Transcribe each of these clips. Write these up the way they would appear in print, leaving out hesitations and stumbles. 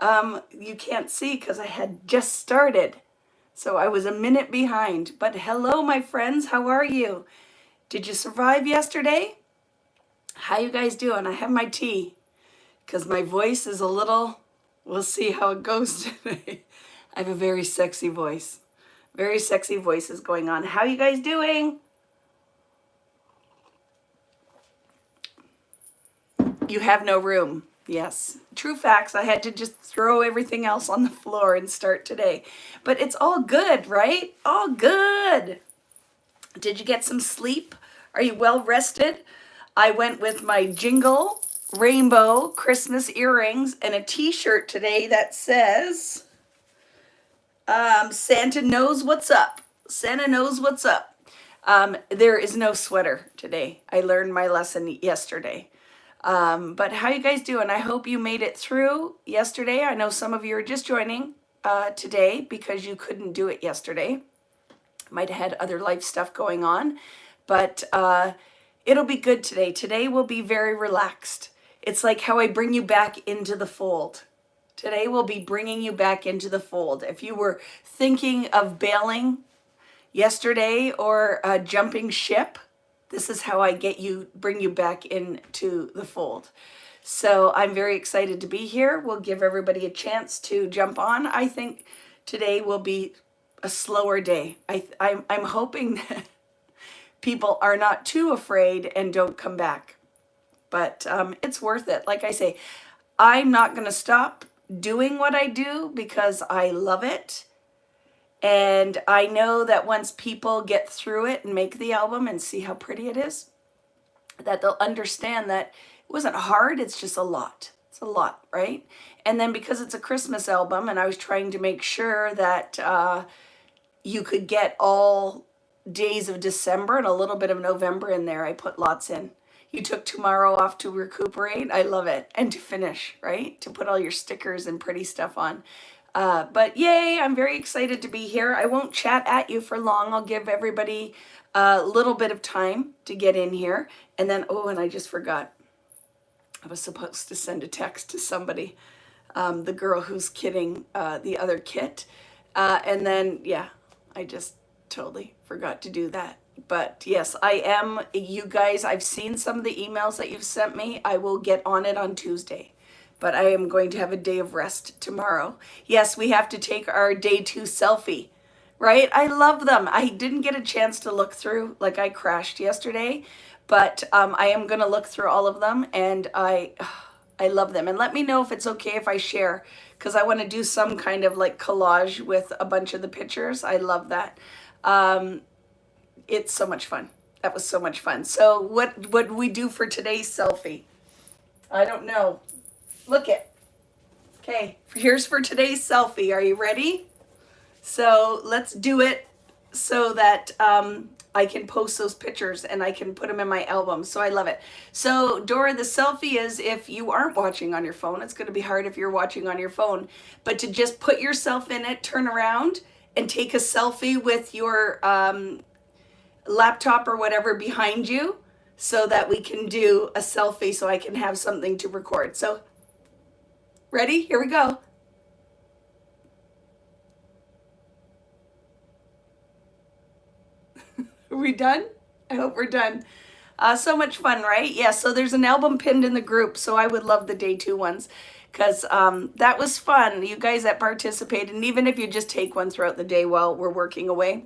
You can't see because I had just started. So I was a minute behind. But hello, my friends. How are you? Did you survive yesterday? How you guys doing? I have my tea because my voice is a little, we'll see how it goes today. I have a very sexy voice. Very sexy voices going on. How you guys doing? You have no room. Yes. True facts. I had to just throw everything else on the floor and start today. But it's all good, right? All good. Did you get some sleep? Are you well rested? I went with my jingle rainbow Christmas earrings and a t-shirt today that says Santa knows what's up. Santa knows what's up. There is no sweater today. I learned my lesson yesterday. But how you guys doing? I hope you made it through yesterday. I know some of you are just joining today because you couldn't do it yesterday. Might have had other life stuff going on, but it'll be good today. Today will be very relaxed. It's like how I bring you back into the fold. Today will be bringing you back into the fold. If you were thinking of bailing yesterday or jumping ship, this is how I bring you back into the fold. So I'm very excited to be here. We'll give everybody a chance to jump on. I think today will be a slower day. I'm hoping that people are not too afraid and don't come back. But it's worth it. Like I say, I'm not going to stop doing what I do because I love it. And I know that once people get through it and make the album and see how pretty it is, that they'll understand that it wasn't hard, it's just a lot. It's a lot, right? And then because it's a Christmas album and I was trying to make sure that you could get all days of December and a little bit of November in there, I put lots in. You took tomorrow off to recuperate. I love it. And to finish, right? To put all your stickers and pretty stuff on. But yay, I'm very excited to be here. I won't chat at you for long. I'll give everybody a little bit of time to get in here. And then, oh, and I just forgot. I was supposed to send a text to somebody, the girl who's kidding the other kit. And then, yeah, I just totally forgot to do that. But yes, I am, you guys, I've seen some of the emails that you've sent me. I will get on it on Tuesday. But I am going to have a day of rest tomorrow. Yes, we have to take our day 2 selfie, right? I love them. I didn't get a chance to look through, like I crashed yesterday, but I am going to look through all of them, and I love them. And let me know if it's okay if I share, because I want to do some kind of like collage with a bunch of the pictures. I love that. It's so much fun. That was so much fun. So what do we do for today's selfie? I don't know. Look it. Okay, here's for today's selfie. Are you ready? So let's do it so that I can post those pictures and I can put them in my album. So I love it. So Dora, the selfie is if you aren't watching on your phone. It's going to be hard if you're watching on your phone. But to just put yourself in it, turn around, and take a selfie with your laptop or whatever behind you so that we can do a selfie so I can have something to record. So ready? Here we go. Are we done? I hope we're done. So much fun, right? Yeah, so there's an album pinned in the group, so I would love the day 2 ones because that was fun. You guys that participated, and even if you just take one throughout the day while we're working away,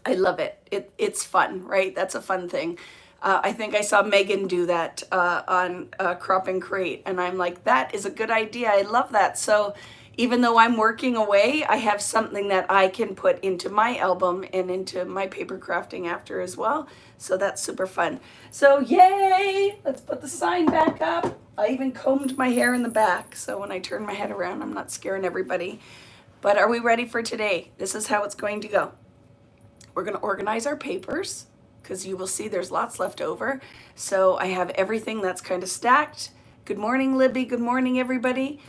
I love it. It's fun, right? That's a fun thing. I think I saw Megan do that on Crop and Crate, and I'm like, that is a good idea. I love that. So even though I'm working away, I have something that I can put into my album and into my paper crafting after as well. So that's super fun. So yay! Let's put the sign back up. I even combed my hair in the back, so when I turn my head around, I'm not scaring everybody. But are we ready for today? This is how it's going to go. We're going to organize our papers because you will see there's lots left over. So I have everything that's kind of stacked. Good morning, Libby. Good morning, everybody.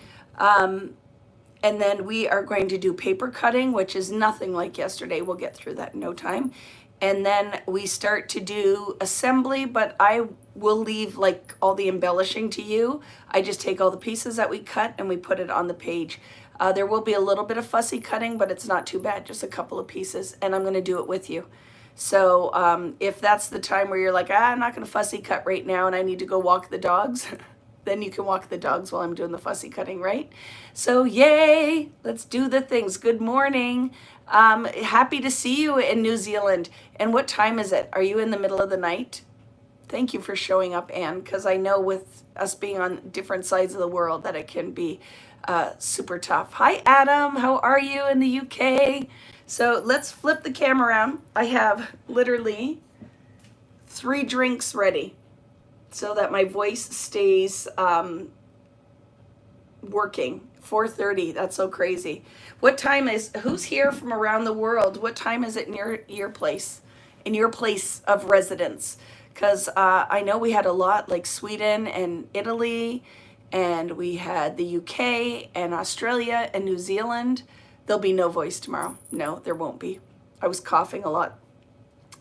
And then we are going to do paper cutting, which is nothing like yesterday. We'll get through that in no time. And then we start to do assembly, but I will leave like all the embellishing to you. I just take all the pieces that we cut and we put it on the page. There will be a little bit of fussy cutting, but it's not too bad, just a couple of pieces, and I'm going to do it with you. So if that's the time where you're like, I'm not going to fussy cut right now and I need to go walk the dogs, then you can walk the dogs while I'm doing the fussy cutting, right? So yay, let's do the things. Good morning. Happy to see you in New Zealand. And what time is it? Are you in the middle of the night? Thank you for showing up, Anne, because I know with us being on different sides of the world that it can be super tough. Hi, Adam. How are you in the UK? So let's flip the camera around. I have literally 3 drinks ready so that my voice stays working. 4:30. That's so crazy. What time is, who's here from around the world? What time is it near your place, in your place of residence? Because I know we had a lot like Sweden and Italy, and we had the UK and Australia and New Zealand. There'll be no voice tomorrow. No, there won't be. I was coughing a lot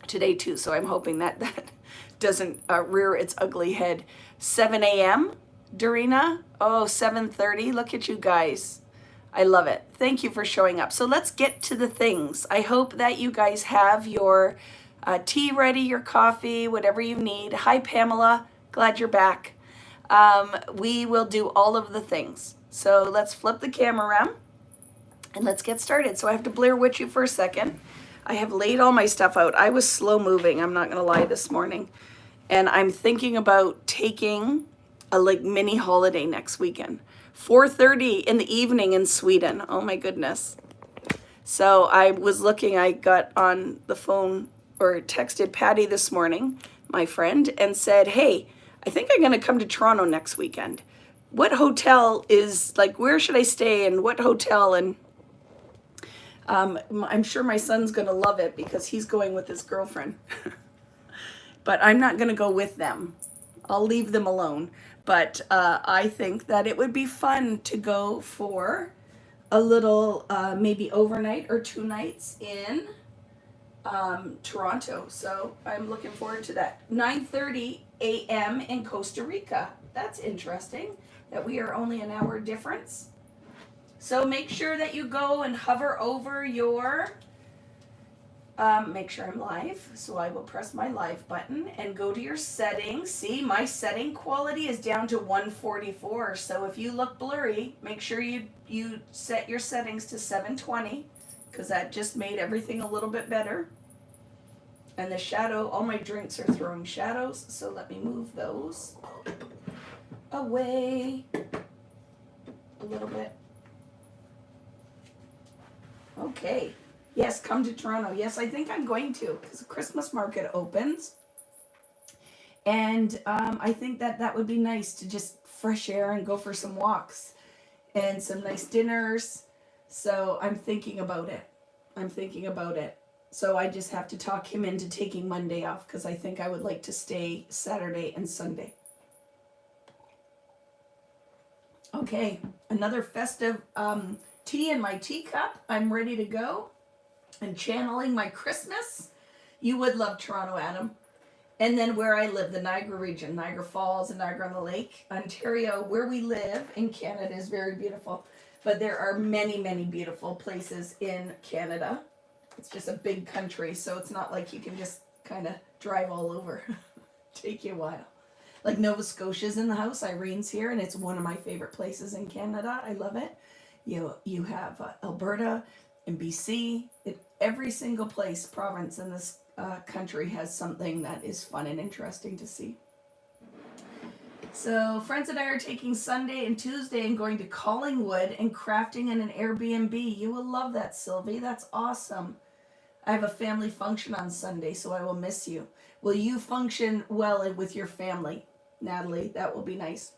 today too, so I'm hoping that that doesn't rear its ugly head. 7 a.m. Dorina? Oh, 7:30. Look at you guys. I love it. Thank you for showing up. So let's get to the things. I hope that you guys have your tea ready, your coffee, whatever you need. Hi, Pamela. Glad you're back. We will do all of the things. So let's flip the camera around and let's get started. So I have to Blair Witch you for a second. I have laid all my stuff out. I was slow moving, I'm not going to lie, this morning. And I'm thinking about taking a like mini holiday next weekend. 4:30 in the evening in Sweden. Oh my goodness. So I was looking, I got on the phone or texted Patty this morning, my friend, and said, hey, I think I'm going to come to Toronto next weekend. What hotel is, like, where should I stay and what hotel? And I'm sure my son's going to love it because he's going with his girlfriend. But I'm not going to go with them. I'll leave them alone. But I think that it would be fun to go for a little, maybe overnight or 2 nights in Toronto. So I'm looking forward to that. 9:30 a.m. in Costa Rica. That's interesting that we are only an hour difference. So make sure that you go and hover over your, make sure I'm live. So I will press my live button and go to your settings. See, my setting quality is down to 144. So if you look blurry, make sure you set your settings to 720 because that just made everything a little bit better. And the shadow, all my drinks are throwing shadows. So let me move those away a little bit. Okay. Yes, come to Toronto. Yes, I think I'm going to because the Christmas market opens. And I think that would be nice to just fresh air and go for some walks and some nice dinners. So I'm thinking about it. So I just have to talk him into taking Monday off because I think I would like to stay Saturday and Sunday. Okay, another festive tea in my teacup. I'm ready to go. And channeling my Christmas. You would love Toronto, Adam. And then where I live, the Niagara region, Niagara Falls and Niagara on the Lake, Ontario, where we live in Canada is very beautiful. But there are many, many beautiful places in Canada. It's just a big country, so it's not like you can just kind of drive all over. Take you a while. Like Nova Scotia's in the house, Irene's here, and it's one of my favorite places in Canada. I love it. You have Alberta and BC. Every single province in this country has something that is fun and interesting to see. So friends and I are taking Sunday and Tuesday and going to Collingwood and crafting in an Airbnb. You will love that, Sylvie. That's awesome. I have a family function on Sunday, so I will miss you. Will you function well with your family, Natalie? That will be nice.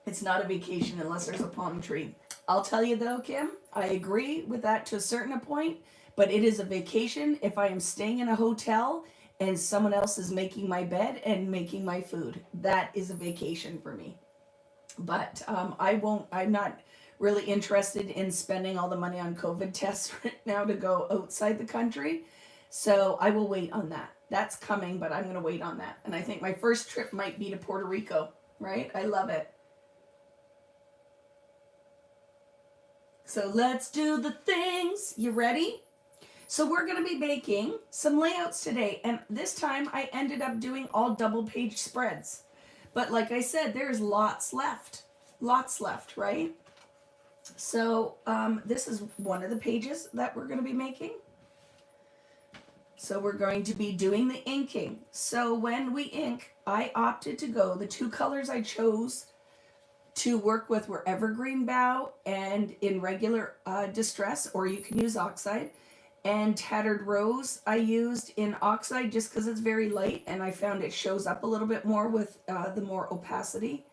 It's not a vacation unless there's a palm tree. I'll tell you though, Kim, I agree with that to a certain point, but it is a vacation if I am staying in a hotel and someone else is making my bed and making my food. That is a vacation for me. But I'm not really interested in spending all the money on COVID tests right now to go outside the country. So I will wait on that. That's coming, but I'm going to wait on that. And I think my first trip might be to Puerto Rico, right? I love it. So let's do the things. You ready? So we're going to be making some layouts today. And this time I ended up doing all double page spreads. But like I said, there's lots left. Lots left, right? So this is one of the pages that we're going to be making. So we're going to be doing the inking. So when we ink, I opted to go, the two colors I chose to work with were Evergreen Bough and in regular distress, or you can use oxide. And Tattered Rose I used in oxide just because it's very light, and I found it shows up a little bit more with the more opacity.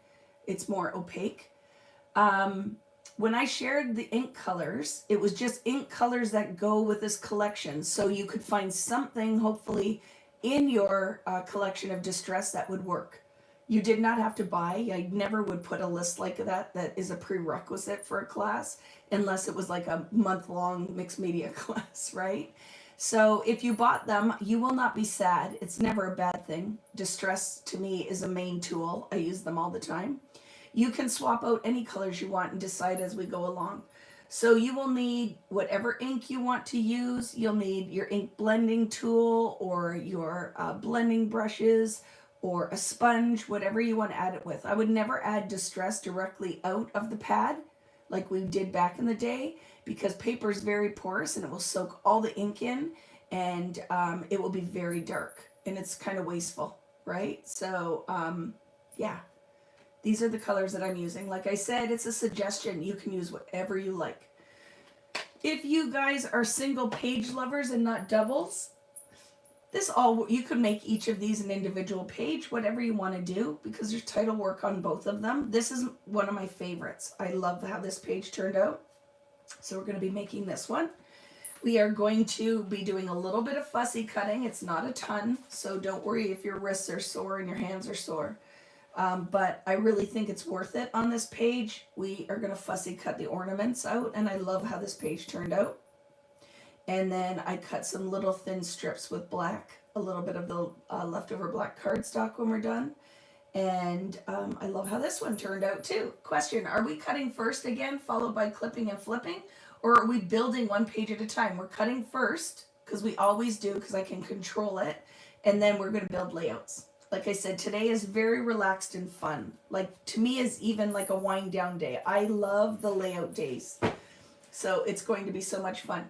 It's more opaque. When I shared the ink colors, it was just ink colors that go with this collection. So you could find something, hopefully, in your collection of distress that would work. You did not have to buy. I never would put a list like that is a prerequisite for a class, unless it was like a month-long mixed media class, right? So if you bought them, you will not be sad. It's never a bad thing. Distress, to me, is a main tool. I use them all the time. You can swap out any colors you want and decide as we go along. So you will need whatever ink you want to use. You'll need your ink blending tool or your blending brushes or a sponge, whatever you want to add it with. I would never add distress directly out of the pad like we did back in the day, because paper is very porous and it will soak all the ink in, and it will be very dark and it's kind of wasteful, right? So yeah. These are the colors that I'm using. Like I said, it's a suggestion. You can use whatever you like. If you guys are single page lovers and not doubles, you could make each of these an individual page, whatever you want to do, because there's title work on both of them. This is one of my favorites. I love how this page turned out. So we're going to be making this one. We are going to be doing a little bit of fussy cutting. It's not a ton, so don't worry if your wrists are sore and your hands are sore. But I really think it's worth it on this page. We are going to fussy cut the ornaments out, and I love how this page turned out. And then I cut some little thin strips with black, a little bit of the leftover black cardstock when we're done. And I love how this one turned out too. Question, are we cutting first again, followed by clipping and flipping? Or are we building one page at a time? We're cutting first, because we always do, because I can control it. And then we're going to build layouts. Like I said, today is very relaxed and fun. Like, to me, is even like a wind down day. I love the layout days. So it's going to be so much fun.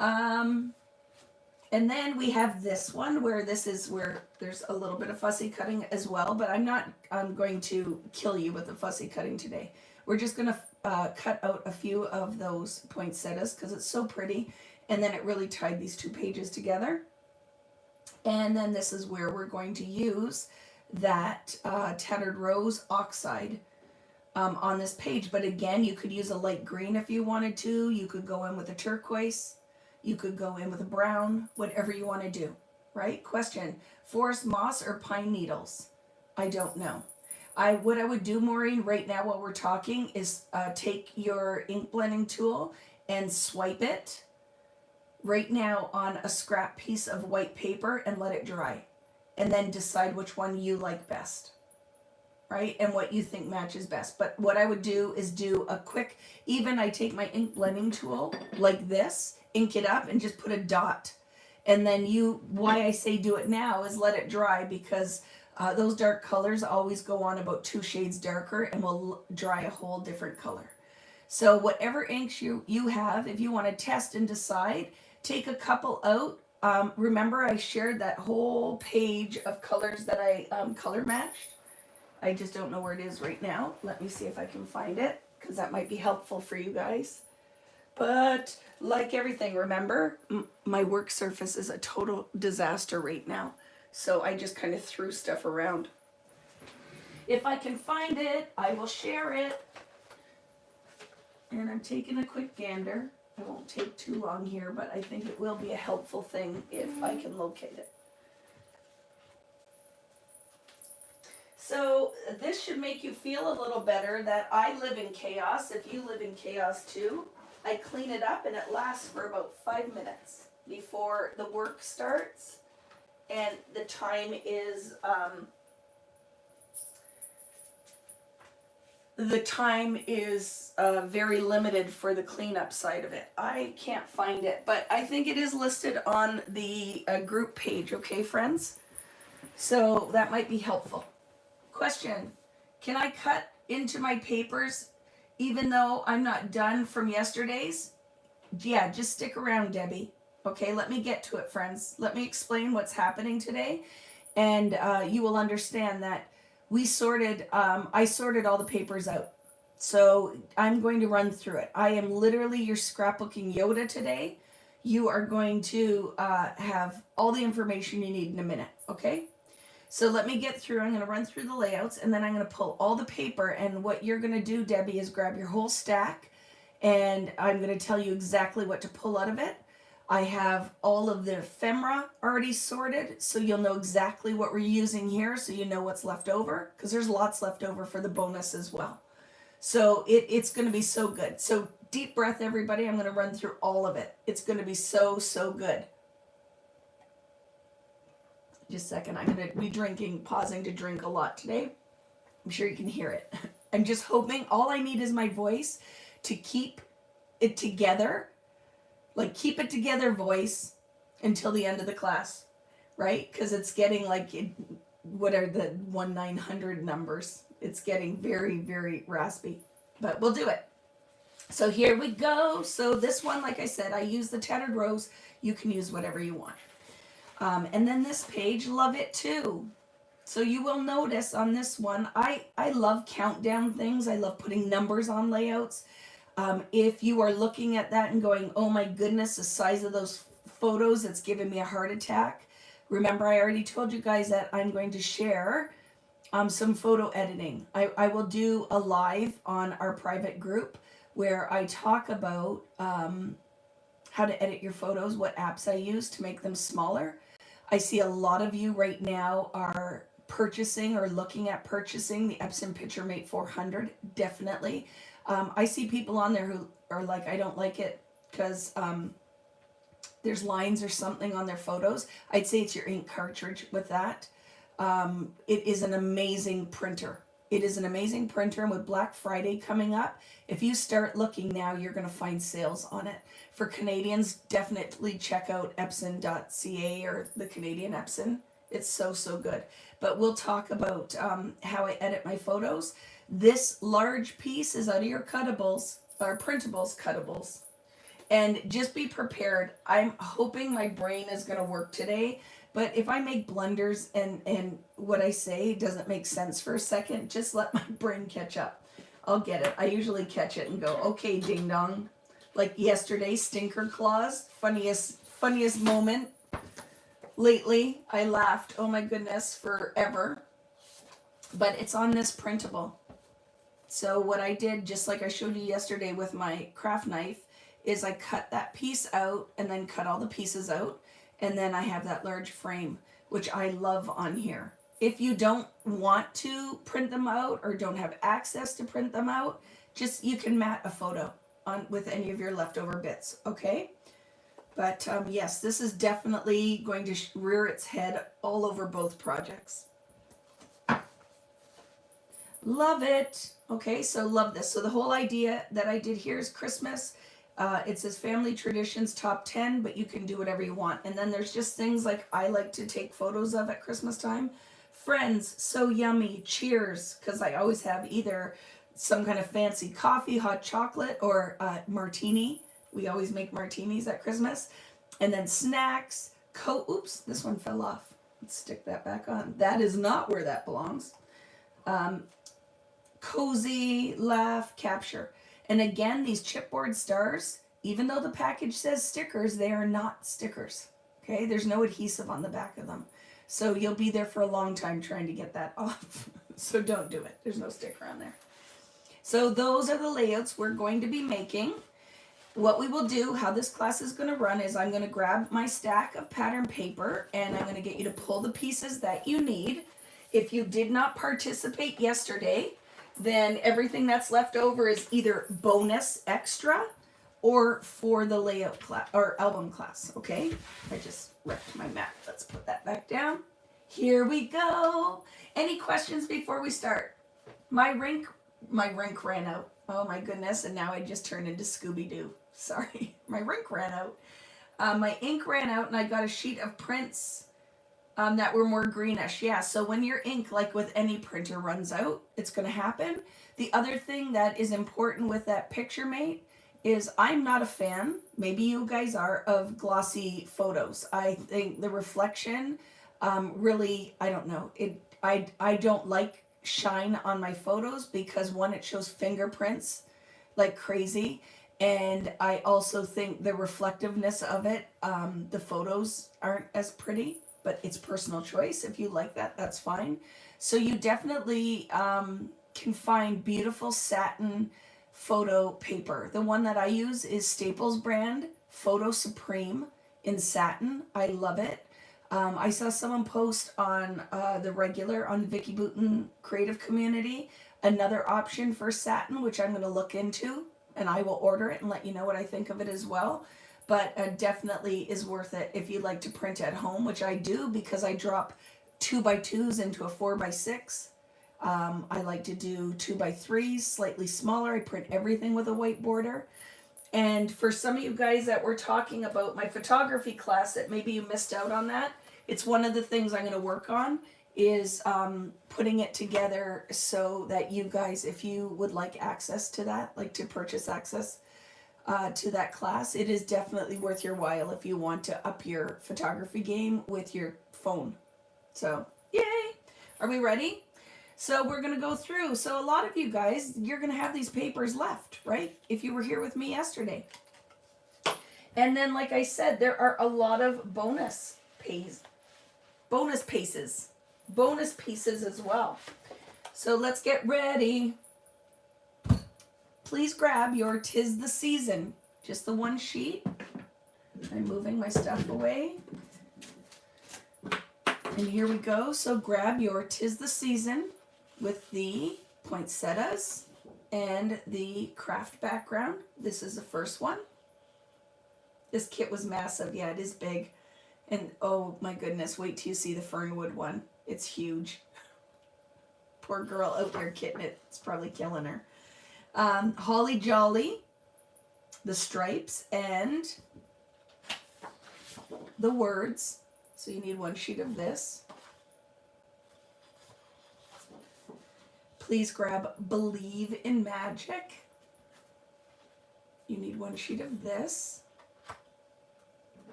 And then we have this one where there's a little bit of fussy cutting as well, but I'm going to kill you with the fussy cutting today. We're just going to cut out a few of those poinsettias because it's so pretty. And then it really tied these two pages together. And then this is where we're going to use that Tattered Rose oxide on this page. But again, you could use a light green if you wanted to. You could go in with a turquoise. You could go in with a brown, whatever you want to do, right? Question, forest moss or pine needles? I don't know. What I would do, Maureen, right now while we're talking is take your ink blending tool and swipe it right now on a scrap piece of white paper and let it dry. And then decide which one you like best, right? And what you think matches best. But what I would do is do a quick, even I take my ink blending tool like this, ink it up and just put a dot. And then why I say do it now is let it dry, because those dark colors always go on about 2 shades darker and will dry a whole different color. So whatever inks you have, if you want to test and decide, take a couple out. Remember I shared that whole page of colors that I color matched. I just don't know where it is right now. Let me see if I can find it, because that might be helpful for you guys. But like everything, remember, my work surface is a total disaster right now. So I just kind of threw stuff around. If I can find it, I will share it. And I'm taking a quick gander. I won't take too long here, but I think it will be a helpful thing if I can locate it. So this should make you feel a little better that I live in chaos. If you live in chaos too, I clean it up and it lasts for about 5 minutes before the work starts. And the time is very limited for the cleanup side of it. I can't find it, but I think it is listed on the group page, okay, friends? So that might be helpful. Question, can I cut into my papers even though I'm not done from yesterday's? Yeah, just stick around, Debbie. Okay, let me get to it, friends. Let me explain what's happening today, and you will understand that I sorted all the papers out. So I'm going to run through it. I am literally your scrapbooking Yoda today. You are going to have all the information you need in a minute, okay? So let me get through. I'm going to run through the layouts, and then I'm going to pull all the paper. And what you're going to do, Debbie, is grab your whole stack, and I'm going to tell you exactly what to pull out of it. I have all of the ephemera already sorted, so you'll know exactly what we're using here, so you know what's left over, because there's lots left over for the bonus as well. So it's going to be so good. So deep breath, everybody. I'm going to run through all of it. It's going to be so, so good. Just a second. I'm going to be pausing to drink a lot today. I'm sure you can hear it. I'm just hoping, all I need is my voice to keep it together. Like, keep it together voice until the end of the class, right? Because it's getting what are the 1-900 numbers? It's getting very, very raspy, but we'll do it. So here we go. So this one, like I said, I use the Tattered Rose. You can use whatever you want. And then this page, love it too. So you will notice on this one, I love countdown things. I love putting numbers on layouts. If you are looking at that and going, oh my goodness, the size of those photos, it's giving me a heart attack. Remember, I already told you guys that I'm going to share some photo editing. I will do a live on our private group where I talk about how to edit your photos, what apps I use to make them smaller. I see a lot of you right now are purchasing or looking at purchasing the Epson PictureMate 400, definitely. I see people on there who are like, I don't like it because there's lines or something on their photos. I'd say it's your ink cartridge with that. It is an amazing printer. It is an amazing printer, and with Black Friday coming up, if you start looking now, you're going to find sales on it. For Canadians, definitely check out epson.ca or the Canadian Epson. It's so, so good. But we'll talk about how I edit my photos. This large piece is out of your cuttables, or printables cuttables. And just be prepared. I'm hoping my brain is going to work today. But if I make blunders and what I say doesn't make sense for a second, just let my brain catch up. I'll get it. I usually catch it and go, okay, ding dong. Like yesterday, stinker claws, funniest moment. Lately, I laughed, oh my goodness, forever. But it's on this printable. So what I did, just like I showed you yesterday with my craft knife, is I cut that piece out and then cut all the pieces out. And then I have that large frame, which I love on here. If you don't want to print them out or don't have access to print them out, just you can mat a photo on with any of your leftover bits, okay? But yes, this is definitely going to rear its head all over both projects. Love it. Okay, so love this. So the whole idea that I did here is Christmas. It says family traditions top 10, but you can do whatever you want. And then there's just things like I like to take photos of at Christmas time. Friends, so yummy, cheers, because I always have either some kind of fancy coffee, hot chocolate, or martini. We always make martinis at Christmas. And then snacks, oops, this one fell off. Let's stick that back on. That is not where that belongs. Cozy, laugh, capture. And again, these chipboard stars, even though the package says stickers, they are not stickers. Okay, there's no adhesive on the back of them. So you'll be there for a long time trying to get that off. So don't do it. There's no sticker on there. So those are the layouts we're going to be making. What we will do, how this class is going to run, is I'm going to grab my stack of pattern paper and I'm going to get you to pull the pieces that you need. If you did not participate yesterday, then everything that's left over is either bonus extra or for the layout class or album class, okay? I just wrecked my map. Let's put that back down. Here we go. Any questions before we start? My rink ran out. Oh my goodness, and now I just turned into Scooby-Doo. Sorry, my rink ran out. My ink ran out and I got a sheet of prints that were more greenish. Yeah, so when your ink, like with any printer, runs out, it's going to happen. The other thing that is important with that picture mate is I'm not a fan, maybe you guys are, of glossy photos. I think the reflection really, I don't know, I don't like shine on my photos because one, it shows fingerprints like crazy. And I also think the reflectiveness of it, the photos aren't as pretty, but it's personal choice. If you like that, that's fine. So you definitely can find beautiful satin photo paper. The one that I use is Staples brand Photo Supreme in satin. I love it. I saw someone post on the regular on Vicky Booten Creative Community another option for satin, which I'm going to look into, and I will order it and let you know what I think of it as well. But definitely is worth it if you like to print at home, which I do because I drop 2x2s into a 4x6. I like to do 2x3s, slightly smaller. I print everything with a white border. And for some of you guys that were talking about my photography class that maybe you missed out on that, it's one of the things I'm going to work on is putting it together so that you guys, if you would like access to that, like to purchase access to that class, it is definitely worth your while if you want to up your photography game with your phone. So, yay! Are we ready? So we're going to go through. So a lot of you guys, you're going to have these papers left, right? If you were here with me yesterday. And then, like I said, there are a lot of bonus pieces as well. So let's get ready. Please grab your 'Tis the Season, just the one sheet. I'm moving my stuff away. And here we go. So grab your 'Tis the Season with the poinsettias and the craft background. This is the first one. This kit was massive. Yeah, it is big. And oh my goodness, wait till you see the Fernwood one. It's huge. Poor girl out there kitting it. It's probably killing her. Holly Jolly, the stripes, and the words. So you need one sheet of this. Please grab Believe in Magic. You need one sheet of this.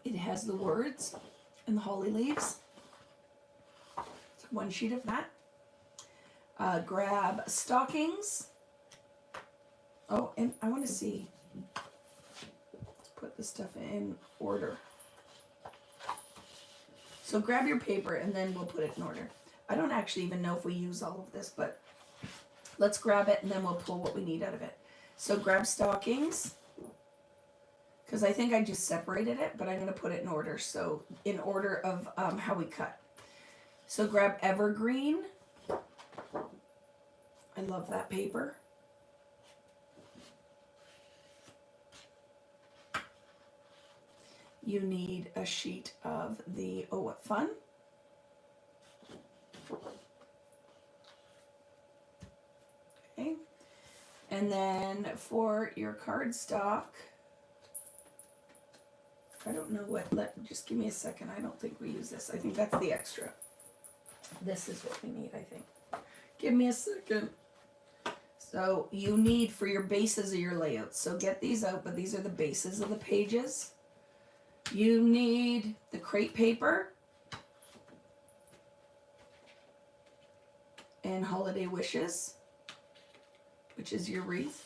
It has the words and the holly leaves. So one sheet of that. Grab stockings. Oh, and I want to see. Let's put this stuff in order. So grab your paper and then we'll put it in order. I don't actually even know if we use all of this, but let's grab it and then we'll pull what we need out of it. So grab stockings, because I think I just separated it, but I'm going to put it in order. So in order of how we cut. So grab Evergreen. I love that paper. You need a sheet of the Oh What Fun. Okay. And then for your cardstock, I don't know what, just give me a second. I don't think we use this. I think that's the extra. This is what we need, I think. Give me a second. So you need for your bases of your layouts. So get these out, but these are the bases of the pages. You need the crepe paper and Holiday Wishes, which is your wreath.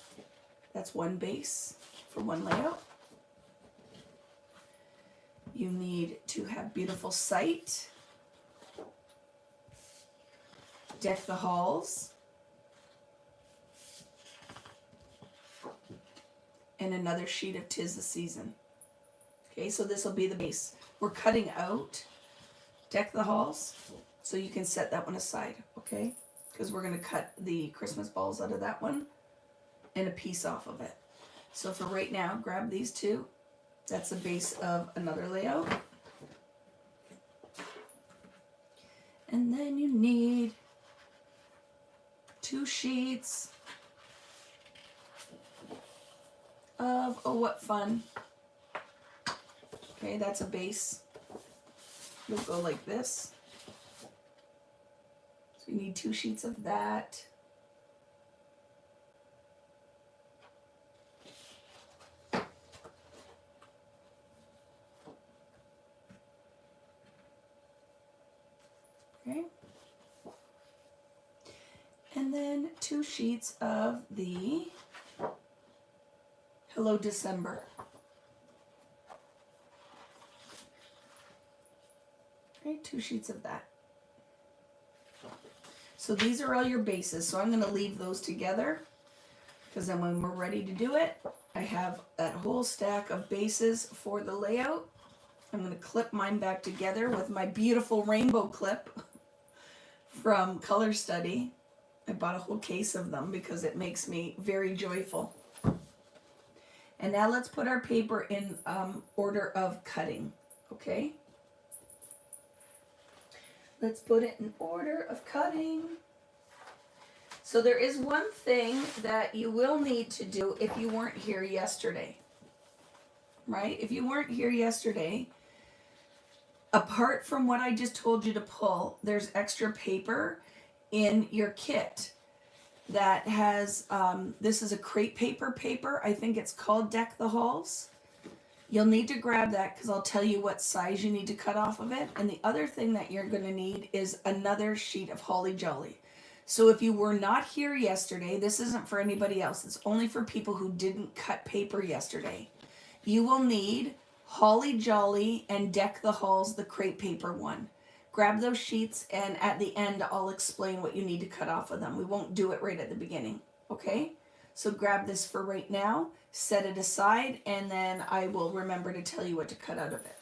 That's one base for one layout. You need to have Beautiful Sight, Deck the Halls, and another sheet of 'Tis the Season. Okay, so this will be the base. We're cutting out Deck the Halls, so you can set that one aside, okay? Because we're going to cut the Christmas balls out of that one and a piece off of it. So for right now, grab these two. That's the base of another layout. And then you need 2 sheets of Oh What Fun. Okay, that's a base. You'll go like this. So you need 2 sheets of that. Okay. And then 2 sheets of the Hello December. Okay, 2 sheets of that. So these are all your bases. So I'm going to leave those together because then when we're ready to do it, I have that whole stack of bases for the layout. I'm going to clip mine back together with my beautiful rainbow clip from Color Study. I bought a whole case of them because it makes me very joyful. And now let's put our paper in order of cutting, okay? Let's put it in order of cutting. So there is one thing that you will need to do if you weren't here yesterday, right? If you weren't here yesterday, apart from what I just told you to pull, there's extra paper in your kit that has, this is a crepe paper. I think it's called Deck the Halls. You'll need to grab that because I'll tell you what size you need to cut off of it. And the other thing that you're going to need is another sheet of Holly Jolly. So if you were not here yesterday, this isn't for anybody else. It's only for people who didn't cut paper yesterday. You will need Holly Jolly and Deck the Halls, the crepe paper one. Grab those sheets, and at the end, I'll explain what you need to cut off of them. We won't do it right at the beginning, okay? So grab this for right now, set it aside, and then I will remember to tell you what to cut out of it.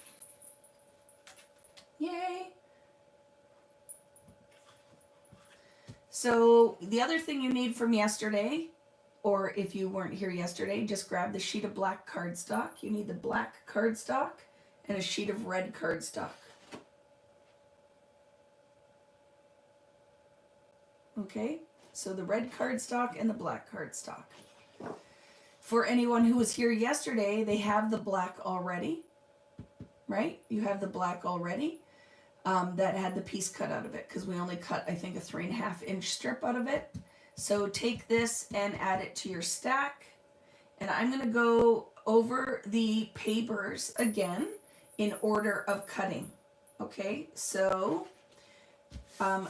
Yay! So the other thing you need from yesterday, or if you weren't here yesterday, just grab the sheet of black cardstock. You need the black cardstock and a sheet of red cardstock. Okay, so the red cardstock and the black cardstock. For anyone who was here yesterday, they have the black already, right? You have the black already that had the piece cut out of it because we only cut, I think, a 3.5 inch strip out of it. So take this and add it to your stack. And I'm going to go over the papers again in order of cutting. Okay, so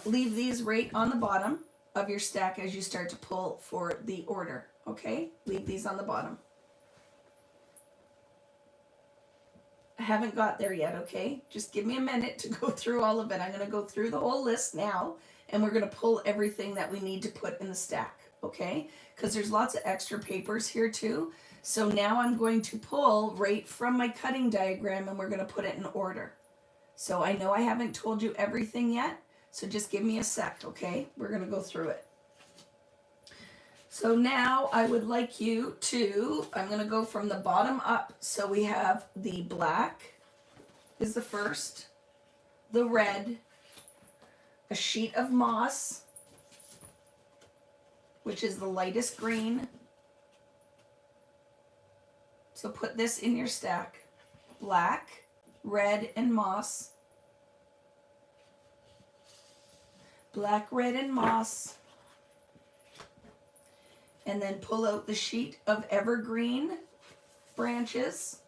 leave these right on the bottom of your stack as you start to pull for the order. Okay, leave these on the bottom. I haven't got there yet, okay? Just give me a minute to go through all of it. I'm going to go through the whole list now, and we're going to pull everything that we need to put in the stack, okay? Because there's lots of extra papers here too. So now I'm going to pull right from my cutting diagram, and we're going to put it in order. So I know I haven't told you everything yet, so just give me a sec, okay? We're going to go through it. So now I would like you to, I'm going to go from the bottom up. So we have the black is the first, the red, a sheet of moss, which is the lightest green. So put this in your stack. Black, red, and moss. Black, red, and moss. And then pull out the sheet of evergreen branches.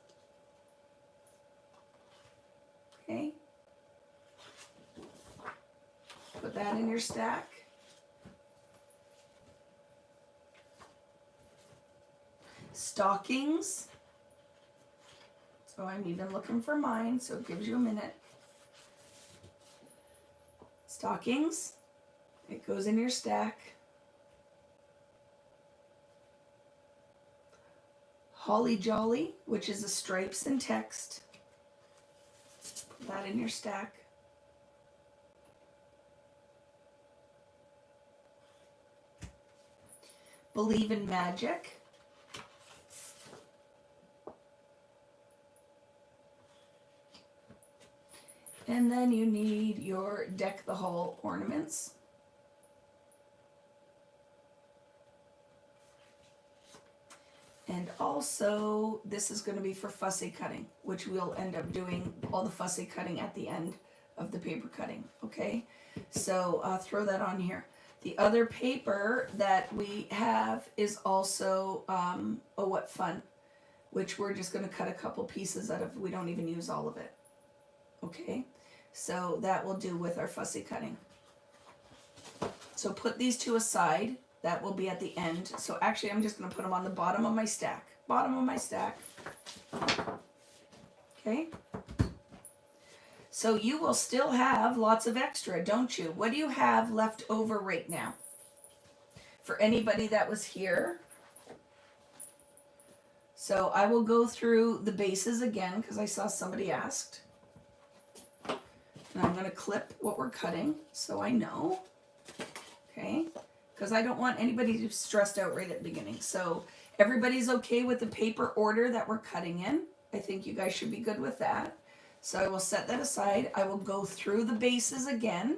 Okay. Put that in your stack. Stockings. So I'm even looking for mine, so it gives you a minute. Stockings. It goes in your stack. Holly Jolly, which is a stripes and text. Put that in your stack. Believe in Magic. And then you need your Deck the Hall ornaments. And also, this is going to be for fussy cutting, which we'll end up doing all the fussy cutting at the end of the paper cutting, okay? So throw that on here. The other paper that we have is also Oh What Fun, which we're just going to cut a couple pieces out of. We don't even use all of it, okay? So that will do with our fussy cutting. So put these two aside. That will be at the end. So actually, I'm just going to put them on the bottom of my stack. Bottom of my stack. Okay. So you will still have lots of extra, don't you? What do you have left over right now? For anybody that was here. So I will go through the bases again because I saw somebody asked. And I'm going to clip what we're cutting so I know. Okay. Because I don't want anybody to be stressed out right at the beginning. So everybody's okay with the paper order that we're cutting in. I think you guys should be good with that. So I will set that aside. I will go through the bases again.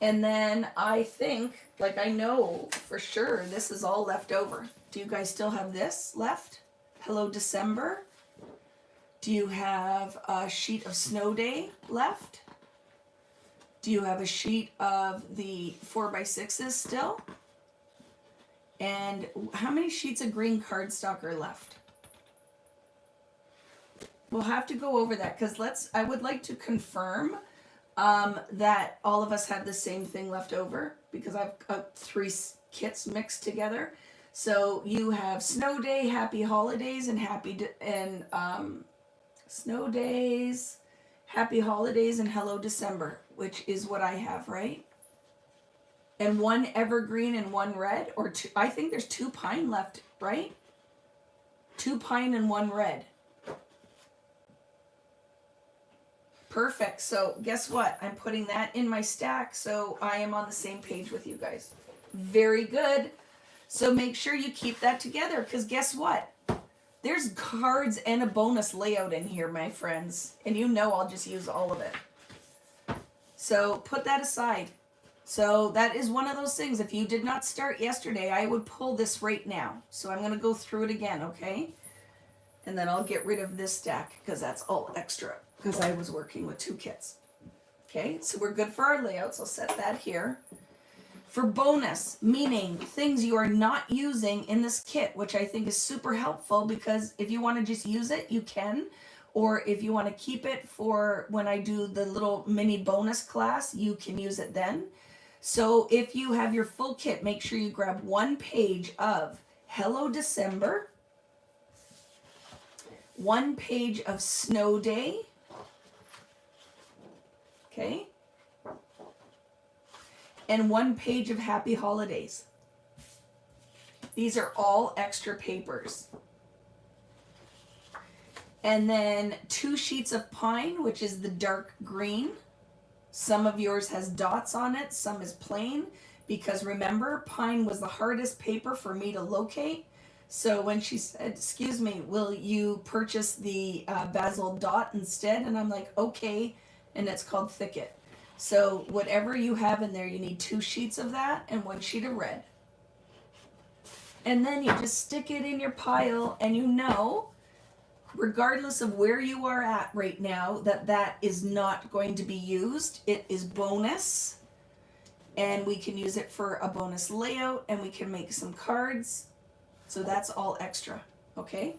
And then I think, like I know for sure, this is all left over. Do you guys still have this left? Hello December. Do you have a sheet of Snow Day left? Do you have a sheet of the 4x6s still? And how many sheets of green cardstock are left? We'll have to go over that because I would like to confirm that all of us have the same thing left over because I've got 3 kits mixed together. So you have Snow Day, Happy Holidays, and Snow Days, Happy Holidays, and Hello December, which is what I have, right? And 1 evergreen and 1 red, or 2, I think there's 2 pine left, right? 2 pine and 1 red. Perfect. So guess what? I'm putting that in my stack so I am on the same page with you guys. Very good. So make sure you keep that together because guess what? There's cards and a bonus layout in here, my friends. And you know I'll just use all of it. So put that aside. So that is one of those things. If you did not start yesterday, I would pull this right now. So I'm going to go through it again, okay? And then I'll get rid of this stack because that's all extra because I was working with 2 kits. Okay, so we're good for our layouts. I'll set that here. For bonus, meaning things you are not using in this kit, which I think is super helpful because if you want to just use it, you can. Or if you want to keep it for when I do the little mini bonus class, you can use it then. So if you have your full kit, make sure you grab 1 page of Hello December, 1 page of Snow Day, okay, and 1 page of Happy Holidays. These are all extra papers. And then 2 sheets of pine, which is the dark green. Some of yours has dots on it, some is plain, because remember, pine was the hardest paper for me to locate. So when she said, excuse me, will you purchase the basil dot instead? And I'm like, okay, and it's called Thicket. So whatever you have in there, you need 2 sheets of that and 1 sheet of red. And then you just stick it in your pile and you know, regardless of where you are at right now, that is not going to be used. It is bonus. And we can use it for a bonus layout and we can make some cards. So that's all extra, okay?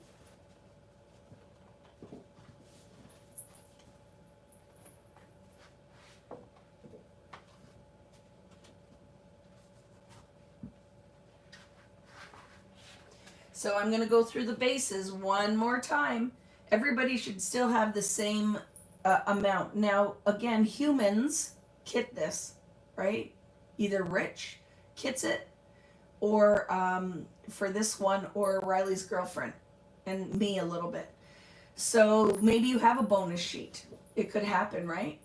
So I'm going to go through the bases one more time. Everybody should still have the same amount. Now, again, humans kit this, right? Either Rich kits it, or for this one, or Riley's girlfriend. and me a little bit. So maybe you have a bonus sheet. It could happen, right?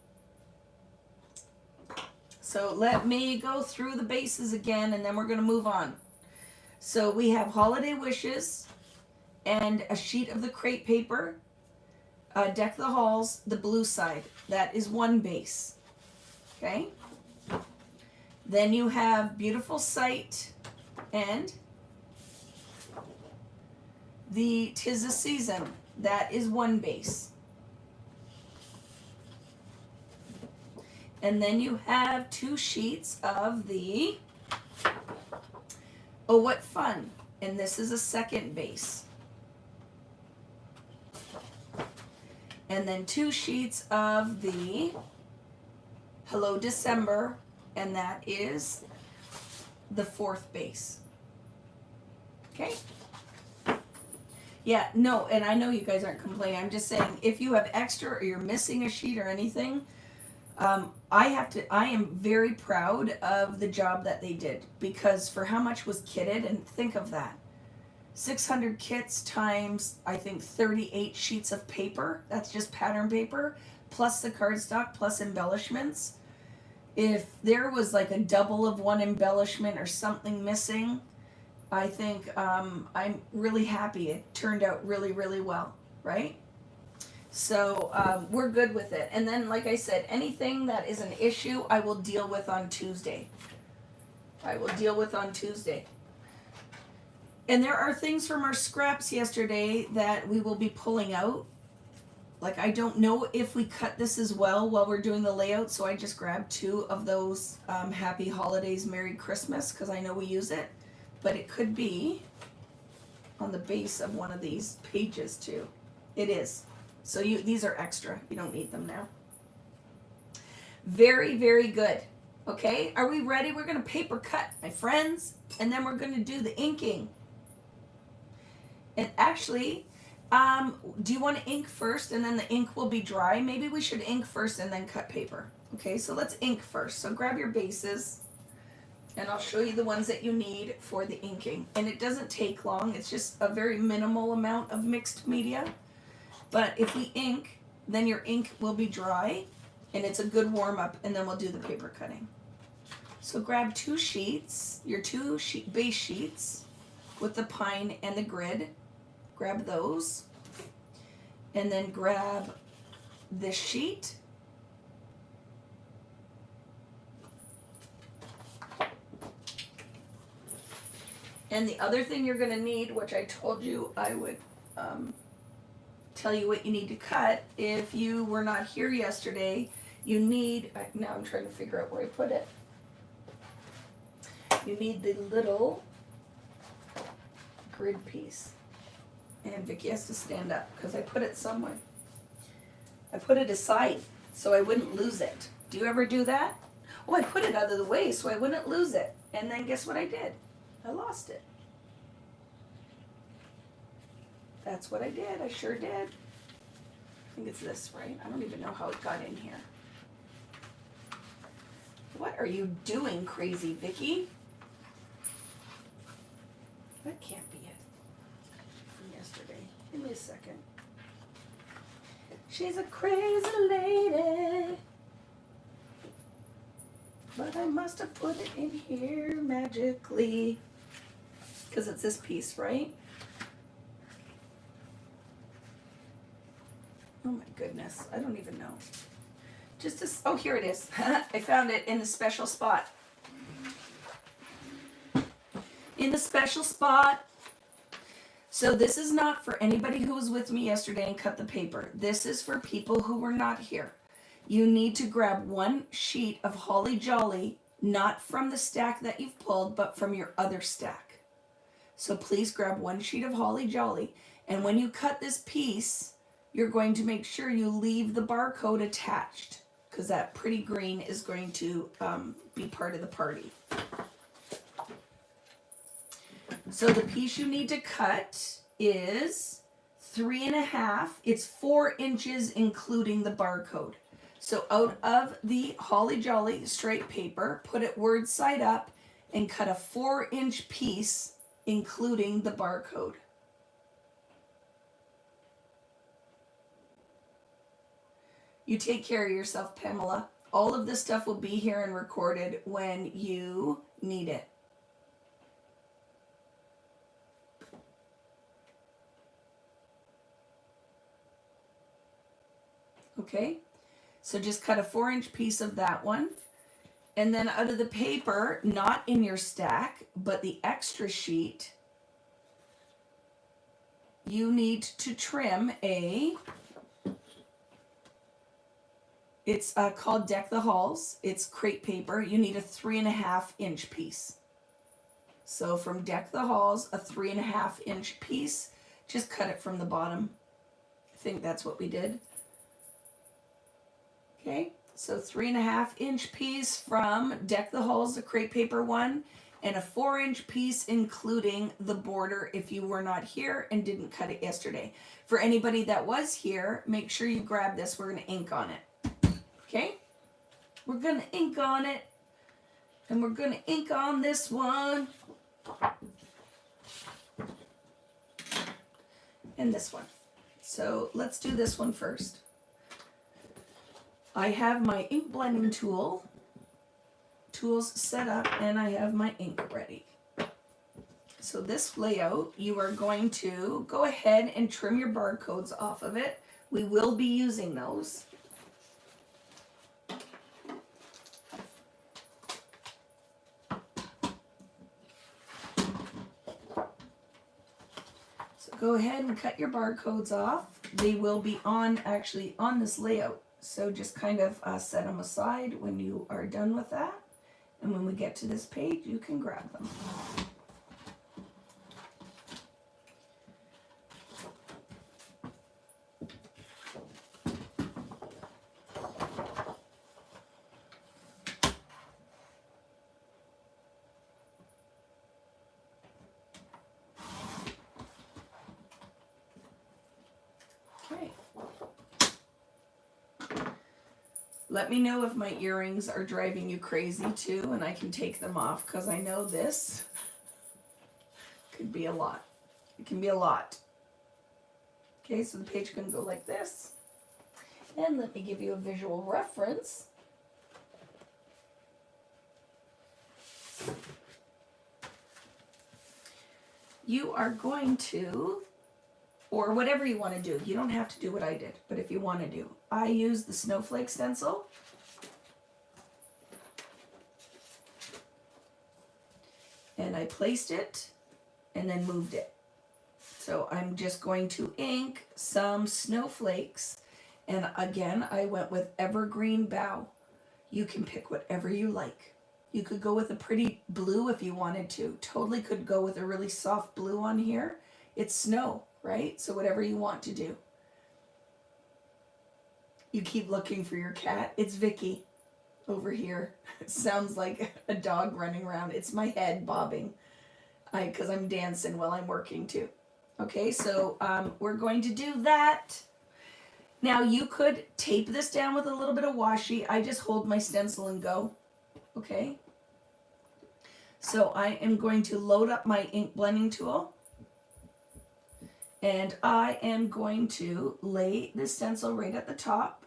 So let me go through the bases again, and then we're going to move on. So we have holiday wishes and a sheet of the crepe paper, deck the halls, the blue side. That is one base. Okay. Then you have beautiful sight and the 'tis a season. That is one base. And then you have two sheets of the oh what fun. And this is a second base. And then two sheets of the Hello December, and that is the fourth base. Okay? Yeah, no, and I know you guys aren't complaining. I'm just saying if you have extra or you're missing a sheet or anything, I am very proud of the job that they did, because for how much was kitted, and think of that. 600 kits times, I think, 38 sheets of paper. That's just pattern paper, plus the cardstock, plus embellishments. If there was like a double of one embellishment or something missing, I think I'm really happy. It turned out really, really well, right? So we're good with it. And then, like I said, anything that is an issue, I will deal with on Tuesday. And there are things from our scraps yesterday that we will be pulling out. Like, I don't know if we cut this as well while we're doing the layout, so I just grabbed two of those Happy Holidays, Merry Christmas, because I know we use it. But it could be on the base of one of these pages too. It is. So these are extra. You don't need them now. Very, very good. Okay, are we ready? We're going to paper cut, my friends, and then we're going to do the inking. And actually, do you want to ink first and then the ink will be dry? Maybe we should ink first and then cut paper. Okay, so let's ink first. So grab your bases and I'll show you the ones that you need for the inking. And it doesn't take long. It's just a very minimal amount of mixed media. But if we ink, then your ink will be dry and it's a good warm up, and then we'll do the paper cutting. So grab two sheets, your two base sheets with the pine and the grid. Grab those, and then grab this sheet, and the other thing you're going to need, which I told you I would tell you what you need to cut if you were not here yesterday, you need, now I'm trying to figure out where I put it, you need the little grid piece. And Vicki has to stand up because I put it somewhere. I put it aside so I wouldn't lose it. Do you ever do that? Oh, I put it out of the way so I wouldn't lose it. And then guess what I did? I lost it. That's what I did. I sure did. I think it's this, right? I don't even know how it got in here. What are you doing, crazy Vicki? That can't be it. Yesterday. Give me a second. She's a crazy lady. But I must have put it in here magically. Because it's this piece, right? Oh my goodness. I don't even know. Oh, here it is. I found it in the special spot. In the special spot. So this is not for anybody who was with me yesterday and cut the paper. This is for people who were not here. You need to grab one sheet of Holly Jolly, not from the stack that you've pulled, but from your other stack. So please grab one sheet of Holly Jolly. And when you cut this piece, you're going to make sure you leave the barcode attached, because that pretty green is going to be part of the party. So the piece you need to cut is 3.5. It's 4 inches including the barcode. So out of the Holly Jolly straight paper, put it word side up and cut a 4-inch piece including the barcode. You take care of yourself, Pamela. All of this stuff will be here and recorded when you need it. Okay, so just cut a 4-inch piece of that one. And then out of the paper, not in your stack, but the extra sheet, you need to trim it's called Deck the Halls. It's crepe paper. You need a 3.5-inch piece. So from Deck the Halls, a 3.5-inch piece, just cut it from the bottom. I think that's what we did. Okay, so 3.5-inch piece from Deck the Halls, the crepe paper one, and a 4-inch piece including the border if you were not here and didn't cut it yesterday. For anybody that was here, make sure you grab this. We're going to ink on it. Okay, we're going to ink on it, and we're going to ink on this one and this one. So let's do this one first. I have my ink blending tools set up, and I have my ink ready. So this layout, you are going to go ahead and trim your barcodes off of it. We will be using those. So go ahead and cut your barcodes off. They will be actually on this layout. So just kind of set them aside when you are done with that. And when we get to this page, you can grab them. Okay. Let me know if my earrings are driving you crazy too, and I can take them off, because I know this could be a lot. It can be a lot. Okay, so the page can go like this. And let me give you a visual reference. You are going to, or whatever you want to do. You don't have to do what I did, but if you want to do. I use the snowflake stencil. And I placed it and then moved it. So I'm just going to ink some snowflakes. And again, I went with Evergreen Bough. You can pick whatever you like. You could go with a pretty blue if you wanted to. Totally could go with a really soft blue on here. It's snow, right? So whatever you want to do. You keep looking for your cat. It's Vicky over here. It sounds like a dog running around. It's my head bobbing because I'm dancing while I'm working too. Okay, so we're going to do that. Now you could tape this down with a little bit of washi. I just hold my stencil and go. Okay. So I am going to load up my ink blending tool. And I am going to lay the stencil right at the top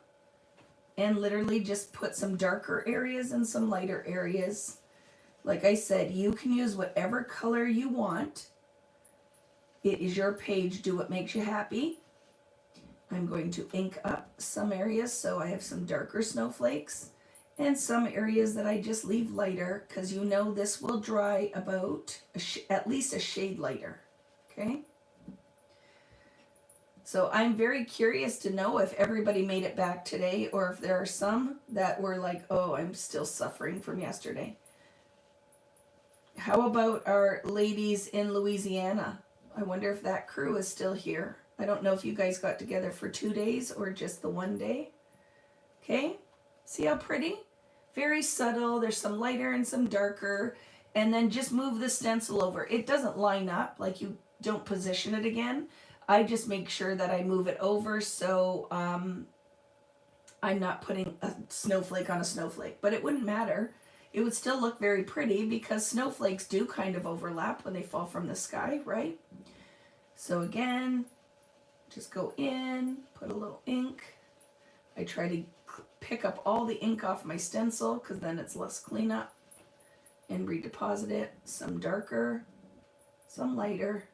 and literally just put some darker areas and some lighter areas. Like I said, you can use whatever color you want. It is your page. Do what makes you happy. I'm going to ink up some areas so I have some darker snowflakes and some areas that I just leave lighter, because you know this will dry about at least a shade lighter. Okay. So I'm very curious to know if everybody made it back today, or if there are some that were like, oh, I'm still suffering from yesterday. How about our ladies in Louisiana? I wonder if that crew is still here. I don't know if you guys got together for 2 days or just the one day. Okay, see how pretty? Very subtle. There's some lighter and some darker. And then just move the stencil over. It doesn't line up, like you don't position it again. I just make sure that I move it over so I'm not putting a snowflake on a snowflake. But it wouldn't matter. It would still look very pretty because snowflakes do kind of overlap when they fall from the sky, right? So again, just go in, put a little ink. I try to pick up all the ink off my stencil because then it's less cleanup, and redeposit it. Some darker, some lighter.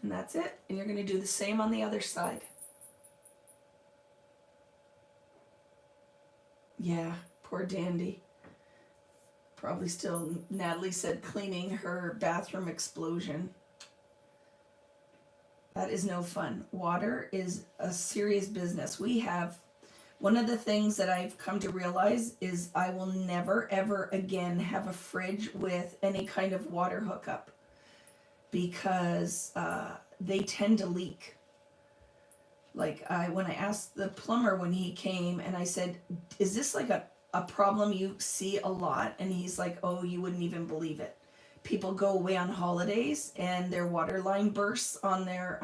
And that's it. And you're going to do the same on the other side. Yeah, poor Dandy. Probably still, Natalie said, cleaning her bathroom explosion. That is no fun. Water is a serious business. We have, one of the things that I've come to realize is I will never, ever again have a fridge with any kind of water hookup because they tend to leak. Like when I asked the plumber when he came and I said, is this like a problem you see a lot? And he's like, oh, you wouldn't even believe it. People go away on holidays and their water line bursts on their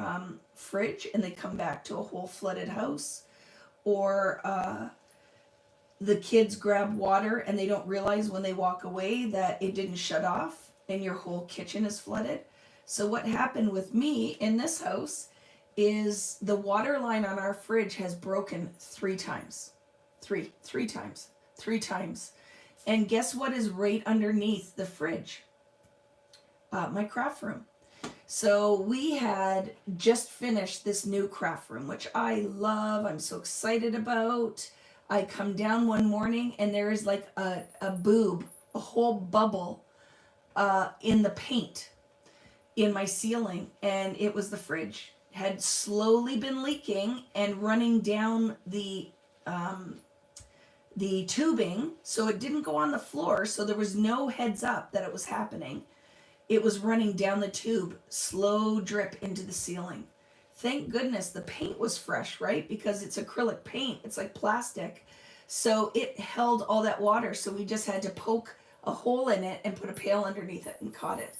fridge and they come back to a whole flooded house. Or the kids grab water and they don't realize when they walk away that it didn't shut off and your whole kitchen is flooded. So what happened with me in this house is the water line on our fridge has broken 3 times. Three times. And guess what is right underneath the fridge? My craft room. So we had just finished this new craft room, which I love. I'm so excited about. I come down one morning and there is like a boob, a whole bubble in the paint in my ceiling, and it was the fridge. Had slowly been leaking and running down the tubing, so it didn't go on the floor, so there was no heads up that it was happening. It was running down the tube, slow drip into the ceiling. Thank goodness the paint was fresh, right? Because it's acrylic paint, it's like plastic. So it held all that water, so we just had to poke a hole in it and put a pail underneath it and caught it.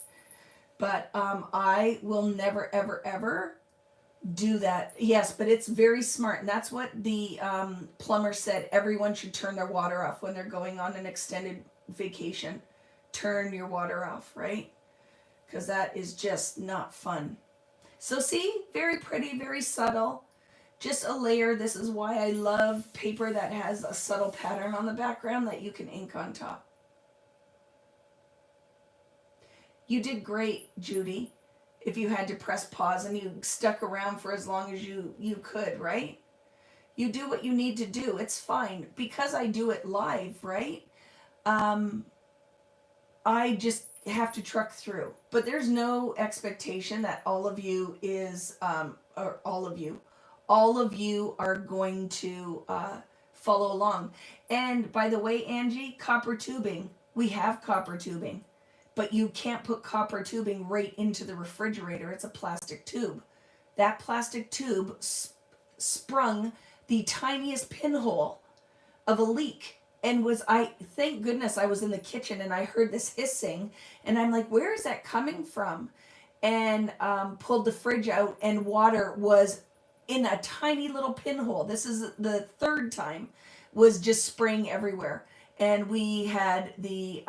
But I will never, ever, ever do that. Yes, but it's very smart. And that's what the plumber said. Everyone should turn their water off when they're going on an extended vacation. Turn your water off, right? Because that is just not fun. So see, very pretty, very subtle. Just a layer. This is why I love paper that has a subtle pattern on the background that you can ink on top. You did great, Judy. If you had to press pause and you stuck around for as long as you could, right? You do what you need to do. It's fine. Because I do it live, right? I just have to truck through. But there's no expectation that all of you are going to follow along. And by the way, Angie, copper tubing. We have copper tubing. But you can't put copper tubing right into the refrigerator. It's a plastic tube. That plastic tube sprung the tiniest pinhole of a leak. And thank goodness I was in the kitchen and I heard this hissing. And I'm like, where is that coming from? And pulled the fridge out and water was in a tiny little pinhole. This is the 3rd time, was just spraying everywhere. And we had the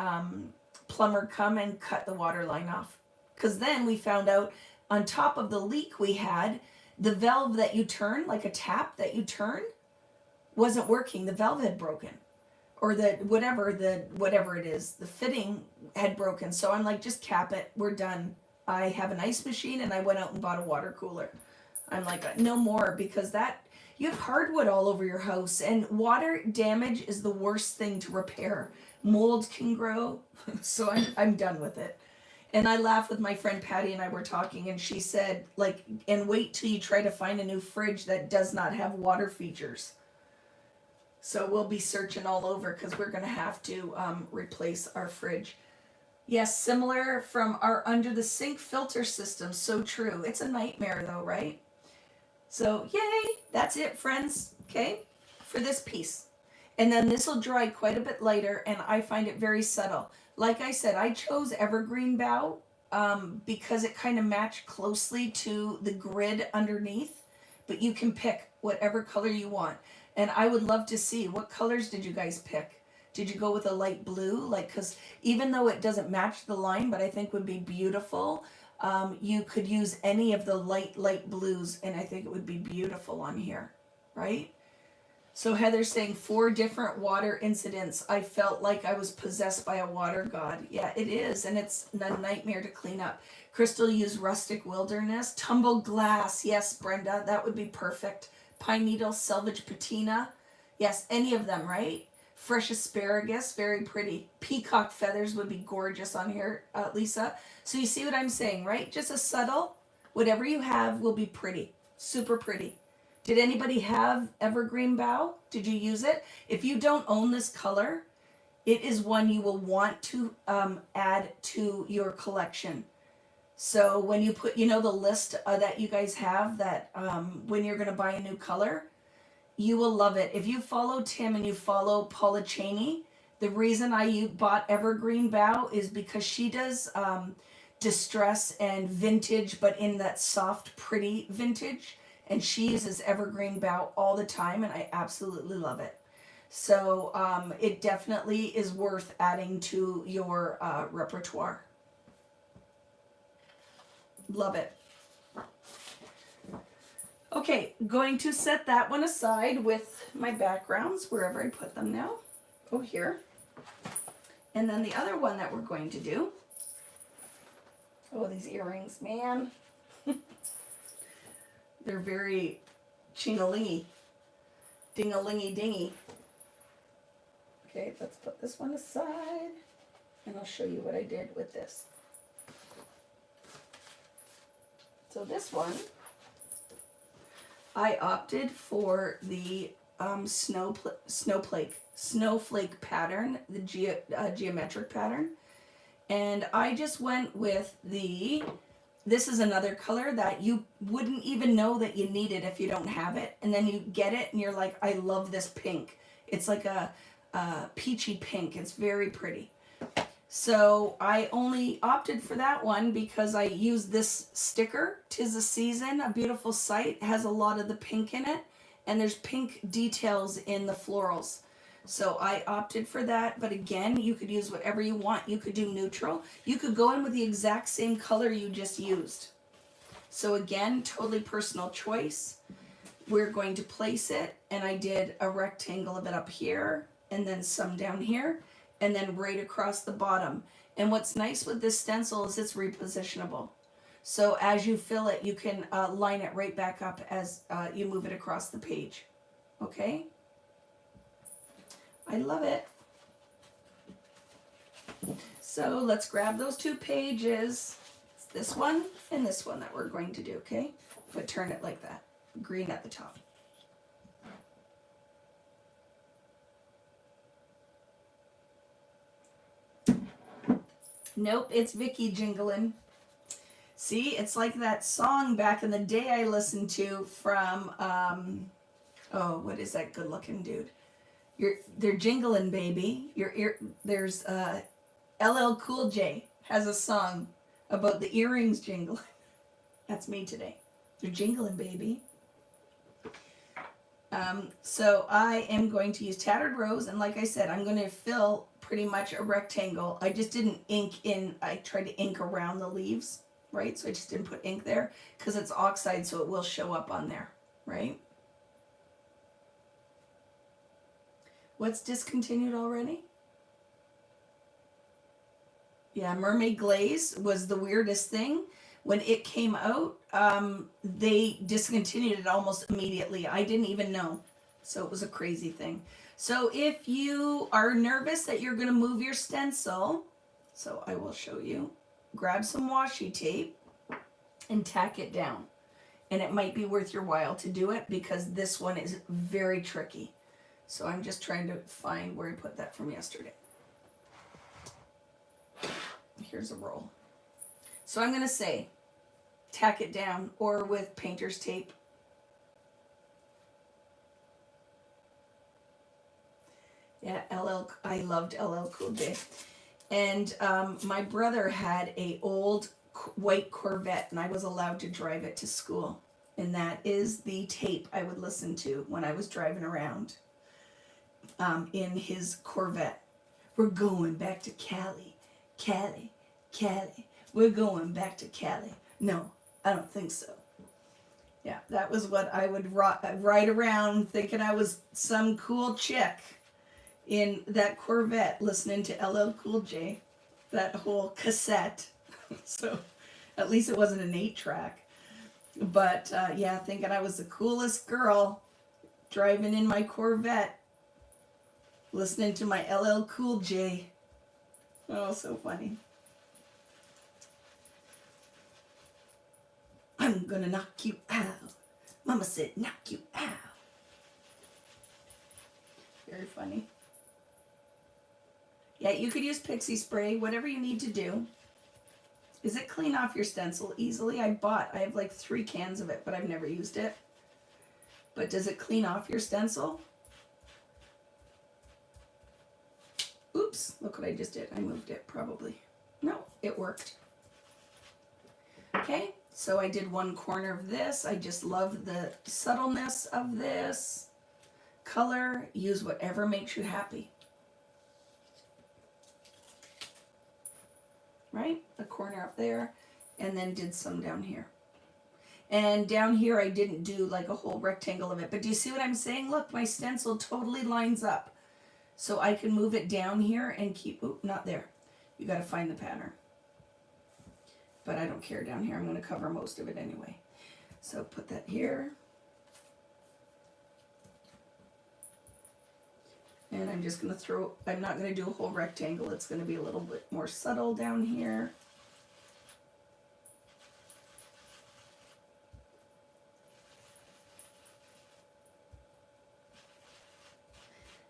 plumber come and cut the water line off, because then we found out on top of the leak we had, the valve that you turn, like a tap that you turn, wasn't working. The valve had broken, or whatever it is, the fitting had broken. So I'm like, just cap it, we're done. I have an ice machine and I went out and bought a water cooler. I'm like, no more, because you have hardwood all over your house, and water damage is the worst thing to repair. Mold can grow. So I'm done with it. And I laughed with my friend Patty, and I were talking, and she said, like, and wait till you try to find a new fridge that does not have water features. So we'll be searching all over, because we're going to have to replace our fridge. Yes, similar from our under the sink filter system. So true. It's a nightmare though, right? So yay, that's it, friends. Okay, for this piece. And then this will dry quite a bit later, and I find it very subtle. Like I said, I chose evergreen bough because it kind of matched closely to the grid underneath, but you can pick whatever color you want. And I would love to see, what colors did you guys pick? Did you go with a light blue? Like, because even though it doesn't match the line, but I think would be beautiful, You could use any of the light blues, and I think it would be beautiful on here, right? So Heather's saying 4 different water incidents. I felt like I was possessed by a water god. Yeah, it is, and it's a nightmare to clean up. Crystal used rustic wilderness. Tumbled glass. Yes, Brenda, that would be perfect. Pine needle, selvage patina. Yes, any of them, right? Fresh asparagus, very pretty. Peacock feathers would be gorgeous on here, Lisa. So you see what I'm saying, right? Just a subtle, whatever you have will be pretty. Super pretty. Did anybody have evergreen bough? Did you use it? If you don't own this color, it is one you will want to add to your collection. So when you put, the list that you guys have that when you're going to buy a new color, you will love it. If you follow Tim and you follow Paula Cheney, the reason I bought evergreen bough is because she does distress and vintage, but in that soft, pretty vintage. And she uses evergreen bough all the time, and I absolutely love it. So it definitely is worth adding to your repertoire. Love it. Okay, going to set that one aside with my backgrounds, wherever I put them now. Oh, here. And then the other one that we're going to do. Oh, these earrings, man. They're very ching-a-lingy, ding-a-lingy dingy. Okay, let's put this one aside, and I'll show you what I did with this. So this one, I opted for the snowflake pattern, the geometric pattern, and I just went with this is another color that you wouldn't even know that you needed if you don't have it. And then you get it and you're like, I love this pink. It's like a peachy pink. It's very pretty. So I only opted for that one because I used this sticker, 'Tis the Season, a beautiful sight. It has a lot of the pink in it. And there's pink details in the florals. So I opted for that, but again, you could use whatever you want. You could do neutral. You could go in with the exact same color you just used. So again, totally personal choice. We're going to place it, and I did a rectangle of it up here, and then some down here, and then right across the bottom. And what's nice with this stencil is it's repositionable. So as you fill it, you can line it right back up as you move it across the page. Okay? I love it. So let's grab those 2 pages. It's this one and this one that we're going to do, okay? But turn it like that. Green at the top. Nope, it's Vicky jingling. See, it's like that song back in the day I listened to from, oh, what is that good looking dude? They're jingling, baby. There's LL Cool J has a song about the earrings jingling. That's me today. They're jingling, baby. So I am going to use Tattered Rose, and like I said, I'm going to fill pretty much a rectangle. I just didn't ink in. I tried to ink around the leaves, right? So I just didn't put ink there because it's oxide, so it will show up on there, right? What's discontinued already? Yeah, Mermaid Glaze was the weirdest thing. When it came out, they discontinued it almost immediately. I didn't even know. So it was a crazy thing. So if you are nervous that you're going to move your stencil, so I will show you, grab some washi tape and tack it down. And it might be worth your while to do it because this one is very tricky. So I'm just trying to find where I put that from yesterday. Here's a roll. So I'm going to say, tack it down, or with painter's tape. Yeah, I loved LL Cool J. And my brother had a old white Corvette, and I was allowed to drive it to school. And that is the tape I would listen to when I was driving around in his Corvette. We're going back to Cali, Cali, Cali. We're going back to Cali. No, I don't think so. Yeah, that was what I would ride around thinking I was some cool chick in that Corvette listening to LL Cool J, that whole cassette. So at least it wasn't an 8-track. But yeah, thinking I was the coolest girl driving in my Corvette, listening to my LL Cool J. Oh, so funny. I'm gonna knock you out. Mama said, knock you out. Very funny. Yeah, you could use pixie spray, whatever you need to do. Is it clean off your stencil easily? I have like 3 cans of it, but I've never used it. But does it clean off your stencil? Oops, look what I just did. I moved it probably. No, it worked. Okay, so I did one corner of this. I just love the subtleness of this color. Use whatever makes you happy. Right? A corner up there, and then did some down here. And down here I didn't do like a whole rectangle of it, but do you see what I'm saying? Look, my stencil totally lines up. So I can move it down here and keep, oop, not there. You gotta find the pattern. But I don't care down here, I'm gonna cover most of it anyway. So put that here. And I'm just going to throw, I'm not going to do a whole rectangle. It's going to be a little bit more subtle down here.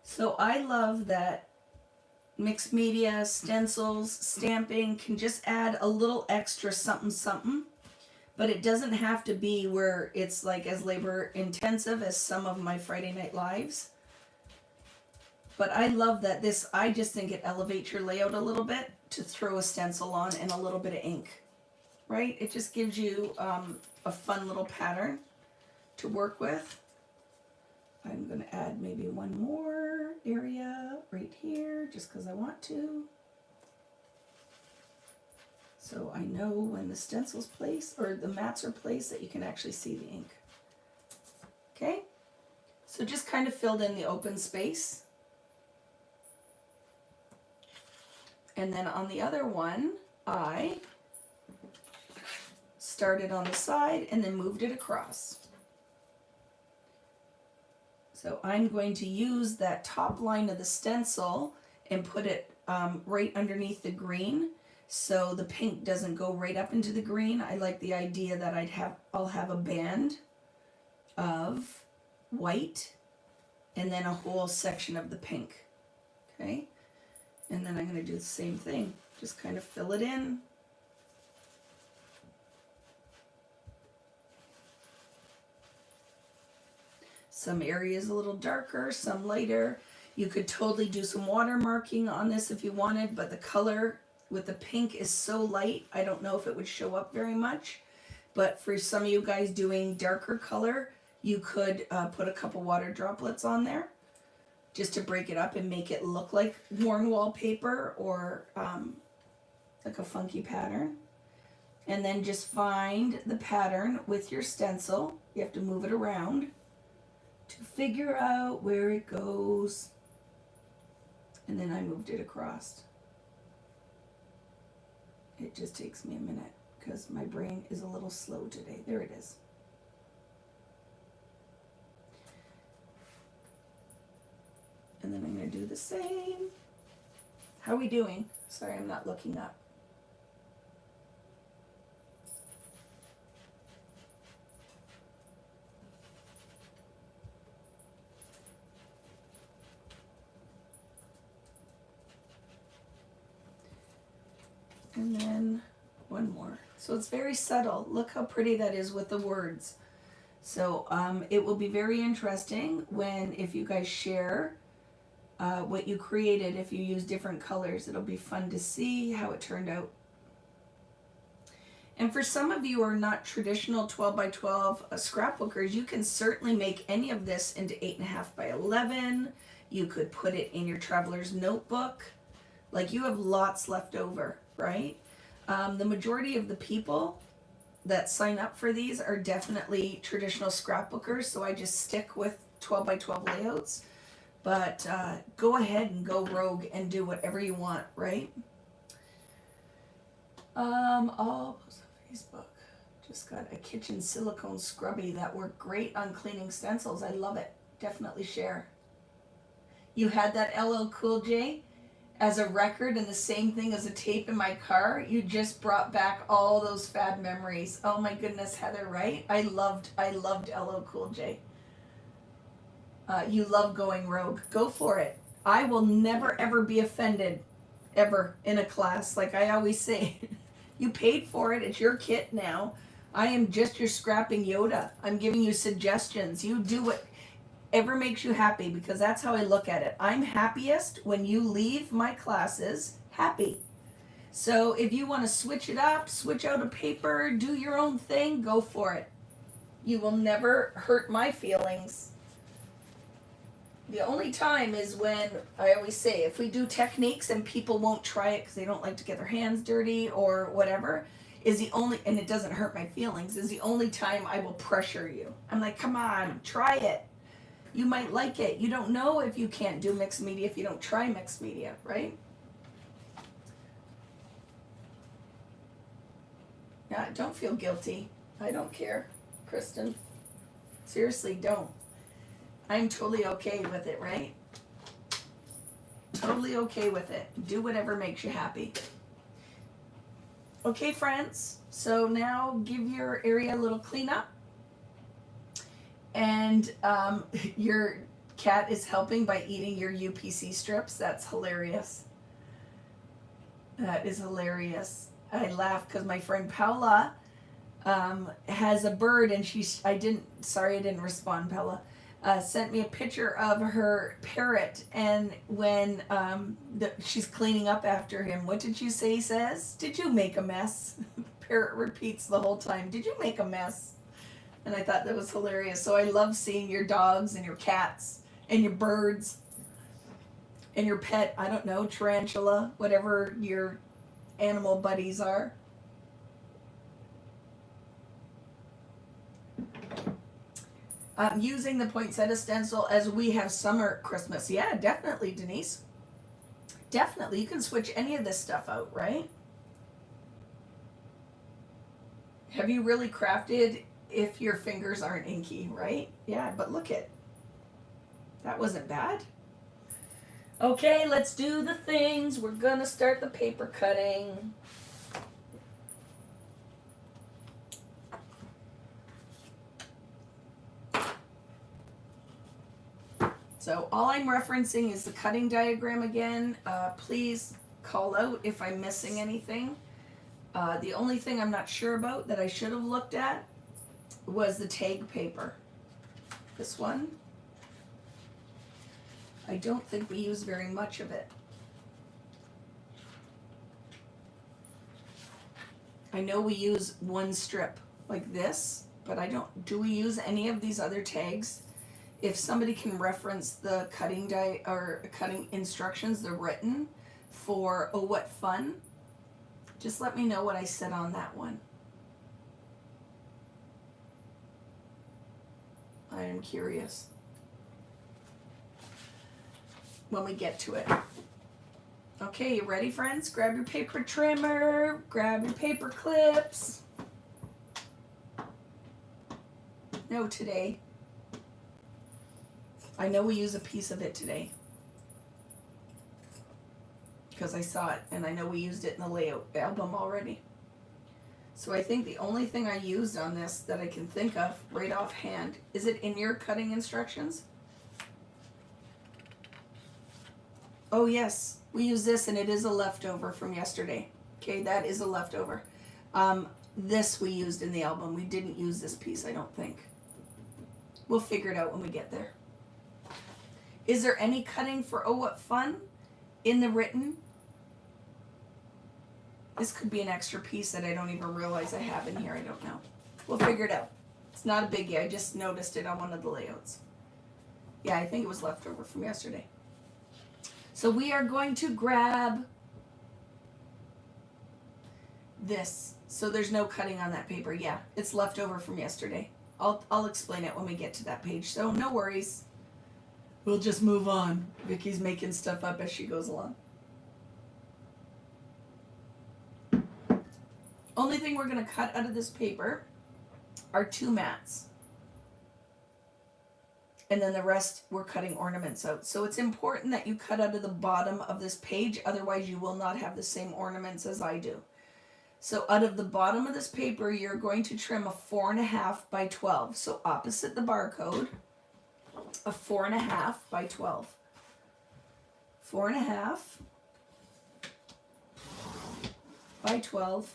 So I love that mixed media, stencils, stamping can just add a little extra something something. But it doesn't have to be where it's like as labor intensive as some of my Friday Night Lives. But I love that this, I just think it elevates your layout a little bit to throw a stencil on and a little bit of ink, right? It just gives you a fun little pattern to work with. I'm going to add maybe one more area right here just because I want to. So I know when the stencil's placed or the mats are placed that you can actually see the ink. Okay, so just kind of filled in the open space. And then on the other one, I started on the side and then moved it across. So I'm going to use that top line of the stencil and put it right underneath the green so the pink doesn't go right up into the green. I like the idea that I'll have a band of white and then a whole section of the pink. Okay? And then I'm going to do the same thing. Just kind of fill it in. Some areas a little darker, some lighter. You could totally do some watermarking on this if you wanted, but the color with the pink is so light, I don't know if it would show up very much. But for some of you guys doing darker color, you could put a couple water droplets on there, just to break it up and make it look like worn wallpaper or like a funky pattern. And then just find the pattern with your stencil. You have to move it around to figure out where it goes. And then I moved it across. It just takes me a minute because my brain is a little slow today. There it is. And then I'm going to do the same. How are we doing? Sorry, I'm not looking up. And then one more. So it's very subtle. Look how pretty that is with the words. So it will be very interesting if you guys share what you created, if you use different colors. It'll be fun to see how it turned out. And for some of you who are not traditional 12 by 12 scrapbookers, you can certainly make any of this into 8.5 by 11. You could put it in your traveler's notebook. Like, you have lots left over, right? The majority of the people that sign up for these are definitely traditional scrapbookers, so I just stick with 12 by 12 layouts. But go ahead and go rogue and do whatever you want, right? I'll post on Facebook. Just got a kitchen silicone scrubby that worked great on cleaning stencils. I love it. Definitely share. You had that LL Cool J as a record and the same thing as a tape in my car. You just brought back all those fad memories. Oh my goodness, Heather, right? I loved LL Cool J. You love going rogue. Go for it. I will never ever be offended ever in a class. Like I always say, you paid for it. It's your kit now. I am just your scrapping Yoda. I'm giving you suggestions. You do whatever makes you happy, because that's how I look at it. I'm happiest when you leave my classes happy. So if you want to switch it up, switch out a paper, do your own thing, go for it. You will never hurt my feelings. The only time is when, I always say, if we do techniques and people won't try it because they don't like to get their hands dirty or whatever, is the only, and it doesn't hurt my feelings, is the only time I will pressure you. I'm like, come on, try it. You might like it. You don't know if you can't do mixed media if you don't try mixed media, right? Yeah, don't feel guilty. I don't care, Kristen. Seriously, don't. I'm totally okay with it, right? Totally okay with it. Do whatever makes you happy. Okay, friends. So now give your area a little cleanup. And your cat is helping by eating your UPC strips. That's hilarious. That is hilarious. I laugh because my friend Paula has a bird, and I didn't respond, Paula. Sent me a picture of her parrot, and when she's cleaning up after him, what did you say he says? Did you make a mess? The parrot repeats the whole time, did you make a mess? And I thought that was hilarious. So I love seeing your dogs and your cats and your birds and your pet, I don't know, tarantula, whatever your animal buddies are. Using the poinsettia stencil as we have summer Christmas. Yeah, definitely, Denise. Definitely. You can switch any of this stuff out, right? Have you really crafted if your fingers aren't inky, right? Yeah, but look it. That wasn't bad. Okay, let's do the things. We're gonna start the paper cutting. So all I'm referencing is the cutting diagram again. Please call out if I'm missing anything. The only thing I'm not sure about that I should have looked at was the tag paper. This one. I don't think we use very much of it. I know we use one strip like this, but do we use any of these other tags? If somebody can reference the cutting instructions, the written for Oh What Fun, just let me know what I said on that one. I am curious when we get to it. Okay, you ready, friends? Grab your paper trimmer, grab your paper clips. No, today. I know we use a piece of it today because I saw it, and I know we used it in the layout album already. So I think the only thing I used on this that I can think of right offhand, is it in your cutting instructions? Oh yes, we use this, and it is a leftover from yesterday. Okay, that is a leftover. This we used in the album. We didn't use this piece, I don't think. We'll figure it out when we get there. Is there any cutting for Oh What Fun in the written? This could be an extra piece that I don't even realize I have in here. I don't know. We'll figure it out. It's not a biggie. I just noticed it on one of the layouts. Yeah, I think it was leftover from yesterday. So we are going to grab this. So there's no cutting on that paper. Yeah, it's left over from yesterday. I'll explain it when we get to that page. So no worries. We'll just move on. Vicky's making stuff up as she goes along. Only thing we're going to cut out of this paper are 2 mats. And then the rest we're cutting ornaments out. So it's important that you cut out of the bottom of this page, otherwise you will not have the same ornaments as I do. So out of the bottom of this paper, you're going to trim a 4.5 by 12. So opposite the barcode, a 4.5 by 12. 4.5 by 12.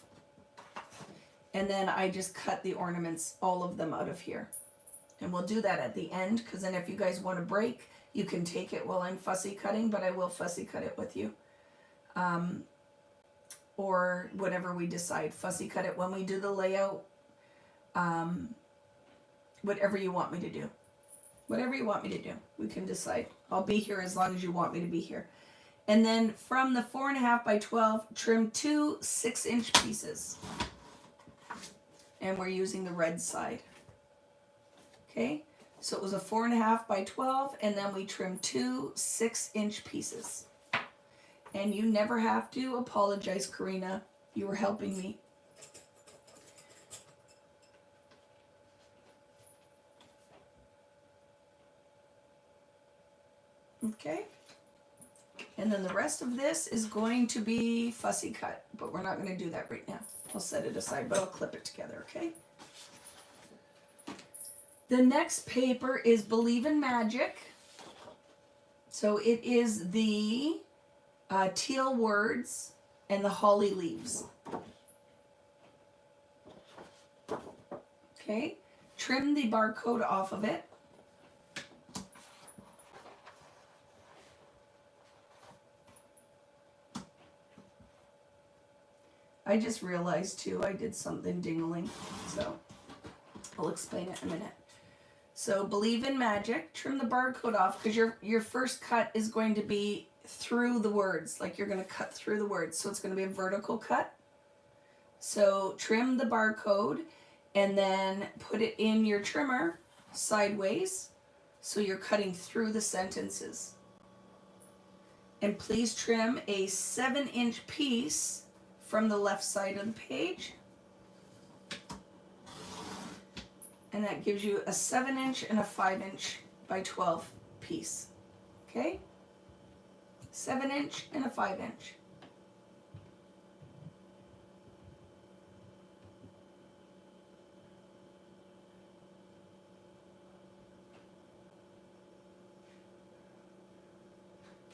And then I just cut the ornaments, all of them out of here. And we'll do that at the end, because then if you guys want to break, you can take it while I'm fussy cutting, but I will fussy cut it with you. Or whatever we decide. Fussy cut it when we do the layout. Whatever you want me to do. Whatever you want me to do, we can decide. I'll be here as long as you want me to be here. And then from the 4.5 by 12, trim 2 6-inch pieces. And we're using the red side. Okay, so it was a 4.5 by 12, and then we trimmed 2 6-inch pieces. And you never have to apologize, Karina. You were helping me. Okay. And then the rest of this is going to be fussy cut, but we're not going to do that right now. I'll set it aside, but I'll clip it together, okay? The next paper is Believe in Magic. So it is the teal words and the holly leaves. Okay, trim the barcode off of it. I just realized too, I did something dingling, so I'll explain it in a minute. So Believe in Magic, trim the barcode off, because your first cut is going to be through the words, like you're going to cut through the words, so it's going to be a vertical cut. So trim the barcode and then put it in your trimmer sideways, so you're cutting through the sentences. And please trim a 7-inch piece from the left side of the page. And that gives you a 7-inch and a 5-inch by 12 piece. Okay? 7-inch and a 5-inch.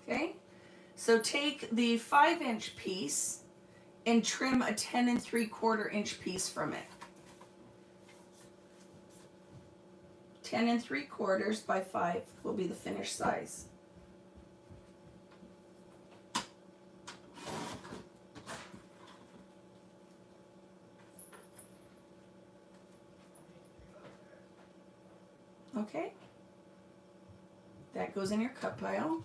Okay? So take the 5-inch piece and trim a 10 3/4 piece from it. 10 3/4 by 5 will be the finished size. Okay, that goes in your cut pile.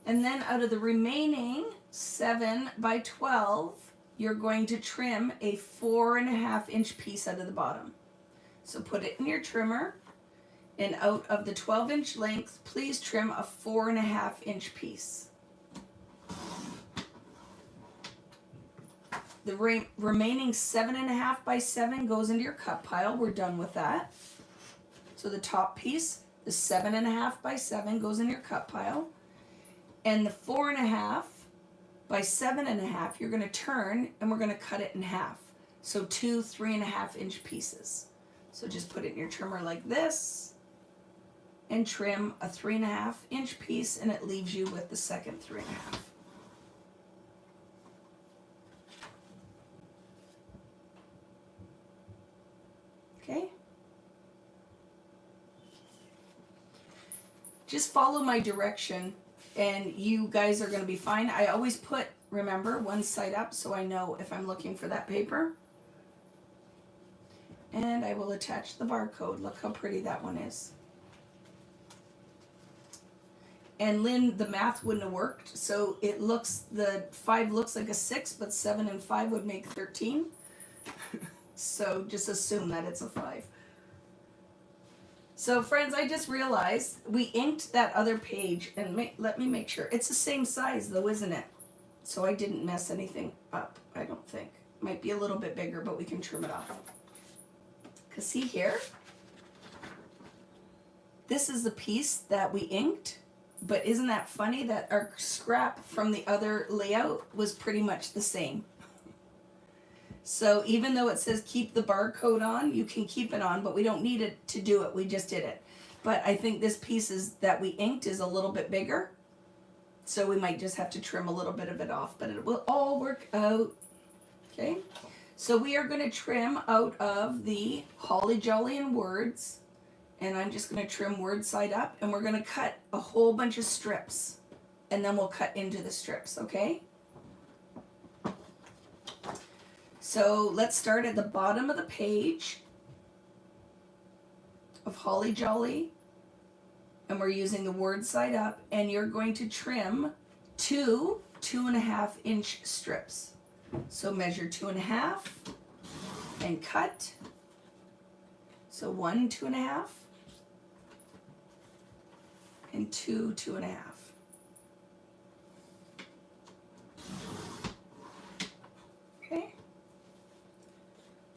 And then out of the remaining 7 by 12, you're going to trim a 4.5-inch piece out of the bottom. So put it in your trimmer, and out of the 12-inch length, please trim a 4.5-inch piece. The remaining 7.5 by 7 goes into your cut pile. We're done with that. So the top piece, the 7.5 by 7 goes in your cut pile. And the 4.5 by 7.5, you're going to turn and we're going to cut it in half. So 2 3.5-inch pieces. So just put it in your trimmer like this and trim a 3.5-inch piece, and it leaves you with the second 3.5. Okay? Just follow my direction and you guys are going to be fine. I always put, remember, one side up so I know if I'm looking for that paper. And I will attach the barcode. Look how pretty that one is. And Lynn, the math wouldn't have worked. So it looks, the 5 looks like a 6, but 7 and 5 would make 13. So just assume that it's a 5. So friends, I just realized we inked that other page, and let me make sure. It's the same size though, isn't it? So I didn't mess anything up, I don't think. Might be a little bit bigger, but we can trim it off. Because see here, this is the piece that we inked, but isn't that funny that our scrap from the other layout was pretty much the same? So even though it says keep the barcode on, you can keep it on, but we don't need it to do it, we just did it. But I think this piece that we inked is a little bit bigger, so we might just have to trim a little bit of it off, but it will all work out. Okay, so we are going to trim out of the Holly Jolly and Words, and I'm just going to trim word side up, and we're going to cut a whole bunch of strips, and then we'll cut into the strips, okay? So let's start at the bottom of the page of Holly Jolly, and we're using the word side up, and you're going to trim 2 2.5 inch strips. So measure 2.5 and cut. So 1 2.5 and 2 2.5. Okay.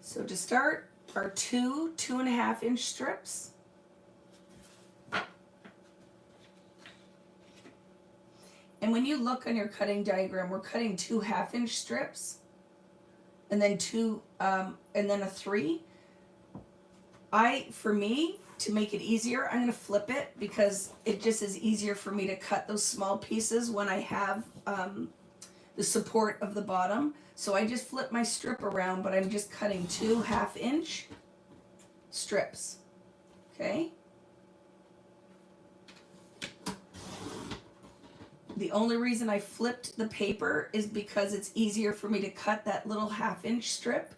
So to start, our 2 2.5 inch strips. And when you look on your cutting diagram, we're cutting 2 1/2 inch strips, and then and then a 3. For me, to make it easier, I'm going to flip it because it just is easier for me to cut those small pieces when I have the support of the bottom. So I just flip my strip around, but I'm just cutting 2 1/2 inch strips. Okay. The only reason I flipped the paper is because it's easier for me to cut that little 1/2 inch strip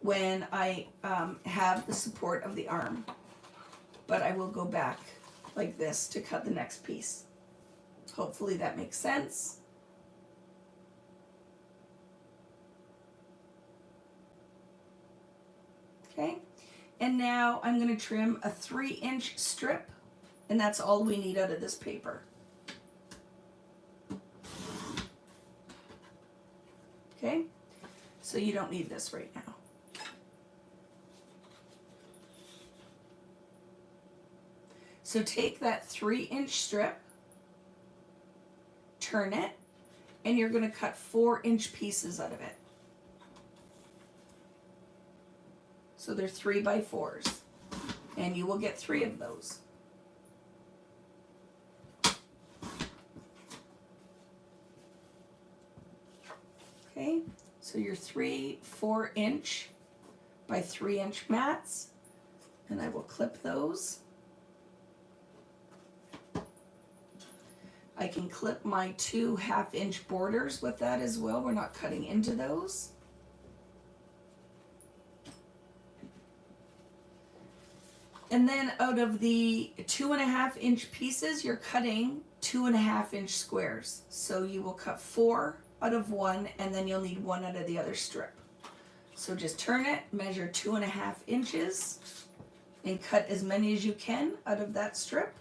when I have the support of the arm. But I will go back like this to cut the next piece. Hopefully that makes sense. Okay, and now I'm going to trim a 3-inch strip, and that's all we need out of this paper. Okay, so you don't need this right now. So take that 3-inch strip, turn it, and you're going to cut 4-inch pieces out of it. So they're 3 by 4s, and you will get 3 of those. Okay, so your 3 4-inch by 3-inch mats, and I will clip those. I can clip my 2 1/2 inch borders with that as well. We're not cutting into those. And then out of the 2 1/2 inch pieces, you're cutting 2 1/2 inch squares. So you will cut 4 out of one, and then you'll need 1 out of the other strip. So just turn it, measure 2 1/2 inches, and cut as many as you can out of that strip.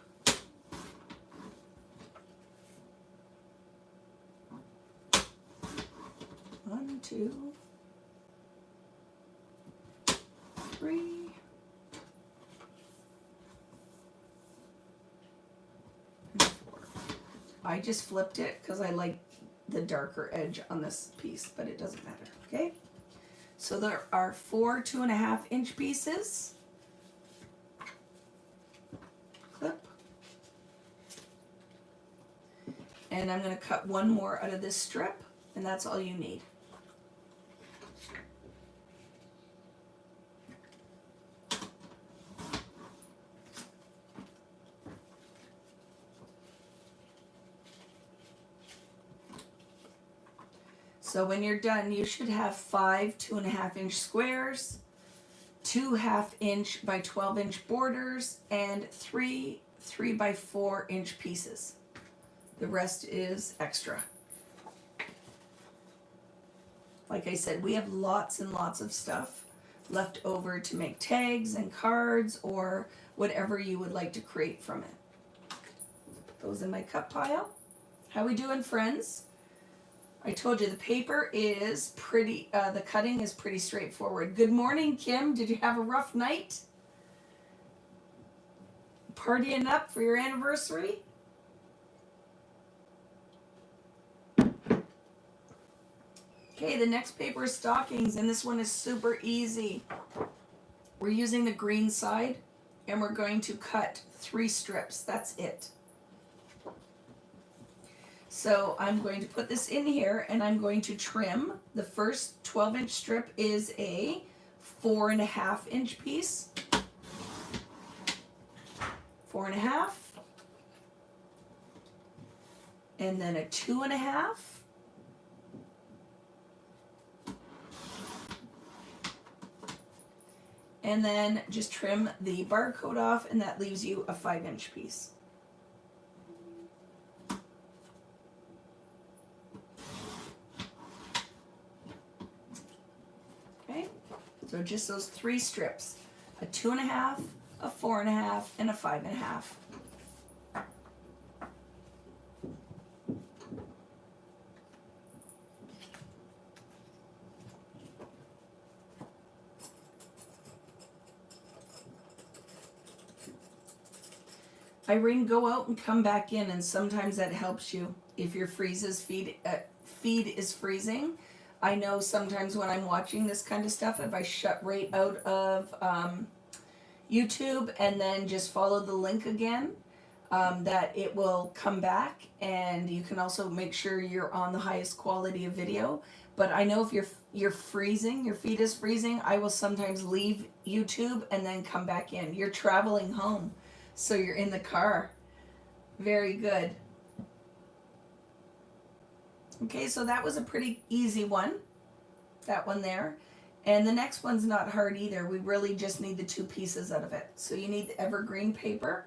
One, 2, 3. And 4. I just flipped it because I like the darker edge on this piece, but it doesn't matter. Okay, so there are 4 2 1/2 inch pieces. Clip, and I'm going to cut 1 more out of this strip, and that's all you need. So when you're done, you should have 5 2 1/2 inch squares, 2 1/2 inch by 12-inch borders, and 3 3 by 4-inch pieces. The rest is extra. Like I said, we have lots and lots of stuff left over to make tags and cards or whatever you would like to create from it. Those in my cut pile. How we doing, friends? I told you the paper is pretty, the cutting is pretty straightforward. Good morning, Kim. Did you have a rough night? Partying up for your anniversary? Okay, the next paper is stockings, and this one is super easy. We're using the green side, and we're going to cut 3 strips. That's it. So I'm going to put this in here, and I'm going to trim. The first 12-inch strip is a 4.5-inch piece. 4.5. And then a 2.5. And then just trim the barcode off, and that leaves you a 5-inch piece. Okay, so just those 3 strips, a 2.5, a 4.5, and a 5.5. Irene, go out and come back in, and sometimes that helps you if your feed is freezing. I know sometimes when I'm watching this kind of stuff, if I shut right out of YouTube and then just follow the link again, that it will come back, and you can also make sure you're on the highest quality of video. But I know if you're freezing, your feed is freezing, I will sometimes leave YouTube and then come back in. You're traveling home. So you're in the car. Very good. Okay, so that was a pretty easy one. That one there. And the next one's not hard either. We really just need the 2 pieces out of it. So you need the evergreen paper.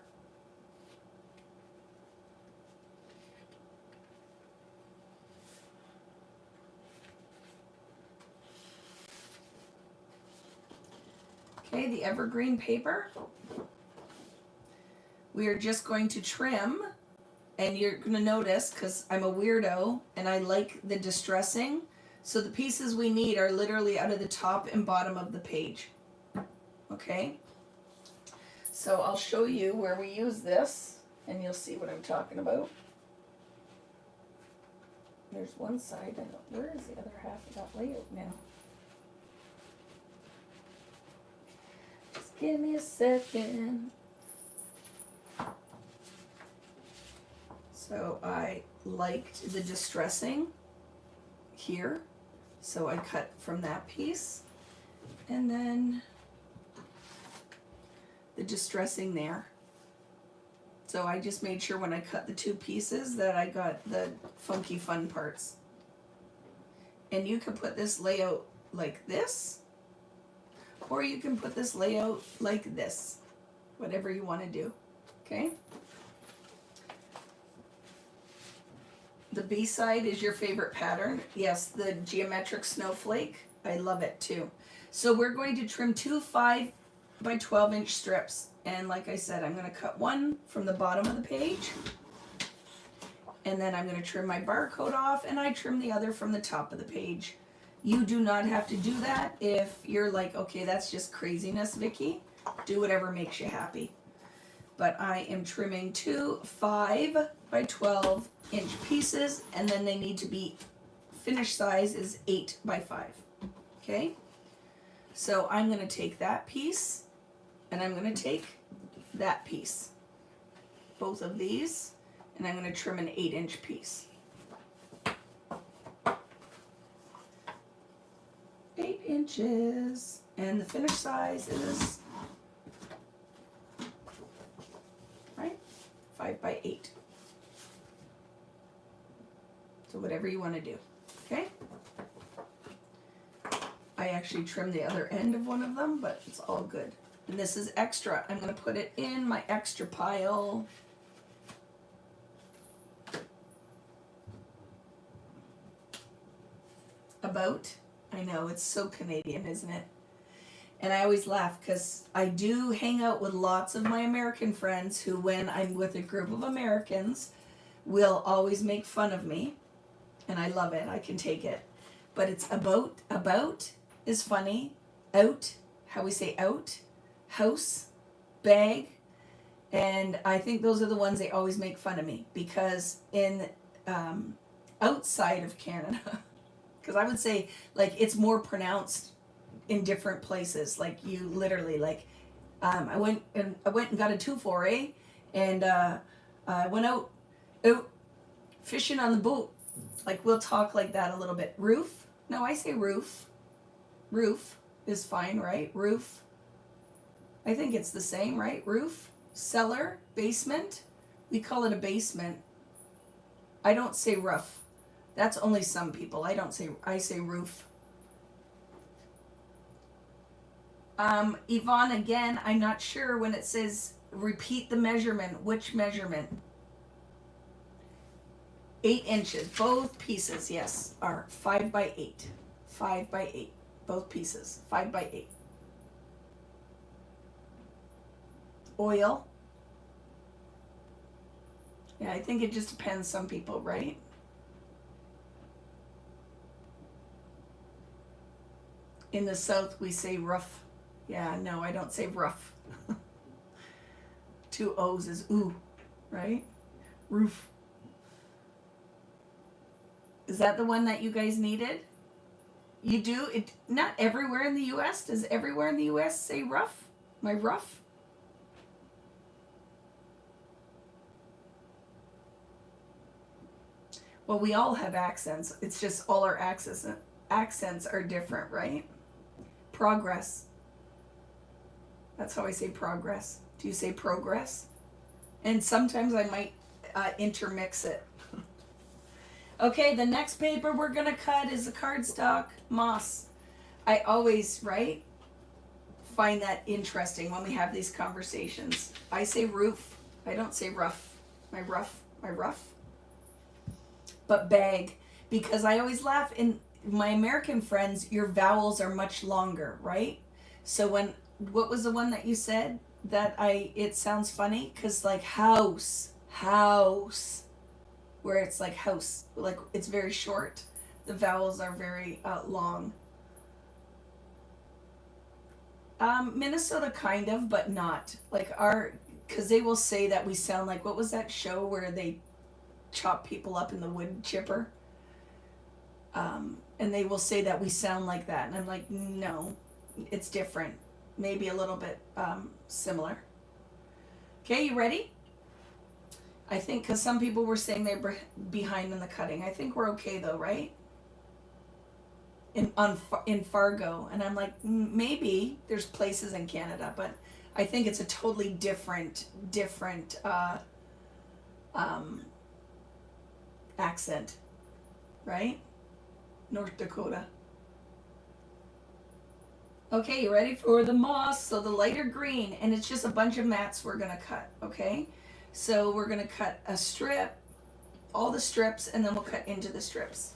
Okay, the evergreen paper. We are just going to trim, and you're going to notice, because I'm a weirdo and I like the distressing, so the pieces we need are literally out of the top and bottom of the page. Okay? So I'll show you where we use this, and you'll see what I'm talking about. There's one side, where is the other half of that layout now? Just give me a second. So I liked the distressing here, so I cut from that piece, and then the distressing there. So I just made sure when I cut the 2 pieces that I got the funky fun parts. And you can put this layout like this, or you can put this layout like this, whatever you want to do. Okay? The B side is your favorite pattern. Yes, the geometric snowflake. I love it too. So we're going to trim 2 5 by 12-inch strips. And like I said, I'm going to cut one from the bottom of the page. And then I'm going to trim my barcode off, and I trim the other from the top of the page. You do not have to do that if you're like, okay, that's just craziness, Vicki. Do whatever makes you happy. But I am trimming 2 5 by 12-inch pieces, and then they need to be, finished size is 8 by 5. Okay? So I'm going to take that piece, and I'm going to take that piece. Both of these, and I'm going to trim an 8-inch piece. 8 inches, and the finished size is 5 by 8. So whatever you want to do. Okay? I actually trimmed the other end of one of them, but it's all good. And this is extra. I'm going to put it in my extra pile. About. I know, it's so Canadian, isn't it? And I always laugh because I do hang out with lots of my American friends who, when I'm with a group of Americans, will always make fun of me. And I love it. I can take it. But it's about. About is funny. Out, how we say out. House, bag. And I think those are the ones they always make fun of me because in outside of Canada, because I would say like it's more pronounced in different places. Like you literally like I went and got a 2-4, and I went out fishing on the boat. Like we'll talk like that a little bit. Roof? No, I say roof. Roof is fine, right? Roof. I think it's the same, right? Roof, cellar, basement. We call it a basement. I don't say roof. That's only some people. I say roof. Yvonne, again, I'm not sure when it says repeat the measurement. Which measurement? 8 inches. Both pieces, yes, are 5 by 8. 5 by 8. Both pieces. 5 by 8. Oil. Yeah, I think it just depends. Some people, right? In the South, we say rough. Yeah, no, I don't say rough. 2 O's is ooh, right? Roof. Is that the one that you guys needed? You do? It not everywhere in the US. Does everywhere in the US say rough? My rough? Well, we all have accents. It's just all our accents are different, right? Progress. That's how I say progress. Do you say progress? And sometimes I might intermix it. Okay, the next paper we're gonna cut is the cardstock moss. I always, right, find that interesting when we have these conversations. I say roof. I don't say rough. My rough. But bag, because I always laugh. In my American friends, your vowels are much longer, right? So what was the one that you said that it sounds funny? Because like house, where it's like house, like it's very short. The vowels are very long. Minnesota kind of, but not. Like because they will say that we sound like, what was that show where they chop people up in the wood chipper? And they will say that we sound like that. And I'm like, no, it's different. Maybe a little bit similar. Okay, you ready? I think because some people were saying they're behind in the cutting. I think we're okay though, right? In Fargo, and I'm like, maybe there's places in Canada, but I think it's a totally different accent, right? North Dakota. Okay, you ready for the moss? So the lighter green, and it's just a bunch of mats we're gonna cut, okay? So we're gonna cut a strip, all the strips, and then we'll cut into the strips.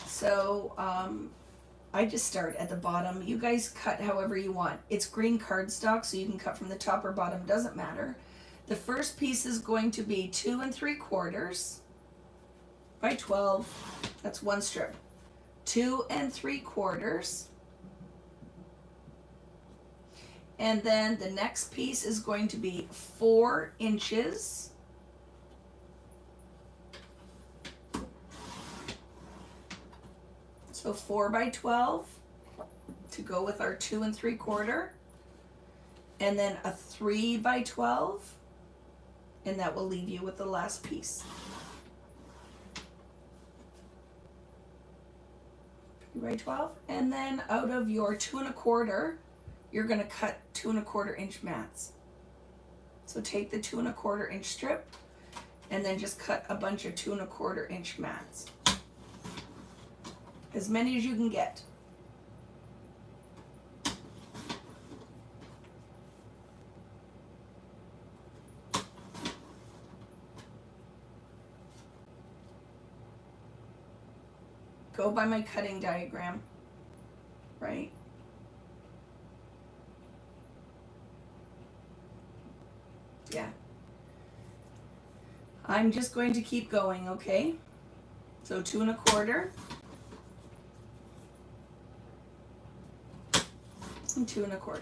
So I just start at the bottom. You guys cut however you want. It's green cardstock, so you can cut from the top or bottom, doesn't matter. The first piece is going to be 2 3/4 by 12. That's one strip. 2 3/4. And then the next piece is going to be 4 inches. So 4 by 12 to go with our 2 3/4. And then a 3 by 12. And that will leave you with the last piece. 3 by 12. And then out of your 2 1/4, you're going to cut 2 1/4 inch mats. So take the 2 1/4 inch strip and then just cut a bunch of 2 1/4 inch mats. As many as you can get. go by my cutting diagram, right? Yeah. I'm just going to keep going, okay? So 2 1/4 and 2 1/4.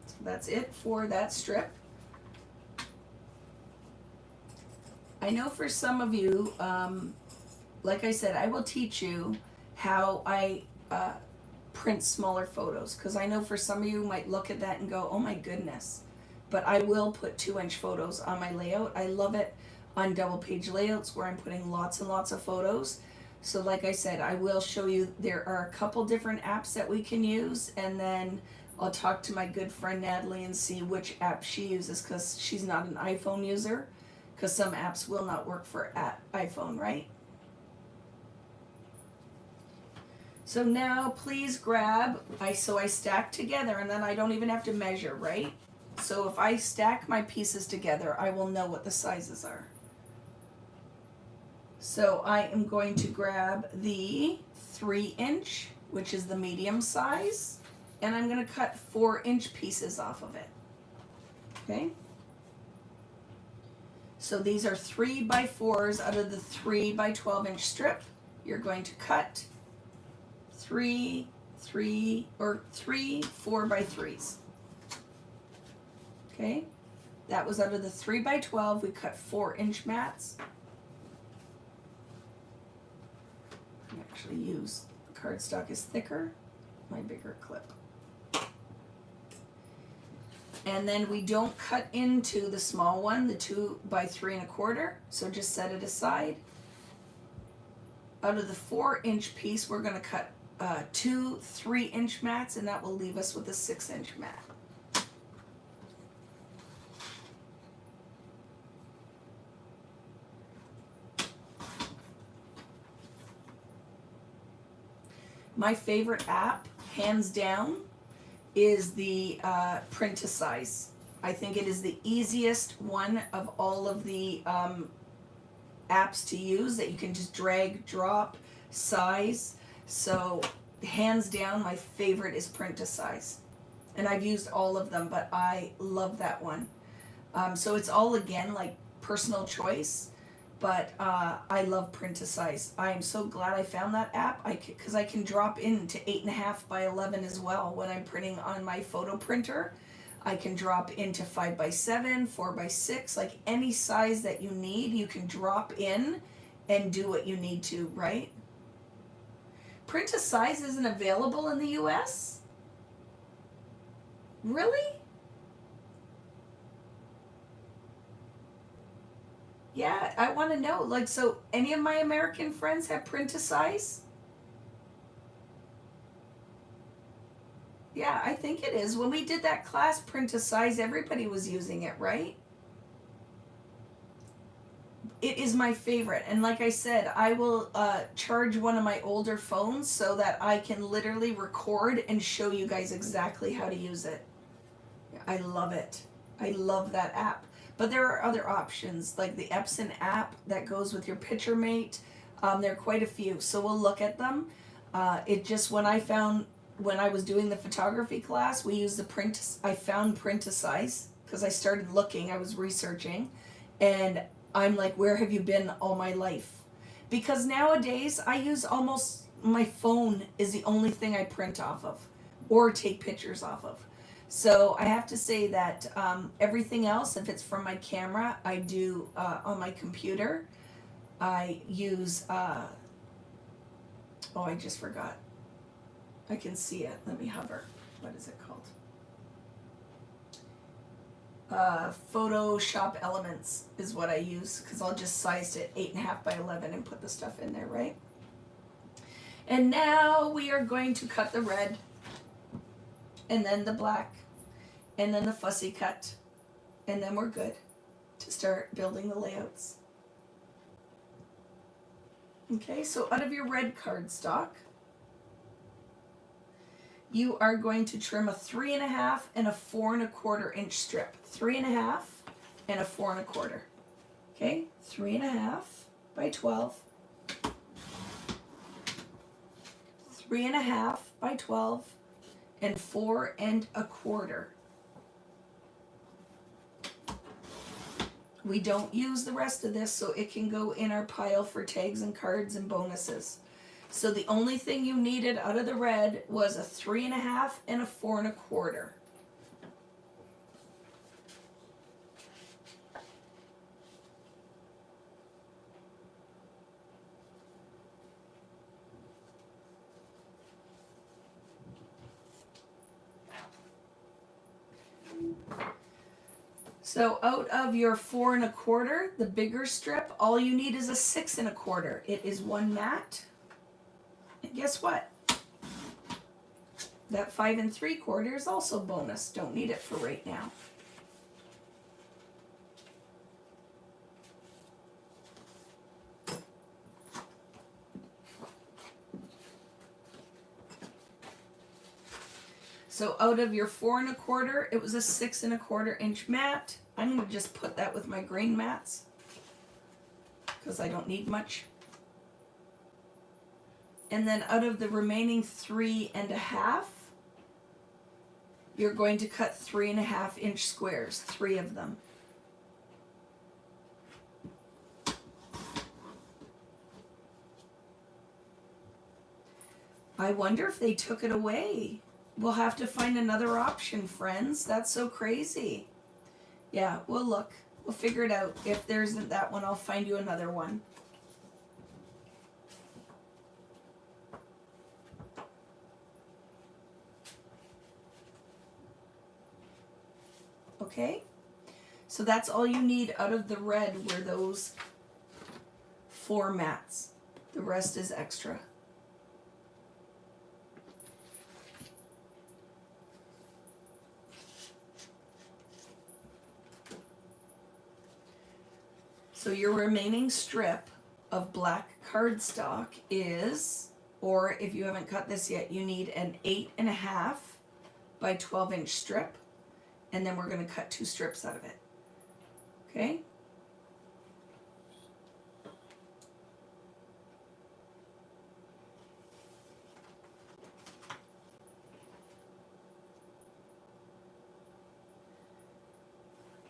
So that's it for that strip. I know for some of you, like I said, I will teach you how I print smaller photos, because I know for some of you might look at that and go, oh my goodness. But I will put 2-inch photos on my layout. I love it on double page layouts where I'm putting lots and lots of photos. So like I said, I will show you, there are a couple different apps that we can use, and then I'll talk to my good friend Natalie and see which app she uses, because she's not an iPhone user, because some apps will not work for iPhone, right? So now please grab, so I stack together, and then I don't even have to measure, right? So if I stack my pieces together, I will know what the sizes are. So I am going to grab the 3-inch, which is the medium size, and I'm going to cut 4-inch pieces off of it. Okay? So these are 3x4s out of the 3x12-inch strip. You're going to cut 3 4x3s. Okay? That was out of the 3x12. We cut 4-inch mats. I actually use the cardstock is thicker, my bigger clip. And then we don't cut into the small one, the 2x3 1/4, so just set it aside. Out of the 4-inch piece, we're going to cut 2 3-inch mats, and that will leave us with a 6-inch mat. My favorite app, hands down, is the Printisize. I think it is the easiest one of all of the apps to use, that you can just drag, drop, size. So hands down, my favorite is Printisize. And I've used all of them, but I love that one. So it's all, again, like personal choice. But I love Printisize. I am so glad I found that app, because I can drop into 8.5 by 11 as well when I'm printing on my photo printer. I can drop into 5x7, 4x6, like any size that you need, you can drop in and do what you need to, right? Printisize isn't available in the US? Really? Yeah, I want to know. Like, so any of my American friends have Printisize? Yeah, I think it is. When we did that class, Printisize, everybody was using it, right? It is my favorite. And like I said, I will charge one of my older phones so that I can literally record and show you guys exactly how to use it. I love it. I love that app. But there are other options, like the Epson app that goes with your PictureMate. There are quite a few, so we'll look at them. It just, when I was doing the photography class, we used I found Printisize, because I started looking, I was researching, and I'm like, where have you been all my life? Because nowadays, I use almost, my phone is the only thing I print off of, or take pictures off of. So I have to say that everything else, if it's from my camera, I do on my computer. I use, oh, I just forgot. I can see it. Let me hover. What is it called? Photoshop Elements is what I use, because I'll just size it 8.5 by 11 and put the stuff in there, right? And now we are going to cut the red, and then the black, and then the fussy cut, and then we're good to start building the layouts. Okay, so out of your red cardstock, you are going to trim a 3.5 and a 4 1/4 inch strip. 3.5 and a 4 1/4. Okay, 3.5 by 12. 3.5 by 12 and 4.25. We don't use the rest of this, so it can go in our pile for tags and cards and bonuses. So the only thing you needed out of the red was a 3.5 and a 4.25. So out of your 4.25, the bigger strip, all you need is a 6.25. It is one mat. And guess what? That 5.75 is also bonus. Don't need it for right now. So out of your 4.25, it was a 6.25 mat. I'm going to just put that with my grain mats because I don't need much. And then out of the remaining 3.5, you're going to cut 3.5 squares, 3 of them. I wonder if they took it away. We'll have to find another option, friends. That's so crazy. Yeah, we'll look. We'll figure it out. If there isn't that one, I'll find you another one. Okay? So that's all you need out of the red were those 4 mats. The rest is extra. So your remaining strip of black cardstock is, or if you haven't cut this yet, you need an 8.5 by 12 strip, and then we're going to cut 2 strips out of it. Okay?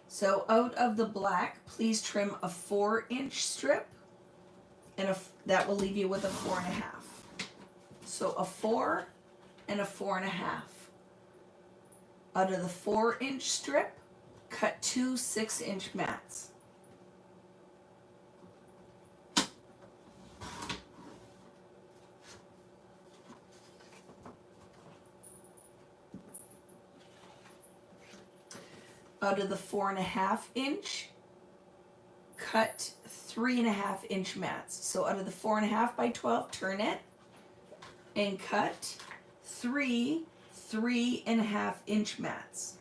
So out of the black, please trim a 4-inch strip, and that will leave you with a 4.5. So a 4 and a 4.5. Out of the 4-inch strip, cut 2 6-inch mats. Out of the 4.5-inch, cut 3.5-inch mats. So out of the 4.5 by 12, turn it and cut 3 3.5-inch mats.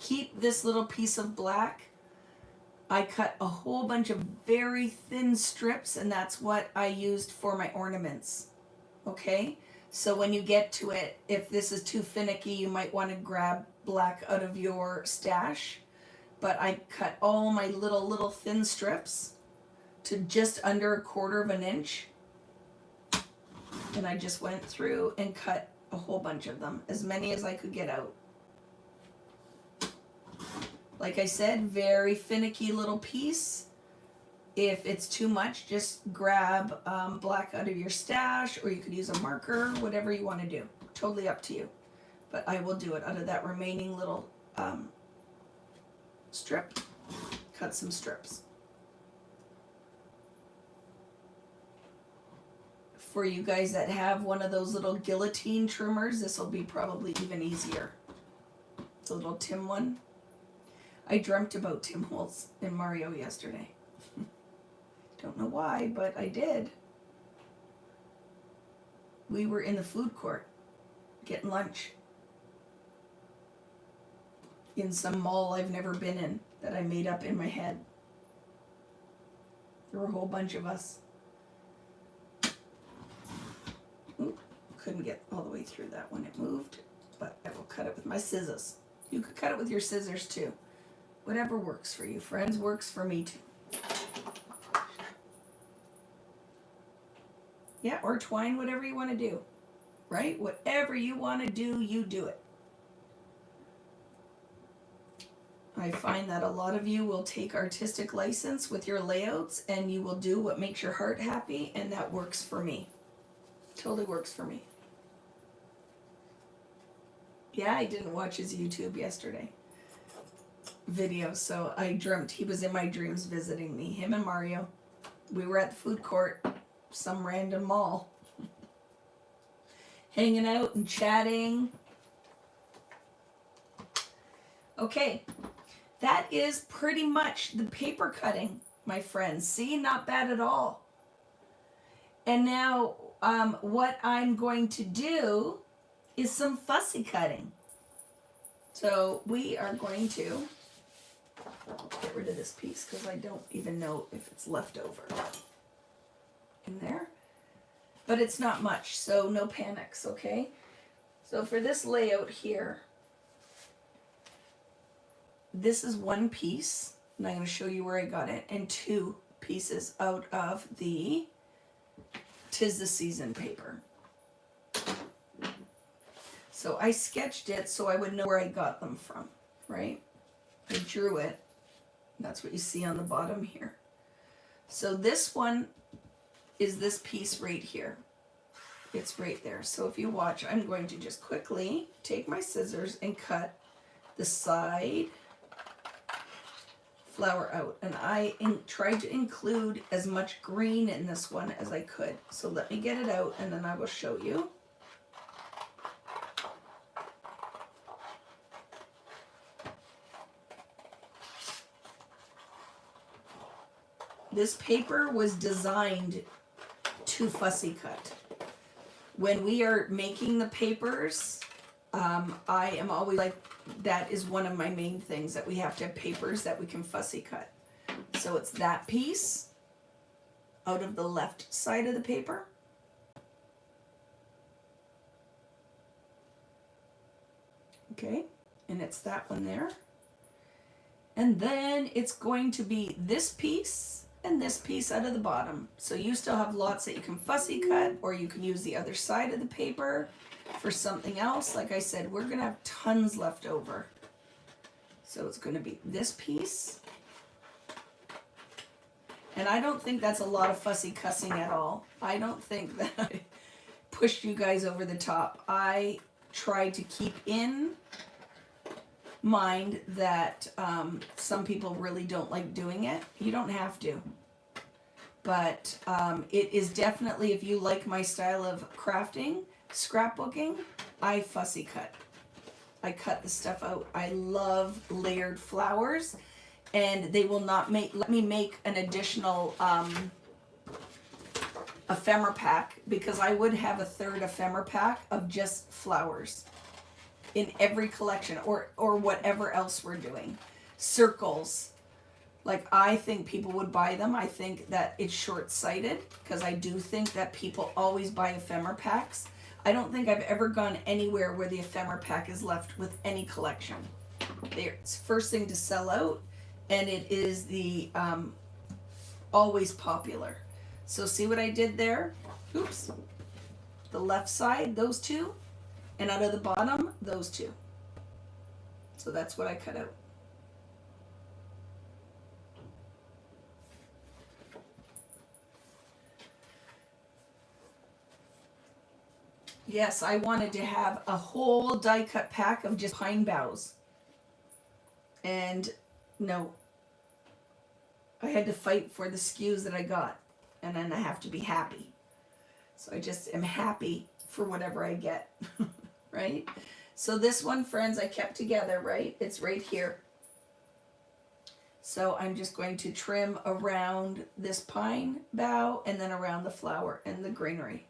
Keep this little piece of black. I cut a whole bunch of very thin strips, and that's what I used for my ornaments. Okay? So when you get to it, if this is too finicky, you might want to grab black out of your stash. But I cut all my little thin strips to just under 1/4 inch. And I just went through and cut a whole bunch of them, as many as I could get out. Like I said, very finicky little piece. If it's too much, just grab black out of your stash, or you could use a marker, whatever you want to do. Totally up to you. But I will do it out of that remaining little strip. Cut some strips. For you guys that have one of those little guillotine trimmers, this will be probably even easier. It's a little Tim one. I dreamt about Tim Holtz and Mario yesterday. Don't know why, but I did. We were in the food court getting lunch in some mall I've never been in that I made up in my head. There were a whole bunch of us. Ooh, couldn't get all the way through that when it moved, but I will cut it with my scissors. You could cut it with your scissors too. Whatever works for you. Friends, works for me too. Yeah, or twine, whatever you want to do, right? Whatever you want to do, you do it. I find that a lot of you will take artistic license with your layouts and you will do what makes your heart happy, and that works for me. Totally works for me. Yeah, I didn't watch his YouTube yesterday video, so I dreamt he was in my dreams visiting me, him and Mario. We were at the food court, some random mall, hanging out and chatting. Okay, that is pretty much the paper cutting, my friends. See, not bad at all. And now what I'm going to do is some fussy cutting. So we are going to get rid of this piece because I don't even know if it's left over in there. But it's not much, so no panics, okay? So for this layout here, this is one piece, and I'm going to show you where I got it, and two pieces out of the 'Tis the Season paper. So I sketched it so I would know where I got them from, right? I drew it. That's what you see on the bottom here. So this one is this piece right here. It's right there. So if you watch, I'm going to just quickly take my scissors and cut the side flower out. And I tried to include as much green in this one as I could. So let me get it out and then I will show you. This paper was designed to fussy cut. When we are making the papers, I am always like, that is one of my main things, that we have to have papers that we can fussy cut. So it's that piece out of the left side of the paper. Okay, and it's that one there. And then it's going to be this piece and this piece out of the bottom. So you still have lots that you can fussy cut, or you can use the other side of the paper for something else. Like I said, we're gonna have tons left over. So it's gonna be this piece. And I don't think that's a lot of fussy cussing at all. I don't think that I pushed you guys over the top. I tried to keep in mind that some people really don't like doing it. You don't have to. But it is definitely, if you like my style of crafting, scrapbooking, I fussy cut. I cut the stuff out. I love layered flowers, and they will not let me make an additional ephemera pack, because I would have a third ephemera pack of just flowers in every collection, or whatever else we're doing. Circles, like, I think people would buy them. I think that it's short-sighted, because I do think that people always buy ephemera packs. I don't think I've ever gone anywhere where the ephemera pack is left with any collection. It's first thing to sell out, and it is the always popular. So see what I did there? Oops. The left side, those two, and out of the bottom, those two. So that's what I cut out. Yes, I wanted to have a whole die cut pack of just pine boughs. And no, I had to fight for the SKUs that I got. And then I have to be happy. So I just am happy for whatever I get, right? So this one, friends, I kept together, right? It's right here. So I'm just going to trim around this pine bough and then around the flower and the greenery.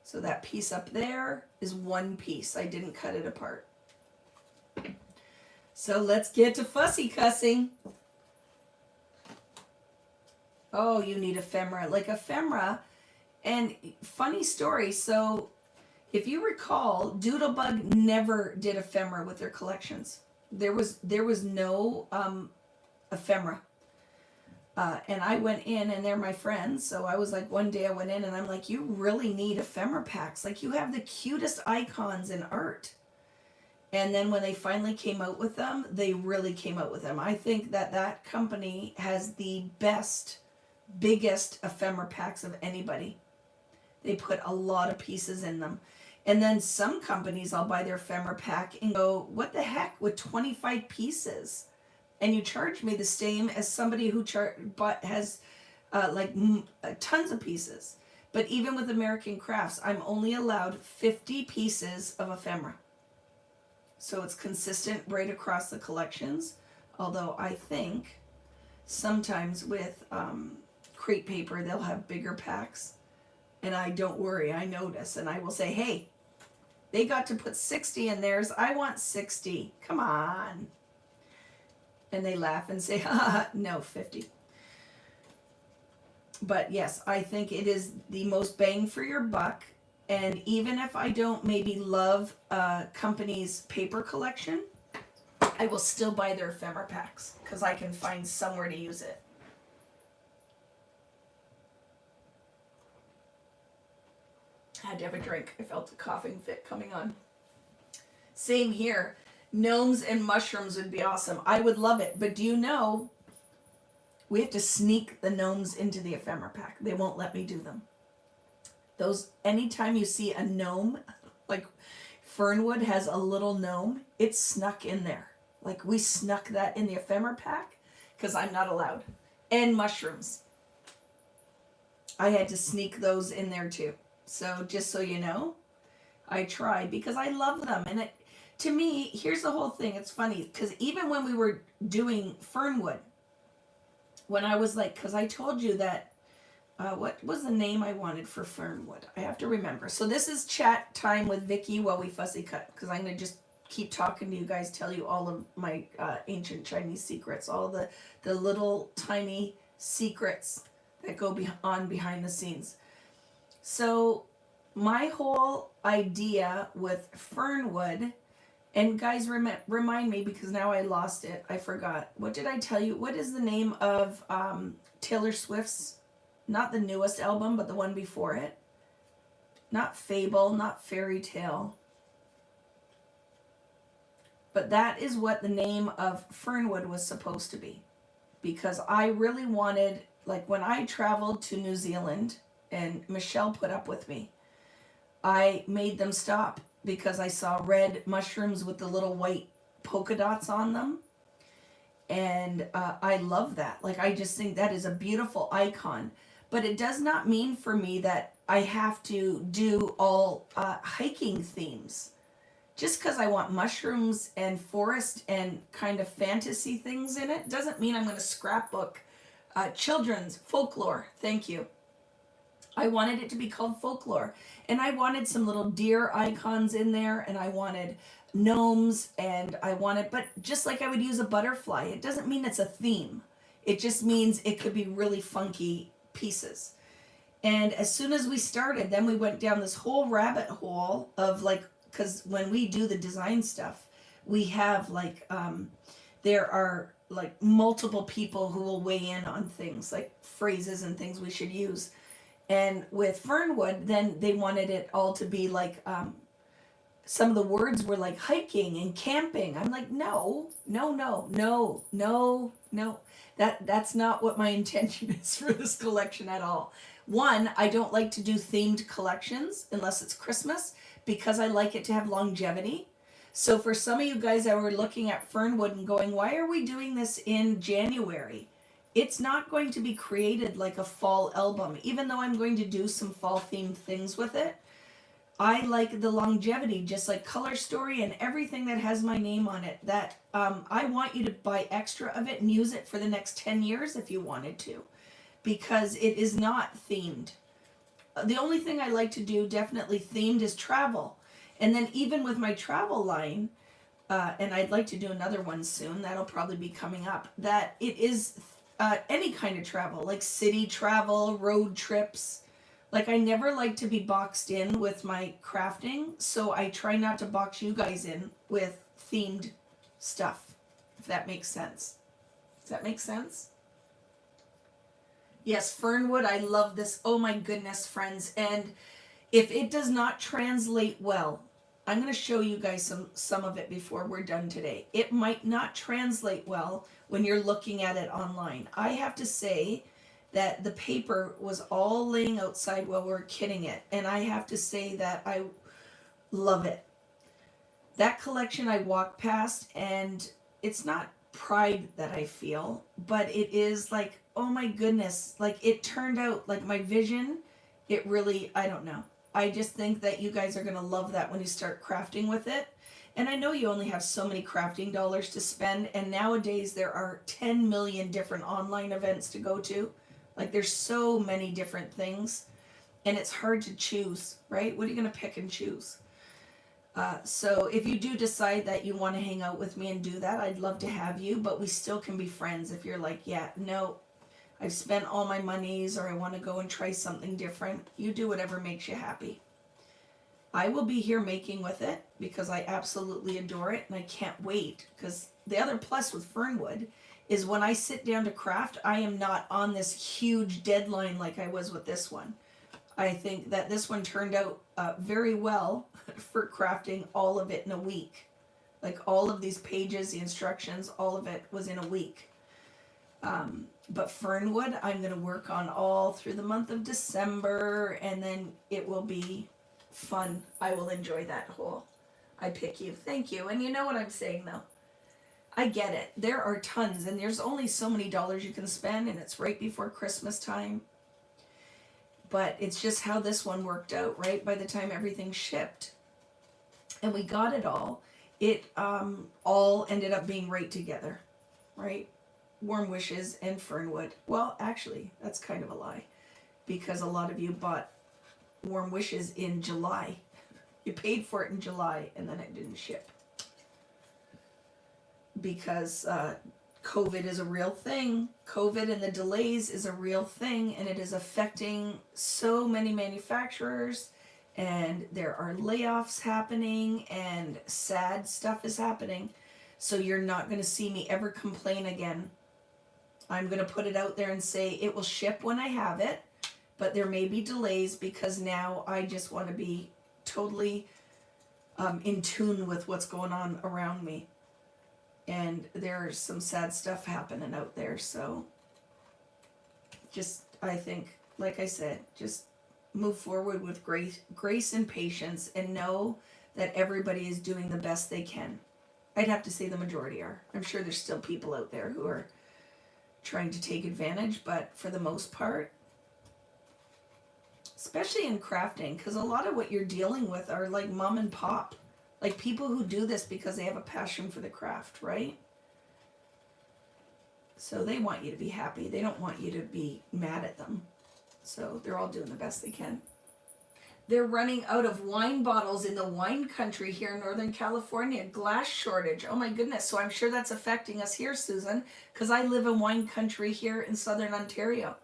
So that piece up there is one piece. I didn't cut it apart. So let's get to fussy cussing. Oh, you need ephemera. Like ephemera, and funny story. So If you recall, Doodlebug never did ephemera with their collections. There was no ephemera. And I went in, and they're my friends. So I was like, one day I went in, and I'm like, you really need ephemera packs. Like, you have the cutest icons in art. And then when they finally came out with them, they really came out with them. I think that that company has the best, biggest ephemera packs of anybody. They put a lot of pieces in them. And then some companies, I'll buy their ephemera pack and go, what the heck with 25 pieces? And you charge me the same as somebody who has tons of pieces. But even with American Crafts, I'm only allowed 50 pieces of ephemera. So it's consistent right across the collections. Although I think sometimes with crepe paper, they'll have bigger packs. And I don't worry, I notice. And I will say, hey, they got to put 60 in theirs. I want 60. Come on. And they laugh and say, no, 50. But yes, I think it is the most bang for your buck. And even if I don't maybe love a company's paper collection, I will still buy their ephemera packs because I can find somewhere to use it. I had to have a drink. I felt a coughing fit coming on. Same here. Gnomes and mushrooms would be awesome. I would love it. But do you know, we have to sneak the gnomes into the ephemera pack. They won't let me do them. Those, anytime you see a gnome, like Fernwood has a little gnome, it's snuck in there. Like we snuck that in the ephemera pack because I'm not allowed. And mushrooms. I had to sneak those in there too. So just so you know, I try because I love them. And it, to me, here's the whole thing. It's funny because even when we were doing Fernwood, when I was like, because I told you that, what was the name I wanted for Fernwood? I have to remember. So this is chat time with Vicky while we fussy cut, because I'm going to just keep talking to you guys, tell you all of my ancient Chinese secrets, all the little tiny secrets that go on behind the scenes. So my whole idea with Fernwood, and guys remind me because now I lost it. I forgot. What did I tell you? What is the name of Taylor Swift's, not the newest album, but the one before it? Not Fable, not Fairy Tale. But that is what the name of Fernwood was supposed to be. Because I really wanted, like when I traveled to New Zealand, and Michelle put up with me, I made them stop because I saw red mushrooms with the little white polka dots on them. And I love that. Like, I just think that is a beautiful icon. But it does not mean for me that I have to do all hiking themes. Just because I want mushrooms and forest and kind of fantasy things in it doesn't mean I'm going to scrapbook children's folklore. Thank you. I wanted it to be called folklore. And I wanted some little deer icons in there, and I wanted gnomes, and I wanted, but just like I would use a butterfly, it doesn't mean it's a theme. It just means it could be really funky pieces. And as soon as we started, then we went down this whole rabbit hole of like, because when we do the design stuff, we have like, there are like multiple people who will weigh in on things like phrases and things we should use. And with Fernwood, then they wanted it all to be like, some of the words were like hiking and camping. I'm like, no. That's not what my intention is for this collection at all. One, I don't like to do themed collections unless it's Christmas because I like it to have longevity. So for some of you guys that were looking at Fernwood and going, why are we doing this in January? It's not going to be created like a fall album, even though I'm going to do some fall themed things with it. I like the longevity, just like Color Story and everything that has my name on it, that I want you to buy extra of it and use it for the next 10 years if you wanted to, because it is not themed. The only thing I like to do definitely themed is travel. And then even with my travel line, and I'd like to do another one soon, that'll probably be coming up, that it is any kind of travel, like city travel, road trips, Like, I never like to be boxed in with my crafting, so I try not to box you guys in with themed stuff, if that makes sense. Does that make sense? Yes, Fernwood, I love this. Oh my goodness, friends. And if it does not translate well, I'm going to show you guys some of it before we're done today. It might not translate well when you're looking at it online. I have to say that the paper was all laying outside while we were kitting it, and I have to say that I love it. That collection I walked past, and it's not pride that I feel, but it is like, oh my goodness, like it turned out like my vision. It really, I don't know. I just think that you guys are going to love that when you start crafting with it. And I know you only have so many crafting dollars to spend, and nowadays there are 10 million different online events to go to. Like, there's so many different things, and it's hard to choose, right? What are you going to pick and choose? So if you do decide that you want to hang out with me and do that, I'd love to have you, but we still can be friends if you're like, yeah, no, I've spent all my monies, or I want to go and try something different. You do whatever makes you happy. I will be here making with it because I absolutely adore it, and I can't wait, because the other plus with Fernwood is when I sit down to craft, I am not on this huge deadline like I was with this one. I think that this one turned out very well for crafting all of it in a week. Like, all of these pages, the instructions, all of it was in a week. But Fernwood, I'm going to work on all through the month of December, and then it will be fun. I will enjoy that whole, I pick you. Thank you. And you know what I'm saying, though. I get it. There are tons, and there's only so many dollars you can spend, and it's right before Christmas time. But it's just how this one worked out, right? By the time everything shipped and we got it all ended up being right together, right? Warm Wishes and Fernwood. Well, actually, that's kind of a lie, because a lot of you bought Warm Wishes in July. You paid for it in July, and then it didn't ship. Because COVID is a real thing. COVID and the delays is a real thing, and it is affecting so many manufacturers, and there are layoffs happening, and sad stuff is happening. So you're not going to see me ever complain again. I'm going to put it out there and say it will ship when I have it, but there may be delays because now I just want to be totally in tune with what's going on around me. And there's some sad stuff happening out there, so just, I think, like I said, just move forward with grace and patience, and know that everybody is doing the best they can. I'd have to say the majority are. I'm sure there's still people out there who are trying to take advantage, but for the most part, especially in crafting, because a lot of what you're dealing with are like mom and pop. Like, people who do this because they have a passion for the craft, right? So they want you to be happy. They don't want you to be mad at them. So they're all doing the best they can. They're running out of wine bottles in the wine country here in Northern California. Glass shortage. Oh my goodness. So I'm sure that's affecting us here, Susan, because I live in wine country here in Southern Ontario.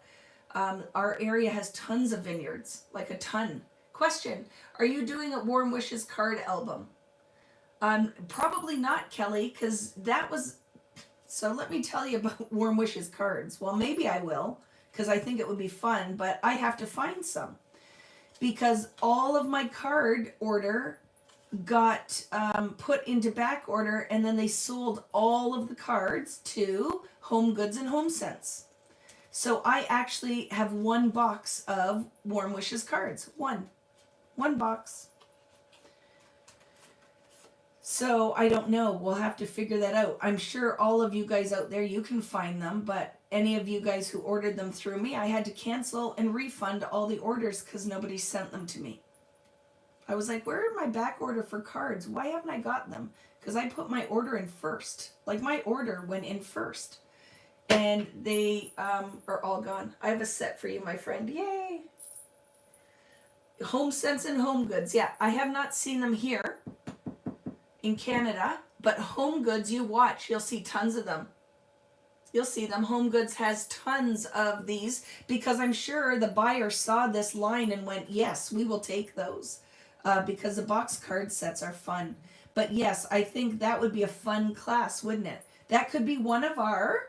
Our area has tons of vineyards, like a ton. Question, are you doing a Warm Wishes card album? Probably not, Kelly, because that was, so let me tell you about Warm Wishes cards. Well, maybe I will, because I think it would be fun, but I have to find some, because all of my card order got put into back order, and then they sold all of the cards to Home Goods and Home Sense. So I actually have one box of Warm Wishes cards. One box. So I don't know. We'll have to figure that out. I'm sure all of you guys out there, you can find them, but any of you guys who ordered them through me, I had to cancel and refund all the orders because nobody sent them to me. I was like, where are my back order for cards? Why haven't I got them? Because I put my order in first. Like, my order went in first. And they are all gone. I have a set for you, my friend. Yay! Home Sense and Home Goods. Yeah, I have not seen them here in Canada, but Home Goods, you watch, you'll see tons of them. You'll see them. Home Goods has tons of these because I'm sure the buyer saw this line and went, yes, we will take those, because the box card sets are fun. But yes, I think that would be a fun class, wouldn't it? That could be one of our,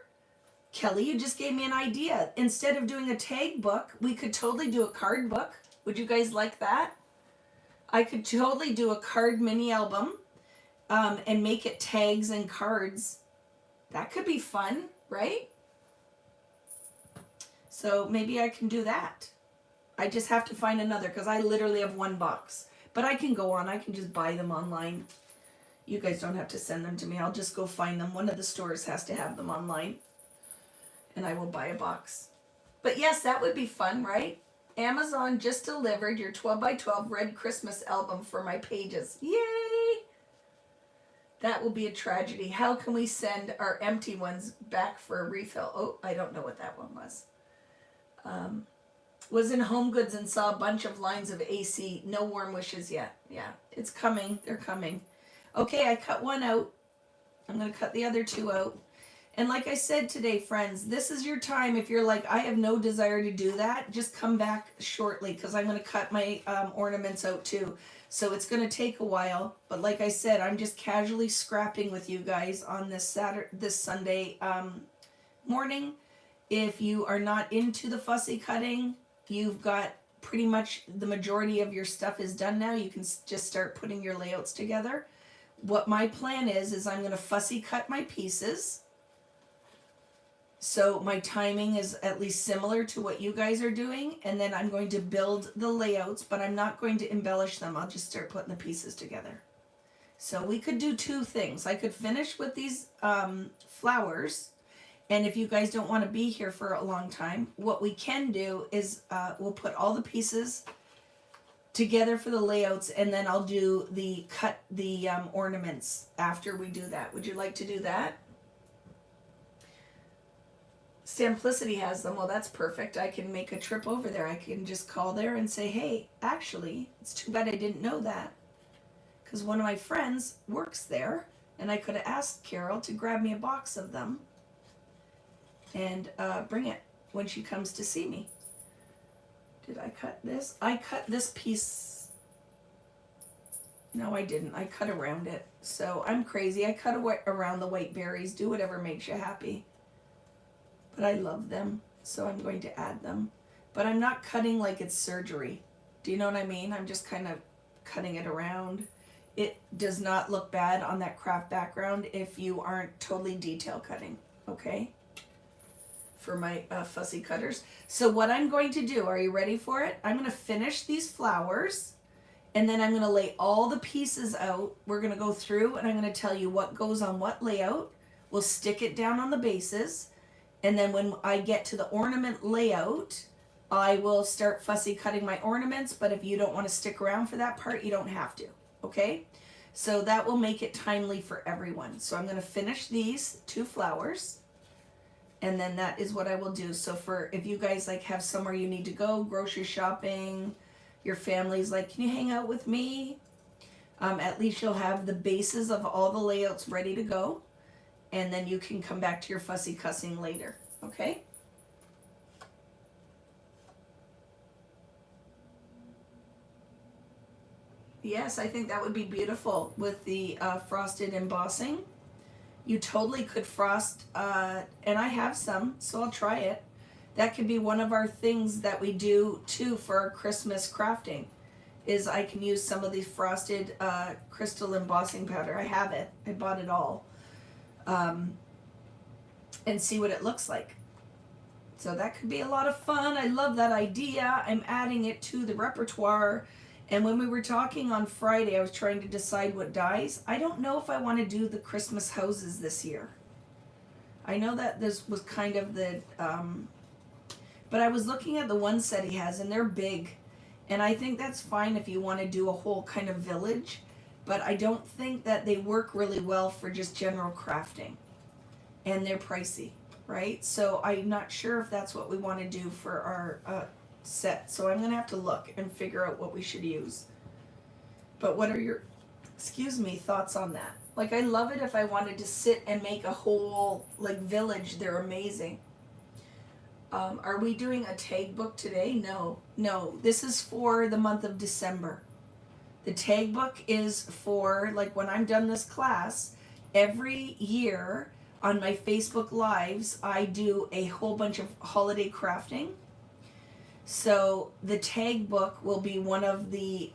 Kelly, you just gave me an idea. Instead of doing a tag book, we could totally do a card book. Would you guys like that? I could totally do a card mini album, and make it tags and cards. That could be fun, right? So maybe I can do that. I just have to find another because I literally have one box. But I can go on. I can just buy them online. You guys don't have to send them to me. I'll just go find them. One of the stores has to have them online. And I will buy a box. But yes, that would be fun, right? Amazon just delivered your 12 by 12 red Christmas album for my pages. Yay! That will be a tragedy. How can we send our empty ones back for a refill? Oh, I don't know what that one was. Was in Home Goods and saw a bunch of lines of AC. No warm wishes yet. Yeah, it's coming. They're coming. Okay, I cut one out. I'm going to cut the other two out. And like I said today, friends, this is your time. If you're like, I have no desire to do that, just come back shortly because I'm going to cut my ornaments out too. So it's going to take a while. But like I said, I'm just casually scrapping with you guys on this Sunday morning. If you are not into the fussy cutting, you've got pretty much the majority of your stuff is done now. You can just start putting your layouts together. What my plan is I'm going to fussy cut my pieces. So my timing is at least similar to what you guys are doing. And then I'm going to build the layouts, but I'm not going to embellish them. I'll just start putting the pieces together. So we could do two things. I could finish with these flowers. And if you guys don't want to be here for a long time, what we can do is we'll put all the pieces together for the layouts, and then I'll do the ornaments after we do that. Would you like to do that? Simplicity has them. Well, that's perfect. I can make a trip over there. I can just call there and say, hey, actually, it's too bad I didn't know that, because one of my friends works there, and I could have asked Carol to grab me a box of them and bring it when she comes to see me. Did I cut this? I cut this piece. No, I didn't. I cut around it. So I'm crazy. I cut around the white berries. Do whatever makes you happy. But I love them, so I'm going to add them. But I'm not cutting like it's surgery. Do you know what I mean? I'm just kind of cutting it around. It does not look bad on that craft background if you aren't totally detail cutting, okay? For my fussy cutters. So what I'm going to do, are you ready for it? I'm going to finish these flowers, and then I'm going to lay all the pieces out. We're going to go through, and I'm going to tell you what goes on what layout. We'll stick it down on the bases, and then when I get to the ornament layout, I will start fussy cutting my ornaments, but if you don't want to stick around for that part, you don't have to, okay? So that will make it timely for everyone. So I'm going to finish these two flowers. And then that is what I will do. So for if you guys like have somewhere you need to go, grocery shopping, your family's like, can you hang out with me? At least you'll have the bases of all the layouts ready to go. And then you can come back to your fussy cussing later. Okay? Yes, I think that would be beautiful with the frosted embossing. You totally could frost, and I have some, so I'll try it. That could be one of our things that we do too for our Christmas crafting, is I can use some of the frosted crystal embossing powder. I have it. I bought it all. And see what it looks like. So that could be a lot of fun. I love that idea. I'm adding it to the repertoire. And when we were talking on Friday, I was trying to decide what dyes. I don't know if I want to do the Christmas houses this year. I know that this was kind of the, but I was looking at the one set he has, and they're big. And I think that's fine if you want to do a whole kind of village. But I don't think that they work really well for just general crafting. And they're pricey, right? So I'm not sure if that's what we want to do for our set. So I'm going to have to look and figure out what we should use. But what are your, thoughts on that? Like, I love it if I wanted to sit and make a whole, like, village. They're amazing. Are we doing a tag book today? No. No. This is for the month of December. The tag book is for, like, when I'm done this class, every year on my Facebook Lives, I do a whole bunch of holiday crafting. So the tag book will be one of the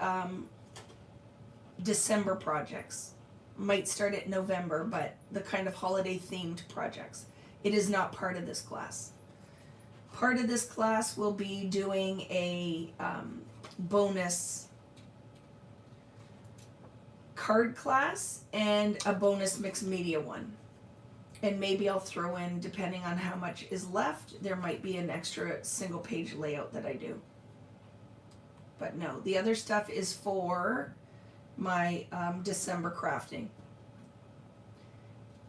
December projects. Might start at November, but the kind of holiday themed projects. It is not part of this class. Part of this class will be doing a bonus card class and a bonus mixed media one. And maybe I'll throw in, depending on how much is left, there might be an extra single page layout that I do. But no, the other stuff is for my December crafting.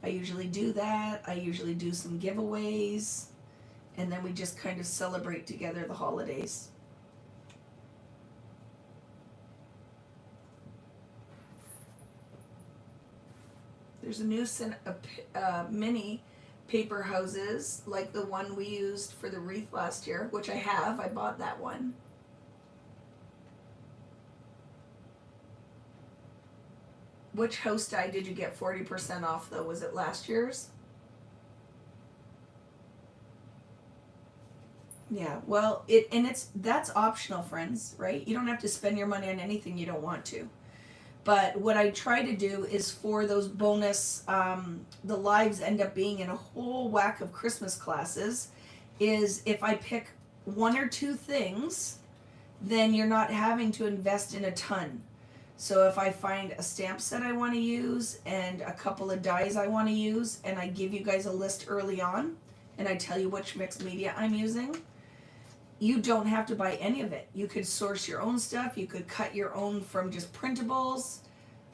I usually do that. I usually do some giveaways. And then we just kind of celebrate together the holidays. There's a new mini paper houses, like the one we used for the wreath last year, which I have. I bought that one. Which house dye did you get 40% off though? Was it last year's? Yeah, well, that's optional, friends, right? You don't have to spend your money on anything you don't want to. But what I try to do is for those bonus, the lives end up being in a whole whack of Christmas classes, is if I pick one or two things, then you're not having to invest in a ton. So if I find a stamp set I want to use and a couple of dies I want to use, and I give you guys a list early on, and I tell you which mixed media I'm using, you don't have to buy any of it. You could source your own stuff. You could cut your own from just printables.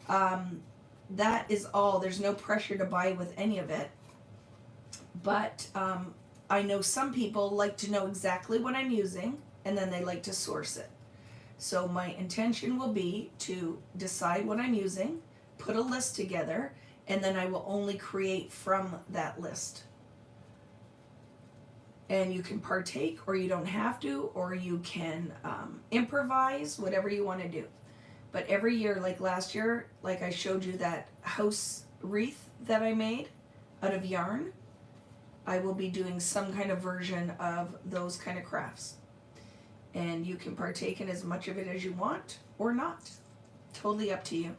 That is all. There's no pressure to buy with any of it. But I know some people like to know exactly what I'm using, and then they like to source it. So my intention will be to decide what I'm using, put a list together, and then I will only create from that list. And you can partake, or you don't have to, or you can improvise, whatever you want to do. But every year, like last year, like I showed you that house wreath that I made out of yarn, I will be doing some kind of version of those kind of crafts. And you can partake in as much of it as you want, or not. Totally up to you.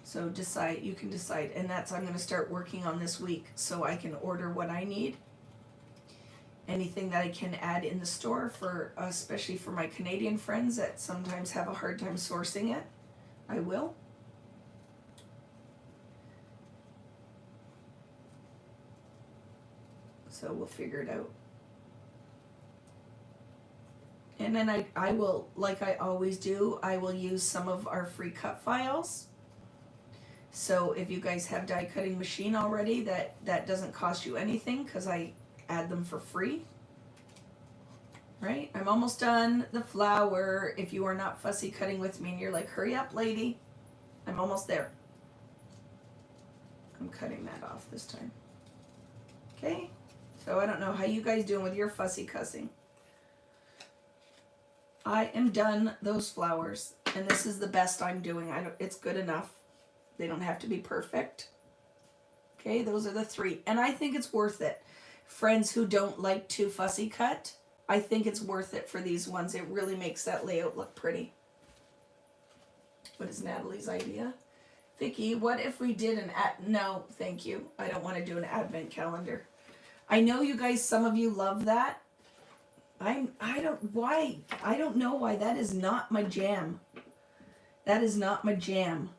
So decide, you can decide. And that's, I'm going to start working on this week so I can order what I need. Anything that I can add in the store for, especially for my Canadian friends that sometimes have a hard time sourcing it, I will. So we'll figure it out. And then I will, like I always do, I will use some of our free cut files. So if you guys have die cutting machine already, that doesn't cost you anything because I add them for free. Right? I'm almost done the flower. If you are not fussy cutting with me and you're like, hurry up, lady, I'm almost there. I'm cutting that off this time. Okay? So I don't know how you guys doing with your fussy cussing. I am done those flowers, and this is the best I'm doing. It's good enough. They don't have to be perfect. Okay, those are the three. And I think it's worth it. Friends who don't like to fussy cut, I think it's worth it for these ones. It really makes that layout look pretty. What is Natalie's idea? Vicki, what if we did no, thank you. I don't want to do an advent calendar. I know you guys, some of you love that. I don't know why. That is not my jam. That is not my jam.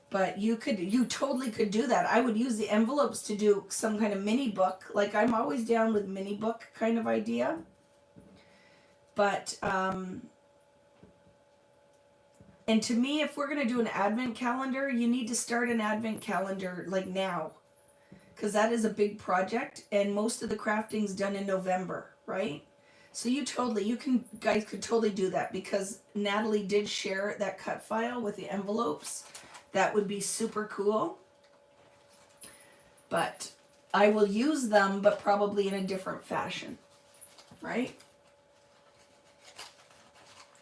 But you totally could do that. I would use the envelopes to do some kind of mini book. Like, I'm always down with mini book kind of idea. But, and to me, if we're going to do an advent calendar, you need to start an advent calendar like now. Because that is a big project, and most of the crafting's done in November, right? So guys could totally do that, because Natalie did share that cut file with the envelopes. That would be super cool. But I will use them, but probably in a different fashion, right?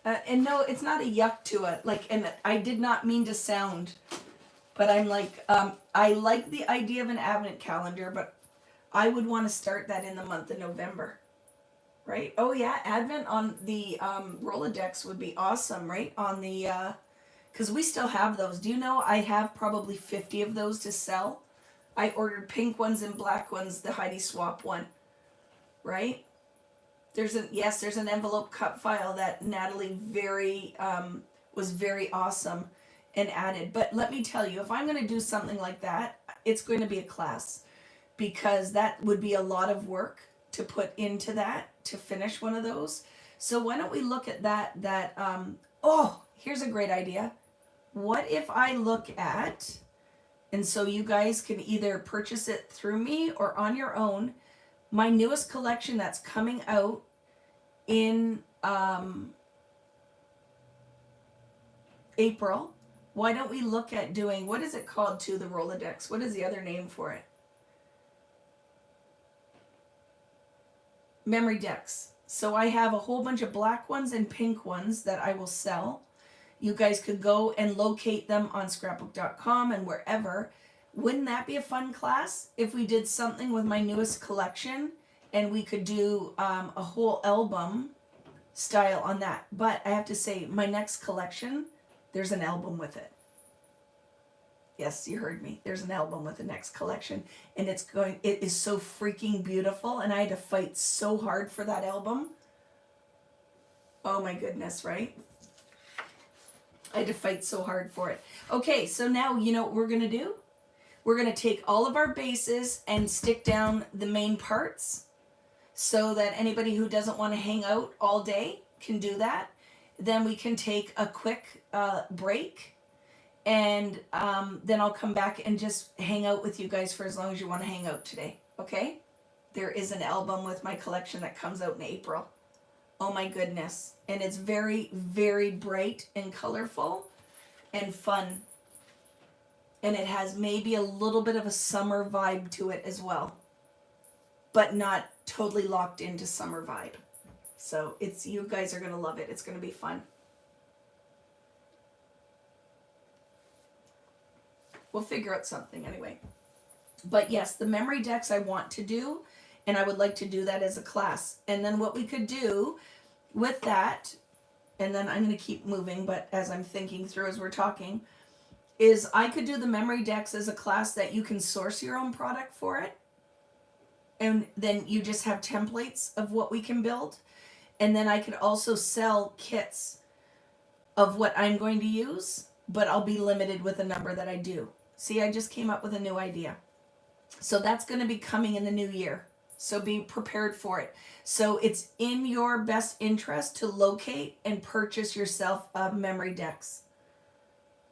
And no, it's not a yuck to it. Like, and I did not mean to sound, but I'm like, I like the idea of an advent calendar, but I would want to start that in the month of November, right? Oh yeah, advent on the Rolodex would be awesome, right? On the, because we still have those. Do you know I have probably 50 of those to sell? I ordered pink ones and black ones, the Heidi Swap one, right? There's an envelope cut file that Natalie was very awesome and added. But let me tell you, if I'm going to do something like that, it's going to be a class, because that would be a lot of work to put into that to finish one of those. So why don't we look at oh, here's a great idea. What if I look at, and so you guys can either purchase it through me or on your own, my newest collection that's coming out in April. Why don't we look at doing, what is it called to the Rolodex? What is the other name for it? Memory decks. So I have a whole bunch of black ones and pink ones that I will sell. You guys could go and locate them on scrapbook.com and wherever. Wouldn't that be a fun class if we did something with my newest collection and we could do a whole album style on that? But I have to say, my next collection, there's an album with it. Yes, you heard me. There's an album with the next collection, and it is so freaking beautiful, and I had to fight so hard for that album. Oh my goodness, right? I had to fight so hard for it. Okay, so now you know what we're gonna do? We're gonna take all of our bases and stick down the main parts so that anybody who doesn't want to hang out all day can do that. Then we can take a quick break, and then I'll come back and just hang out with you guys for as long as you want to hang out today, okay? There is an album with my collection that comes out in April. Oh my goodness. And it's very, very bright and colorful and fun. And it has maybe a little bit of a summer vibe to it as well, but not totally locked into summer vibe. So you guys are going to love it. It's going to be fun. We'll figure out something anyway. But yes, the memory decks I want to do, and I would like to do that as a class. And then what we could do with that, and then I'm going to keep moving, but as I'm thinking through as we're talking, is I could do the memory decks as a class that you can source your own product for it. And then you just have templates of what we can build. And then I could also sell kits of what I'm going to use, but I'll be limited with the number that I do. See, I just came up with a new idea. So that's going to be coming in the new year. So be prepared for it. So it's in your best interest to locate and purchase yourself memory decks.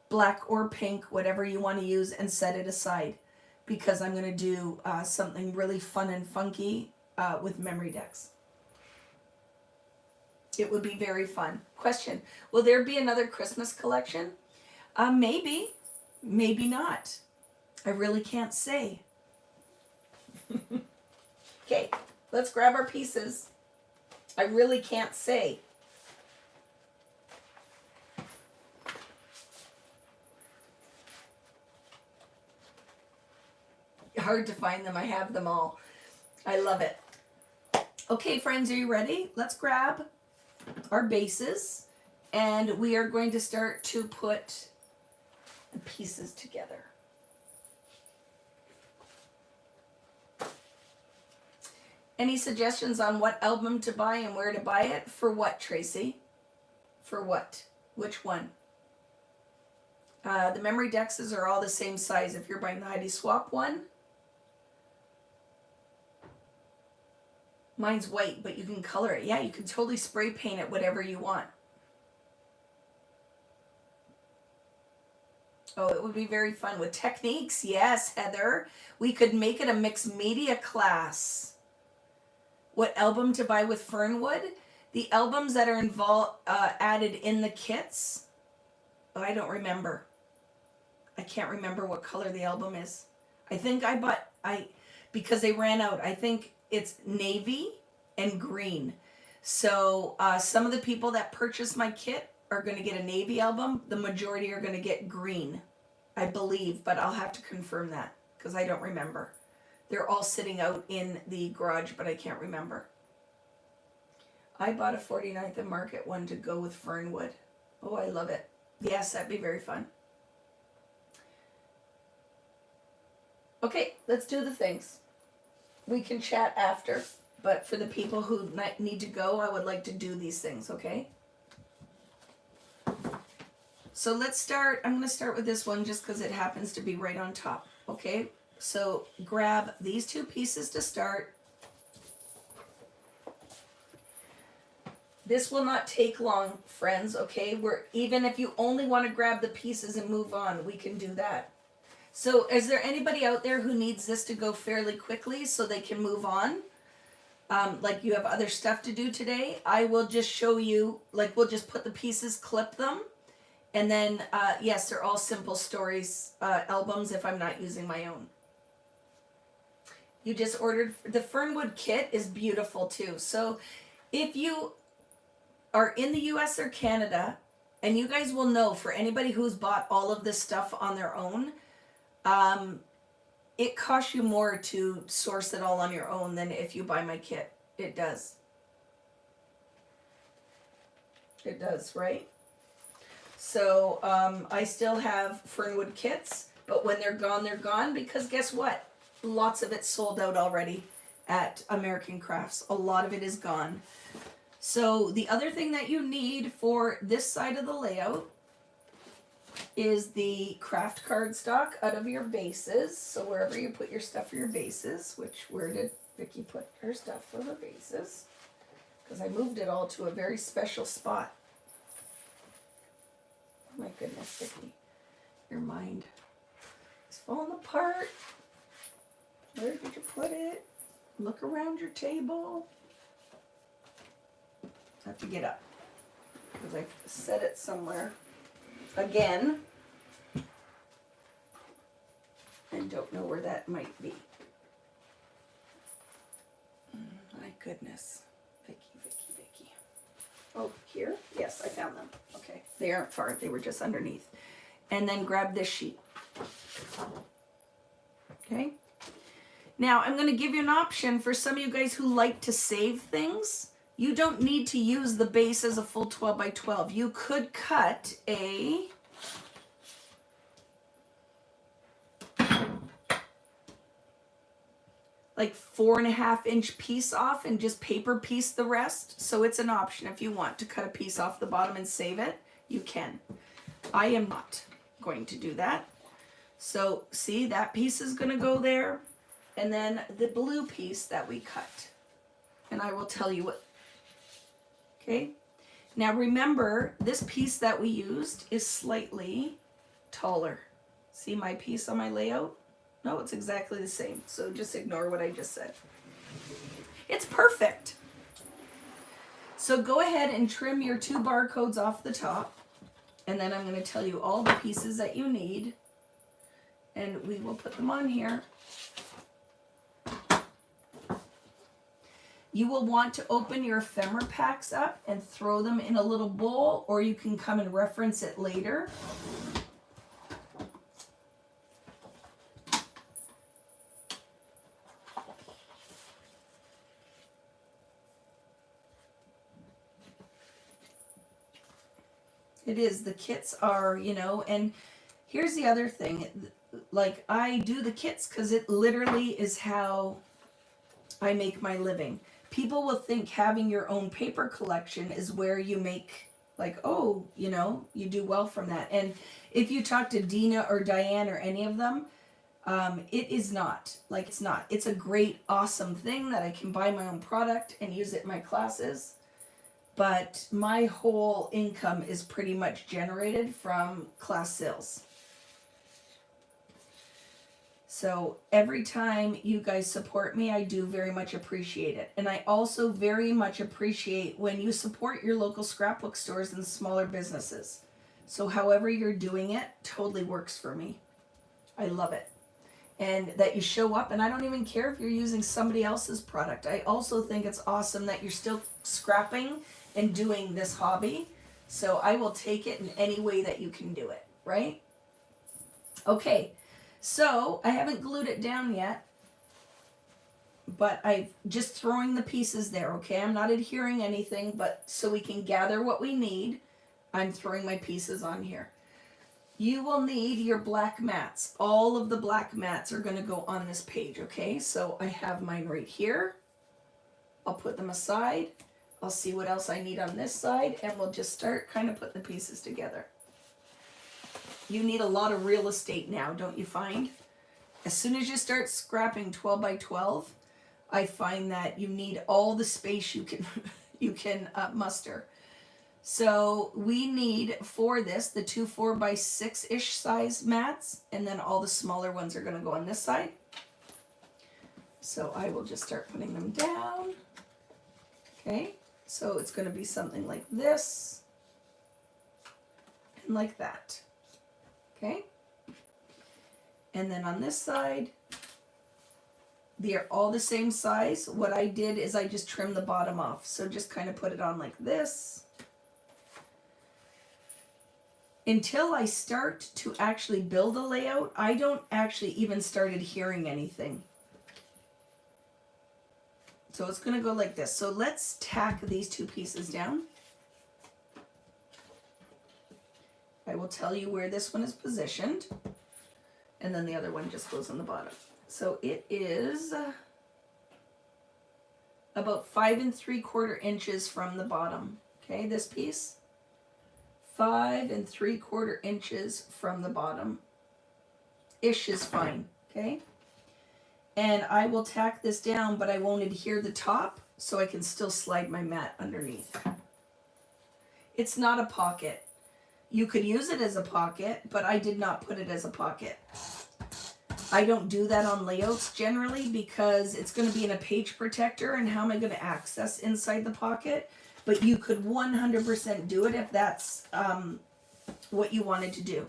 Black or pink, whatever you want to use, and set it aside. Because I'm going to do something really fun and funky with memory decks. It would be very fun. Question, will there be another Christmas collection? Maybe, maybe not. I really can't say. Okay, let's grab our pieces. I really can't say. Hard to find them. I have them all. I love it. Okay, friends, are you ready? Let's grab our bases, and we are going to start to put the pieces together. Any suggestions on what album to buy and where to buy it? For what, Tracy? For what? Which one? The memory dexes are all the same size if you're buying the Heidi Swap one. Mine's white, but you can color it. Yeah, you can totally spray paint it whatever you want. Oh, it would be very fun with techniques. Yes, Heather. We could make it a mixed media class. What album to buy with Fernwood? The albums that are added in the kits. Oh, I don't remember. I can't remember what color the album is. I think because they ran out, I think it's navy and green. So some of the people that purchase my kit are going to get a navy album. The majority are going to get green, I believe, but I'll have to confirm that because I don't remember. They're all sitting out in the garage, but I can't remember. I bought a 49th and Market one to go with Fernwood. Oh, I love it. Yes, that'd be very fun. Okay, let's do the things. We can chat after, but for the people who need to go, I would like to do these things, okay? So let's start. I'm going to start with this one just because it happens to be right on top, okay? So grab these two pieces to start. This will not take long, friends, okay? Even if you only want to grab the pieces and move on, we can do that. So is there anybody out there who needs this to go fairly quickly so they can move on? Like you have other stuff to do today? I will just show you, like we'll just put the pieces, clip them. And then, yes, they're all Simple Stories albums if I'm not using my own. You just ordered, the Fernwood kit is beautiful too. So if you are in the US or Canada, and you guys will know for anybody who's bought all of this stuff on their own, it costs you more to source it all on your own than if you buy my kit. It does. It does, right? So I still have Fernwood kits, but when they're gone because guess what? Lots of it's sold out already at American Crafts. A lot of it is gone. So the other thing that you need for this side of the layout is the craft cardstock out of your bases. So wherever you put your stuff for your bases, where did Vicki put her stuff for her bases? Because I moved it all to a very special spot. Oh my goodness, Vicki, your mind is falling apart. Where did you put it? Look around your table. I have to get up because I set it somewhere again and don't know where that might be. My goodness. Vicki. Oh, here? Yes, I found them. Okay. They aren't far. They were just underneath. And then grab this sheet. Okay. Now, I'm going to give you an option for some of you guys who like to save things. You don't need to use the base as a full 12 by 12. You could cut a like 4.5-inch piece off and just paper piece the rest. So it's an option. If you want to cut a piece off the bottom and save it, you can. I am not going to do that. So see, that piece is going to go there. And then the blue piece that we cut. And I will tell you what. Okay. Now remember, this piece that we used is slightly taller. See my piece on my layout? No, it's exactly the same. So just ignore what I just said. It's perfect. So go ahead and trim your 2 barcodes off the top. And then I'm going to tell you all the pieces that you need. And we will put them on here. You will want to open your ephemera packs up and throw them in a little bowl, or you can come and reference it later. It is, the kits are, and here's the other thing. Like, I do the kits because it literally is how I make my living. People will think having your own paper collection is where you make, like, oh, you do well from that. And if you talk to Dina or Diane or any of them, it is not. Like, it's not. It's a great, awesome thing that I can buy my own product and use it in my classes. But my whole income is pretty much generated from class sales. So every time you guys support me, I do very much appreciate it. And I also very much appreciate when you support your local scrapbook stores and smaller businesses. So however you're doing it, totally works for me. I love it. And that you show up, and I don't even care if you're using somebody else's product. I also think it's awesome that you're still scrapping and doing this hobby. So I will take it in any way that you can do it, right? Okay, so I haven't glued it down yet, but I'm just throwing the pieces there, okay? I'm not adhering anything, but so we can gather what we need, I'm throwing my pieces on here. You will need your black mats. All of the black mats are going to go on this page, okay? So I have mine right here. I'll put them aside. I'll see what else I need on this side, and we'll just start kind of putting the pieces together. You need a lot of real estate now, don't you find? As soon as you start scrapping 12 by 12, I find that you need all the space you can muster. So we need for this the 2 4x6-ish size mats, and then all the smaller ones are going to go on this side. So I will just start putting them down. Okay, so it's going to be something like this and like that. Okay, and then on this side, they're all the same size. What I did is I just trimmed the bottom off. So just kind of put it on like this. Until I start to actually build a layout, I don't actually even start adhering anything. So it's going to go like this. So let's tack these two pieces down. I will tell you where this one is positioned. And then the other one just goes on the bottom. So it is about 5 3/4 inches from the bottom. Okay, this piece. 5 3/4 inches from the bottom. Ish is fine, okay? And I will tack this down, but I won't adhere the top, so I can still slide my mat underneath. It's not a pocket. You could use it as a pocket, but I did not put it as a pocket. I don't do that on layouts generally because it's going to be in a page protector, and how am I going to access inside the pocket? But you could 100% do it if that's what you wanted to do.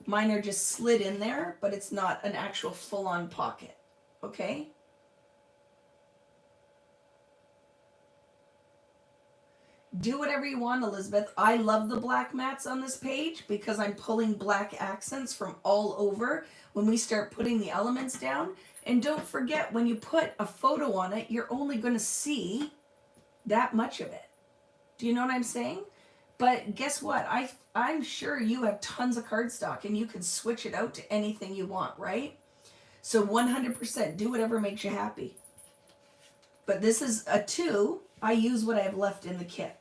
Mine are just slid in there, but it's not an actual full-on pocket, okay? Do whatever you want, Elizabeth. I love the black mats on this page because I'm pulling black accents from all over when we start putting the elements down. And don't forget, when you put a photo on it, you're only going to see that much of it. Do you know what I'm saying? But guess what? I'm sure you have tons of cardstock and you can switch it out to anything you want, right? So 100% do whatever makes you happy. But this is a 2. I use what I have left in the kit,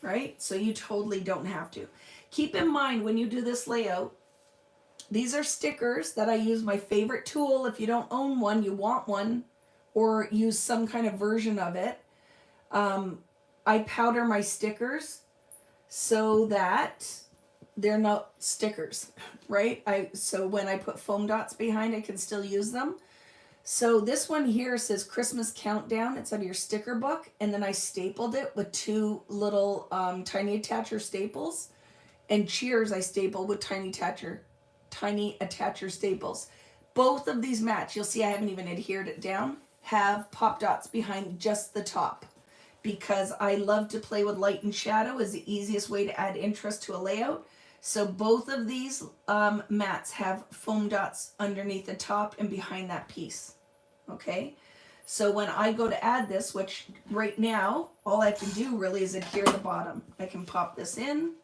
right? So you totally don't have to. Keep in mind when you do this layout, these are stickers that I use my favorite tool. If you don't own one, you want one, or use some kind of version of it. I powder my stickers so that they're not stickers, right? So when I put foam dots behind, I can still use them. So this one here says Christmas Countdown. It's out of your sticker book. And then I stapled it with 2 little tiny attacher staples. And Cheers I stapled with tiny attacher staples. Both of these mats, you'll see I haven't even adhered it down, have pop dots behind just the top. Because I love to play with light and shadow is the easiest way to add interest to a layout. So both of these mats have foam dots underneath the top and behind that piece. Okay, so when I go to add this, which right now, all I have to do really is adhere the bottom. I can pop this in,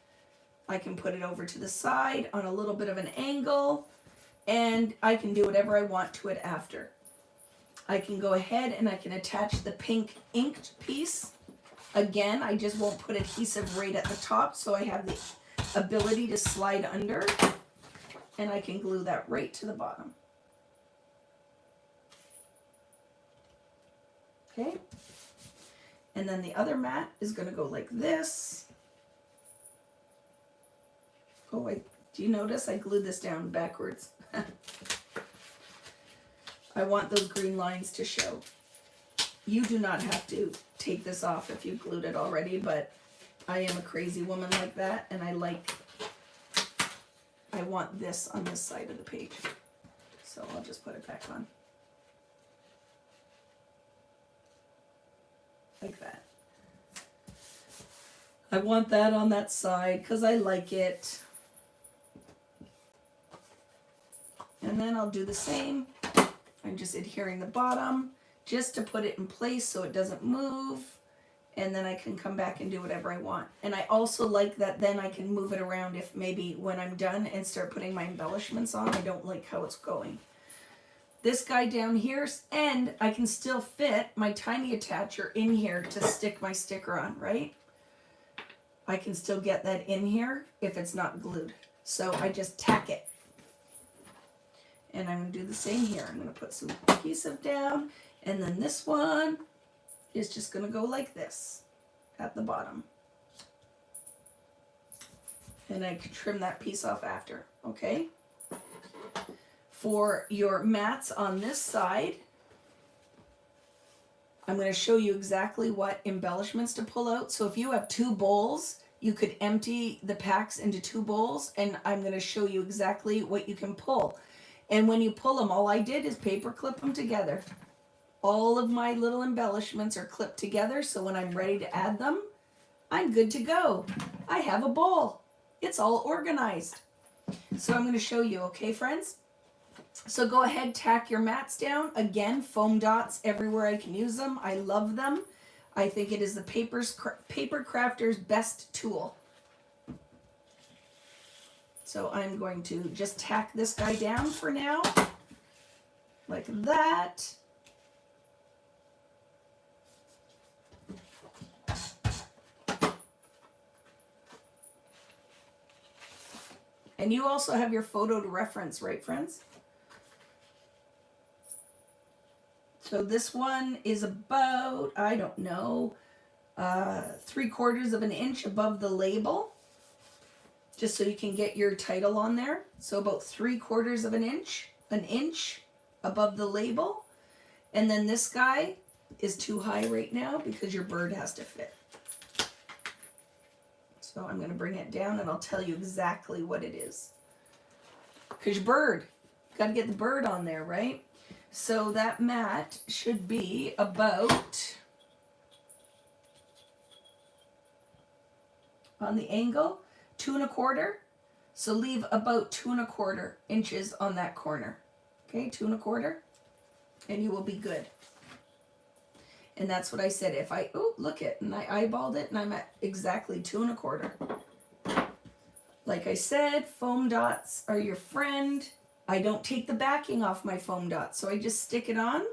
I can put it over to the side on a little bit of an angle, and I can do whatever I want to it after. I can go ahead and I can attach the pink inked piece. Again, I just won't put adhesive right at the top, so I have the ability to slide under, and I can glue that right to the bottom. Okay, and then the other mat is going to go like this. Oh, do you notice I glued this down backwards? I want those green lines to show. You do not have to take this off if you glued it already, but I am a crazy woman like that, and I want this on this side of the page. So I'll just put it back on. Like that. I want that on that side because I like it. And then I'll do the same. I'm just adhering the bottom just to put it in place so it doesn't move. And then I can come back and do whatever I want. And I also like that then I can move it around if maybe when I'm done and start putting my embellishments on, I don't like how it's going. This guy down here, and I can still fit my tiny attacher in here to stick my sticker on, right? I can still get that in here if it's not glued. So I just tack it. And I'm going to do the same here. I'm going to put some adhesive down, and then this one is just going to go like this at the bottom. And I can trim that piece off after, okay? For your mats on this side, I'm going to show you exactly what embellishments to pull out. So if you have 2 bowls, you could empty the packs into 2 bowls, and I'm going to show you exactly what you can pull. And when you pull them, all I did is paper clip them together. All of my little embellishments are clipped together, so when I'm ready to add them, I'm good to go. I have a bowl. It's all organized. So I'm going to show you, okay, friends? So go ahead, tack your mats down. Again, foam dots everywhere I can use them. I love them. I think it is the paper crafter's best tool. So I'm going to just tack this guy down for now, like that. And you also have your photo to reference, right, friends? So this one is about, I don't know, 3/4 of an inch above the label, just so you can get your title on there. So about 3/4 of an inch above the label. And then this guy is too high right now because your bird has to fit. So I'm going to bring it down and I'll tell you exactly what it is. Because your bird, got to get the bird on there, right? So that mat should be about, on the angle, 2 1/4. So leave about 2 1/4 inches on that corner. Okay, 2 1/4, and you will be good. And that's what I said. If I, oh, look it, and I eyeballed it, and I'm at exactly 2 1/4. Like I said, foam dots are your friend. I don't take the backing off my foam dots, so I just stick it on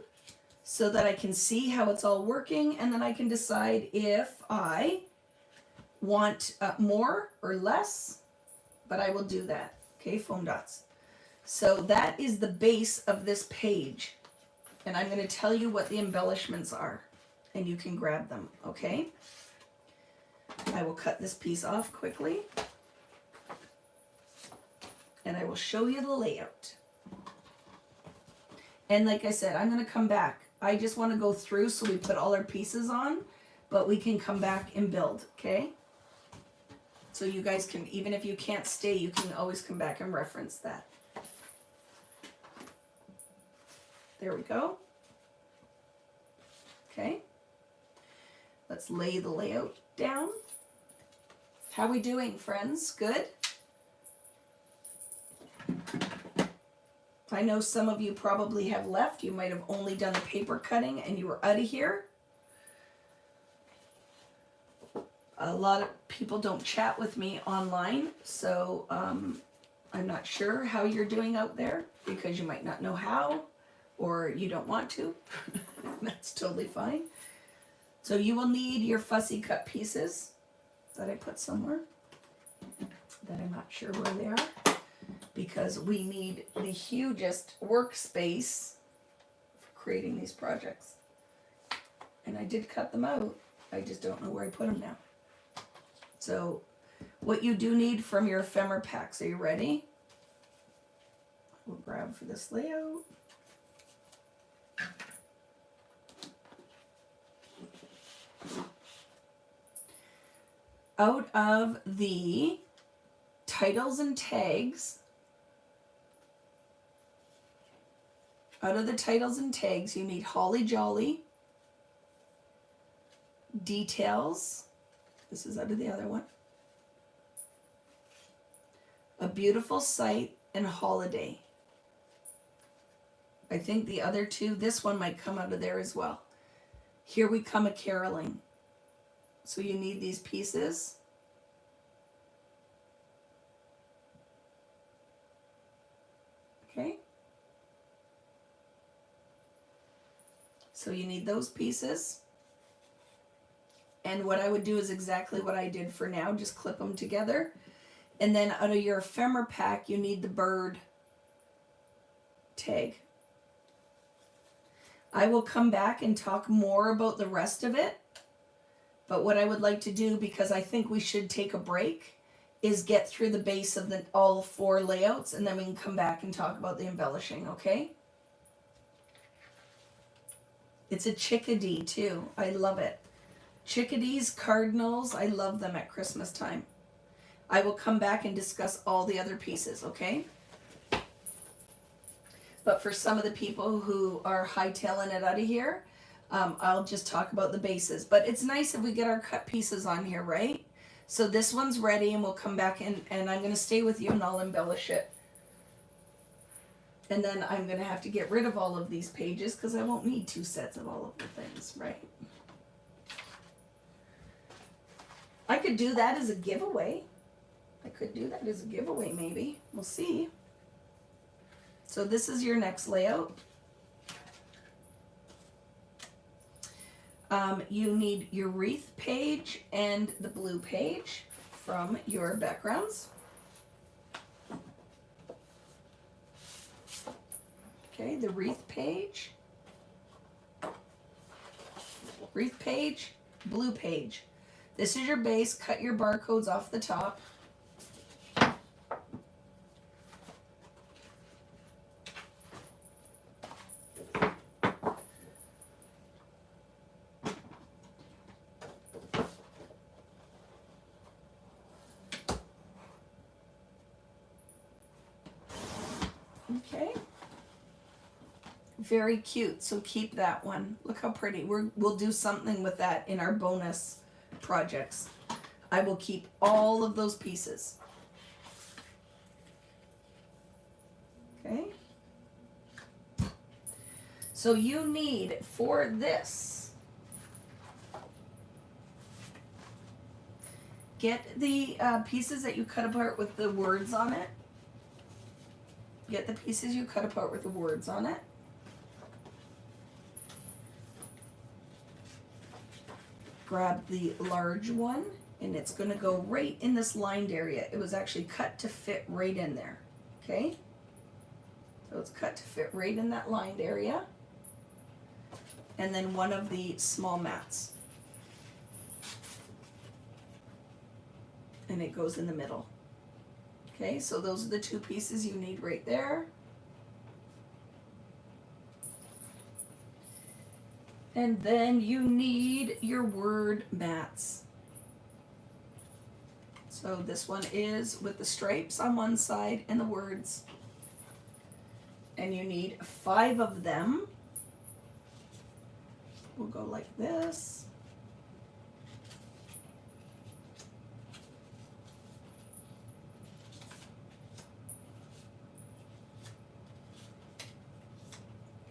so that I can see how it's all working, and then I can decide if I want more or less, but I will do that. Okay, foam dots. So that is the base of this page, and I'm going to tell you what the embellishments are, and you can grab them, okay? I will cut this piece off quickly, and I will show you the layout. And like I said, I'm going to come back. I just want to go through so we put all our pieces on, but we can come back and build, okay? So you guys can, even if you can't stay, you can always come back and reference that. There we go. Okay. Let's lay the layout down. How we doing, friends? Good? I know some of you probably have left. You might have only done the paper cutting and you were out of here. A lot of people don't chat with me online, so I'm not sure how you're doing out there because you might not know how or you don't want to. That's totally fine. So you will need your fussy cut pieces that I put somewhere that I'm not sure where they are, because we need the hugest workspace for creating these projects. And I did cut them out. I just don't know where I put them now. So what you do need from your ephemera packs, are you ready? We'll grab for this layout. Out of the titles and tags, Out of the titles and tags, you need Holly Jolly, Details. This is out of the other one. A Beautiful Sight, and Holiday. I think the other two, this one might come out of there as well. Here We Come a Caroling. So you need these pieces. Okay. So you need those pieces. And what I would do is exactly what I did for now, just clip them together. And then out of your ephemera pack, you need the bird tag. I will come back and talk more about the rest of it. But what I would like to do, because I think we should take a break, is get through the base of all 4 layouts, and then we can come back and talk about the embellishing, okay? It's a chickadee too. I love it. Chickadees, cardinals, I love them at Christmas time. I will come back and discuss all the other pieces, okay? But for some of the people who are hightailing it out of here, I'll just talk about the bases. But it's nice if we get our cut pieces on here, right? So this one's ready, and we'll come back and I'm going to stay with you and I'll embellish it. And then I'm going to have to get rid of all of these pages because I won't need 2 sets of all of the things, right? I could do that as a giveaway. I could do that as a giveaway maybe. We'll see. So this is your next layout. You need your wreath page and the blue page from your backgrounds. Okay, the wreath page, blue page. This is your base. Cut your barcodes off the top. Okay. Very cute, so keep that one. Look how pretty. We'll do something with that in our bonus projects. I will keep all of those pieces. Okay. So you need, for this, get the pieces that you cut apart with the words on it. Get the pieces you cut apart with the words on it. Grab the large one, and it's going to go right in this lined area. It was actually cut to fit right in there. Okay? So it's cut to fit right in that lined area. And then one of the small mats. And it goes in the middle. Okay, so those are the 2 pieces you need right there. And then you need your word mats. So this one is with the stripes on one side and the words. And you need 5 of them. We'll go like this.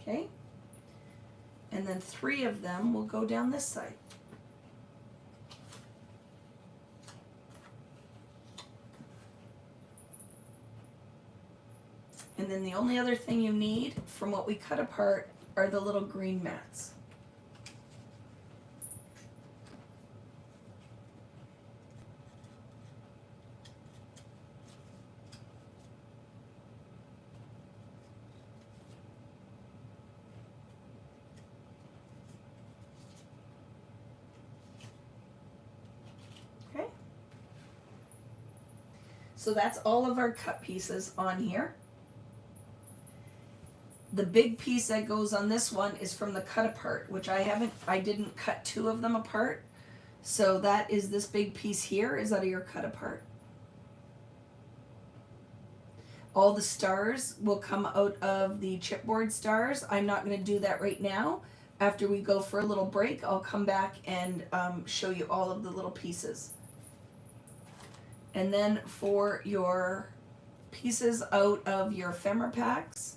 Okay, and then 3 of them will go down this side. And then the only other thing you need from what we cut apart are the little green mats. So that's all of our cut pieces on here. The big piece that goes on this one is from the cut apart, which I didn't cut 2 of them apart. So that is this big piece here is out of your cut apart. All the stars will come out of the chipboard stars. I'm not going to do that right now. After we go for a little break, I'll come back and show you all of the little pieces. And then for your pieces out of your ephemera packs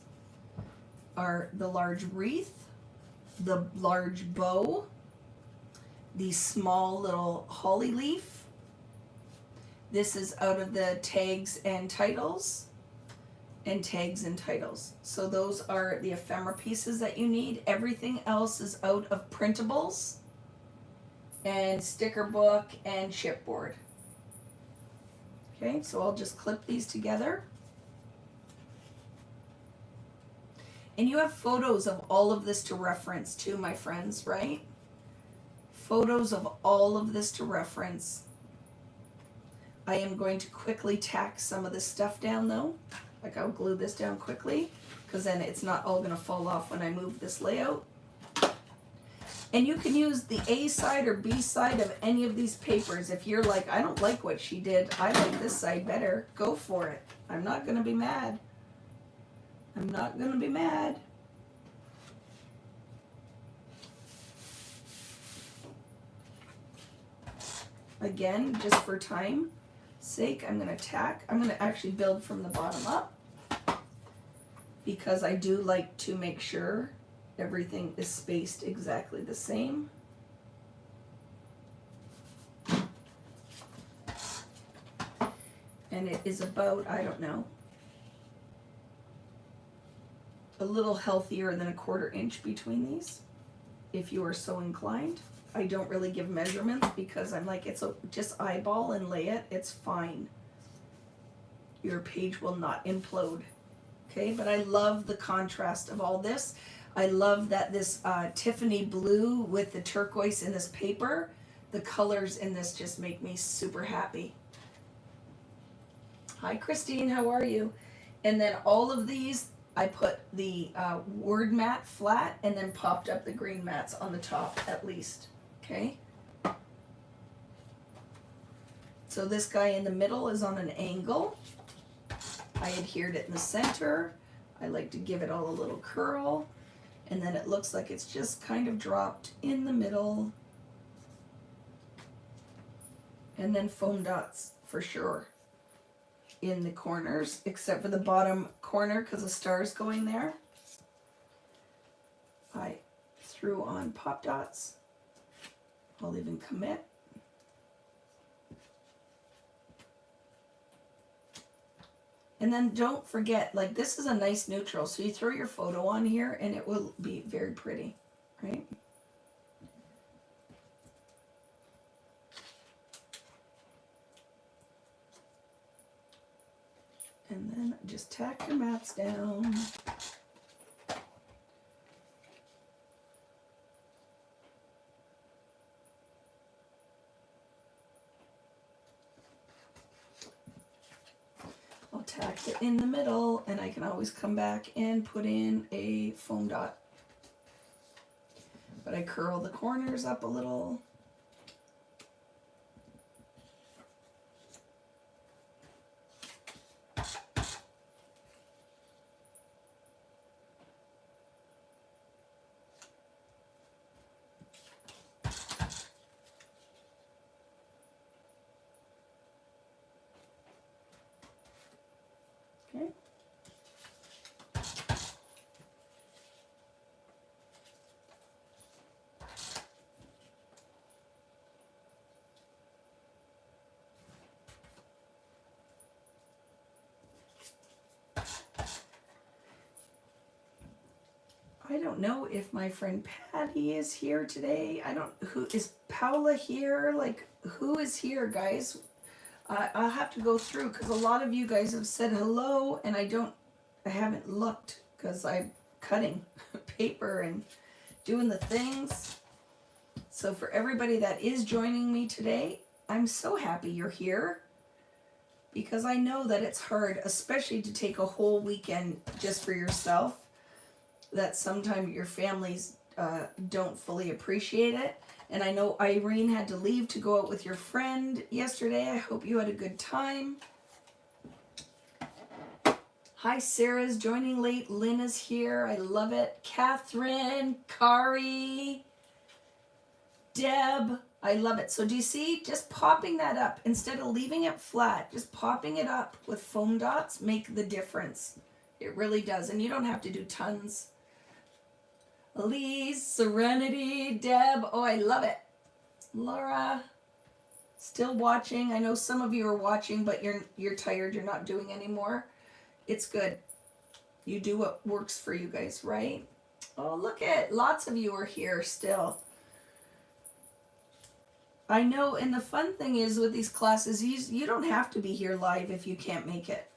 are the large wreath, the large bow, the small little holly leaf. This is out of the tags and titles. And tags and titles. So those are the ephemera pieces that you need. Everything else is out of printables and sticker book and chipboard. Okay, so I'll just clip these together. And you have photos of all of this to reference too, my friends, right? Photos of all of this to reference. I am going to quickly tack some of this stuff down though. Like I'll glue this down quickly because then it's not all going to fall off when I move this layout. And you can use the A side or B side of any of these papers. If you're like, I don't like what she did, I like this side better, go for it. I'm not going to be mad. I'm not going to be mad. Again, just for time sake, I'm going to tack. I'm going to actually build from the bottom up because I do like to make sure everything is spaced exactly the same. And it is about, I don't know, a little healthier than a 1/4 inch between these, if you are so inclined. I don't really give measurements because I'm like, it's just eyeball and lay it, it's fine. Your page will not implode. Okay, but I love the contrast of all this. I love that this Tiffany blue with the turquoise in this paper, the colors in this just make me super happy. Hi Christine, how are you? And then all of these, I put the word mat flat and then popped up the green mats on the top at least. Okay, so this guy in the middle is on an angle. I adhered it in the center. I like to give it all a little curl, and then it looks like it's just kind of dropped in the middle. And then foam dots for sure in the corners, except for the bottom corner because the star's going there. I threw on pop dots. I'll even commit. And then don't forget, like this is a nice neutral, so you throw your photo on here and it will be very pretty, right? And then just tack your mats down. I'll tack it in the middle, and I can always come back and put in a foam dot. But I curl the corners up a little. Okay. I don't know if my friend Patty is here today. Who is Paula here? Like, who is here, guys? I'll have to go through because a lot of you guys have said hello and I haven't looked because I'm cutting paper and doing the things. So for everybody that is joining me today, I'm so happy you're here because I know that it's hard, especially to take a whole weekend just for yourself, that sometimes your families don't fully appreciate it. And I know Irene had to leave to go out with your friend yesterday. I hope you had a good time. Hi, Sarah's joining late. Lynn is here. I love it. Catherine, Kari, Deb. I love it. So do you see, just popping that up instead of leaving it flat, just popping it up with foam dots make the difference. It really does. And you don't have to do tons. Elise, Serenity, Deb. Oh, I love it. Laura, still watching. I know some of you are watching, but you're tired. You're not doing anymore. It's good. You do what works for you guys, right? Oh, look at lots of you are here still. I know, and the fun thing is with these classes, you don't have to be here live if you can't make it.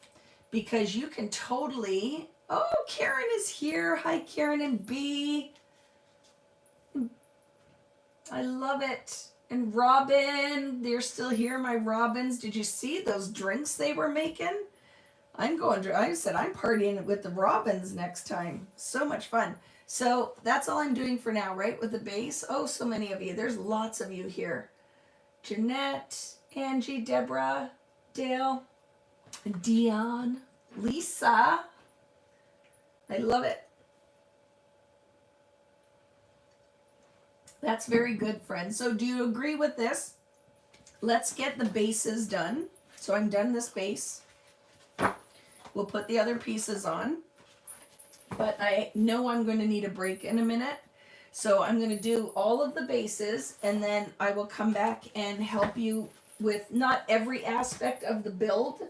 Because you can totally... Oh, Karen is here. Hi, Karen and B. I love it. And Robin, they're still here, my Robins. Did you see those drinks they were making? I said I'm partying with the Robins next time. So much fun. So that's all I'm doing for now, right? With the base. Oh, so many of you. There's lots of you here. Jeanette, Angie, Deborah, Dale, Dion, Lisa. I love it. That's very good, friends. So do you agree with this? Let's get the bases done. So I'm done this base. We'll put the other pieces on. But I know I'm going to need a break in a minute. So I'm going to do all of the bases, and then I will come back and help you with not every aspect of the build,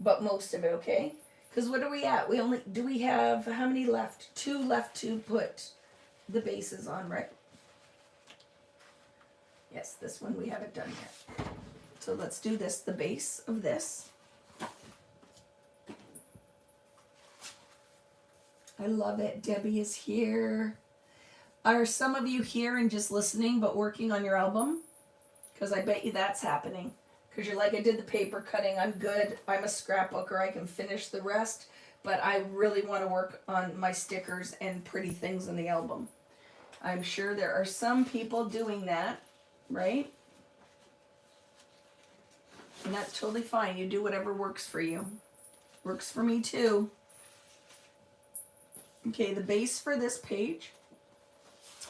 but most of it, okay? Because what are we at? Do we have, how many left? 2 left to put the bases on, right? Yes, this one we haven't done yet. So let's do this, the base of this. I love it. Debbie is here. Are some of you here and just listening but working on your album? Because I bet you that's happening. Because you're like, I did the paper cutting, I'm good, I'm a scrapbooker, I can finish the rest, but I really want to work on my stickers and pretty things in the album. I'm sure there are some people doing that, right? And that's totally fine. You do whatever works for you. Works for me too. Okay, the base for this page,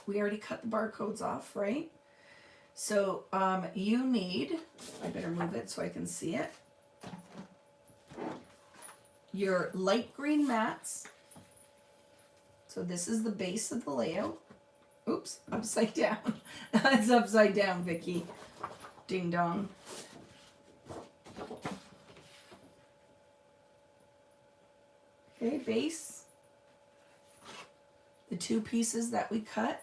we already cut the barcodes off, right? So you need, I better move it so I can see it, your light green mats. So this is the base of the layout. Oops, upside down. It's upside down, Vicky. Ding dong. Okay, base. The 2 pieces that we cut.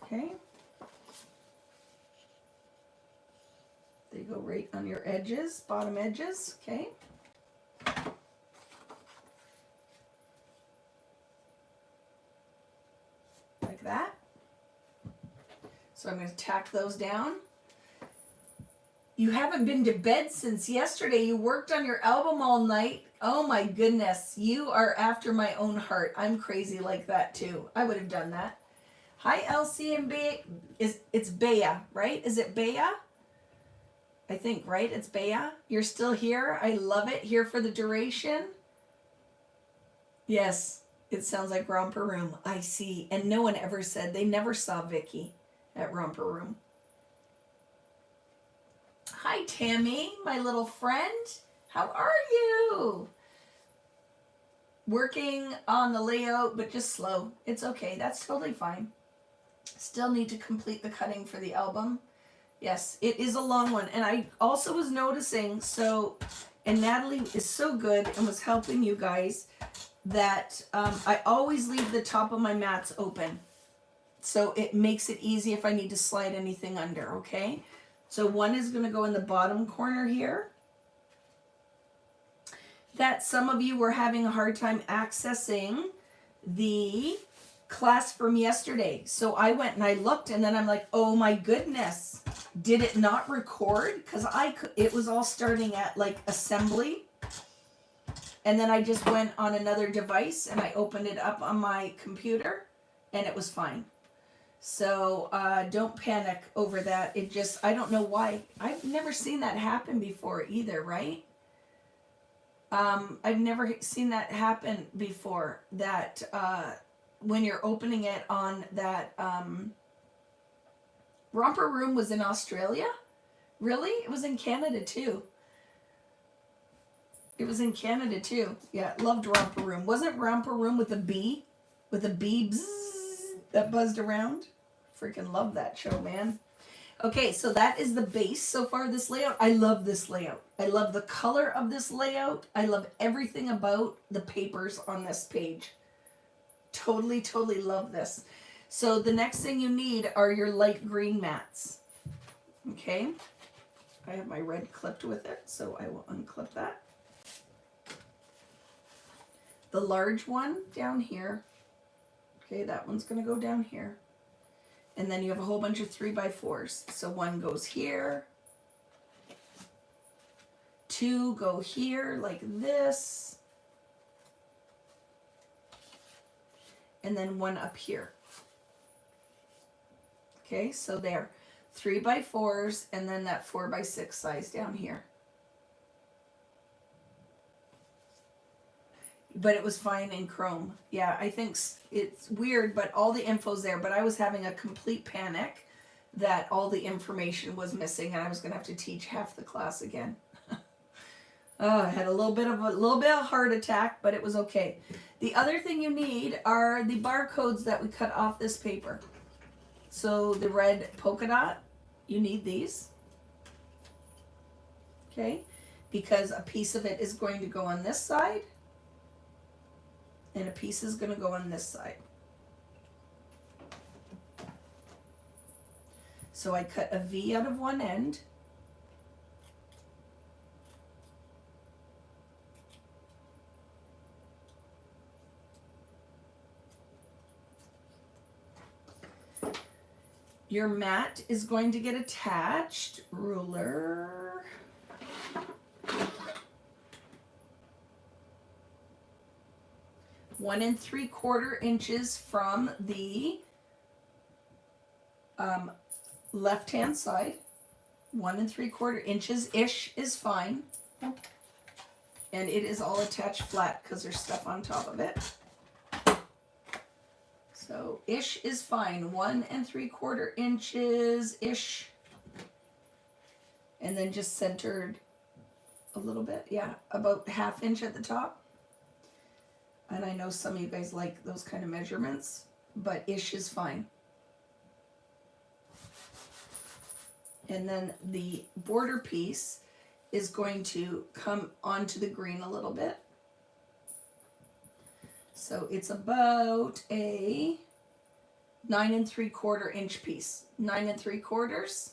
Okay. They go right on your edges, bottom edges, okay? Like that. So I'm going to tack those down. You haven't been to bed since yesterday. You worked on your album all night. Oh my goodness. You are after my own heart. I'm crazy like that too. I would have done that. Hi, Elsie and Bea. It's Bea, right? Is it Bea? I think, right? It's Bea. You're still here. I love it. Here for the duration. Yes, it sounds like Romper Room. I see. And no one ever said, they never saw Vicky at Romper Room. Hi, Tammy, my little friend. How are you? Working on the layout, but just slow. It's okay. That's totally fine. Still need to complete the cutting for the album. Yes, it is a long one. And I also was noticing, and Natalie is so good and was helping you guys, that I always leave the top of my mats open. So it makes it easy if I need to slide anything under, okay? So one is going to go in the bottom corner here. That some of you were having a hard time accessing the class from yesterday. So I went and I looked, and then I'm like, oh my goodness, did it not record? Because it was all starting at like assembly. And then I just went on another device and I opened it up on my computer and it was fine. So don't panic over that. It just, I don't know why. I've never seen that happen before either, right? I've never seen that happen before. That when you're opening it on that Romper Room was in Australia? Really? It was in Canada too. It was in Canada too. Yeah, loved Romper Room. Wasn't Romper Room with a bee? With a bee bzzz, that buzzed around? Freaking love that show, man. Okay, so that is the base so far, this layout. I love this layout. I love the color of this layout. I love everything about the papers on this page. Totally, totally love this. So the next thing you need are your light green mats. Okay, I have my red clipped with it, so I will unclip that. The large one down here. Okay, that one's gonna go down here. And then you have a whole bunch of 3x4s. So one goes here. Two go here like this. And then one up here. Okay, so there. 3x4s and then that 4x6 size down here. But it was fine in Chrome. Yeah, I think it's weird, but all the info's there. But I was having a complete panic that all the information was missing, and I was going to have to teach half the class again. I had a little bit of a heart attack, but it was okay. The other thing you need are the barcodes that we cut off this paper. So the red polka dot, you need these. Okay, because a piece of it is going to go on this side. And a piece is going to go on this side. So I cut a V out of one end. Your mat is going to get attached. Ruler. 1 3/4 inches from the left-hand side. 1 3/4 inches ish is fine. And it is all attached flat because there's stuff on top of it. So ish is fine. 1 3/4 inches ish. And then just centered a little bit. Yeah, about 1/2 inch at the top. And I know some of you guys like those kind of measurements, but ish is fine. And then the border piece is going to come onto the green a little bit. So it's about a 9 3/4 inch piece. 9 3/4.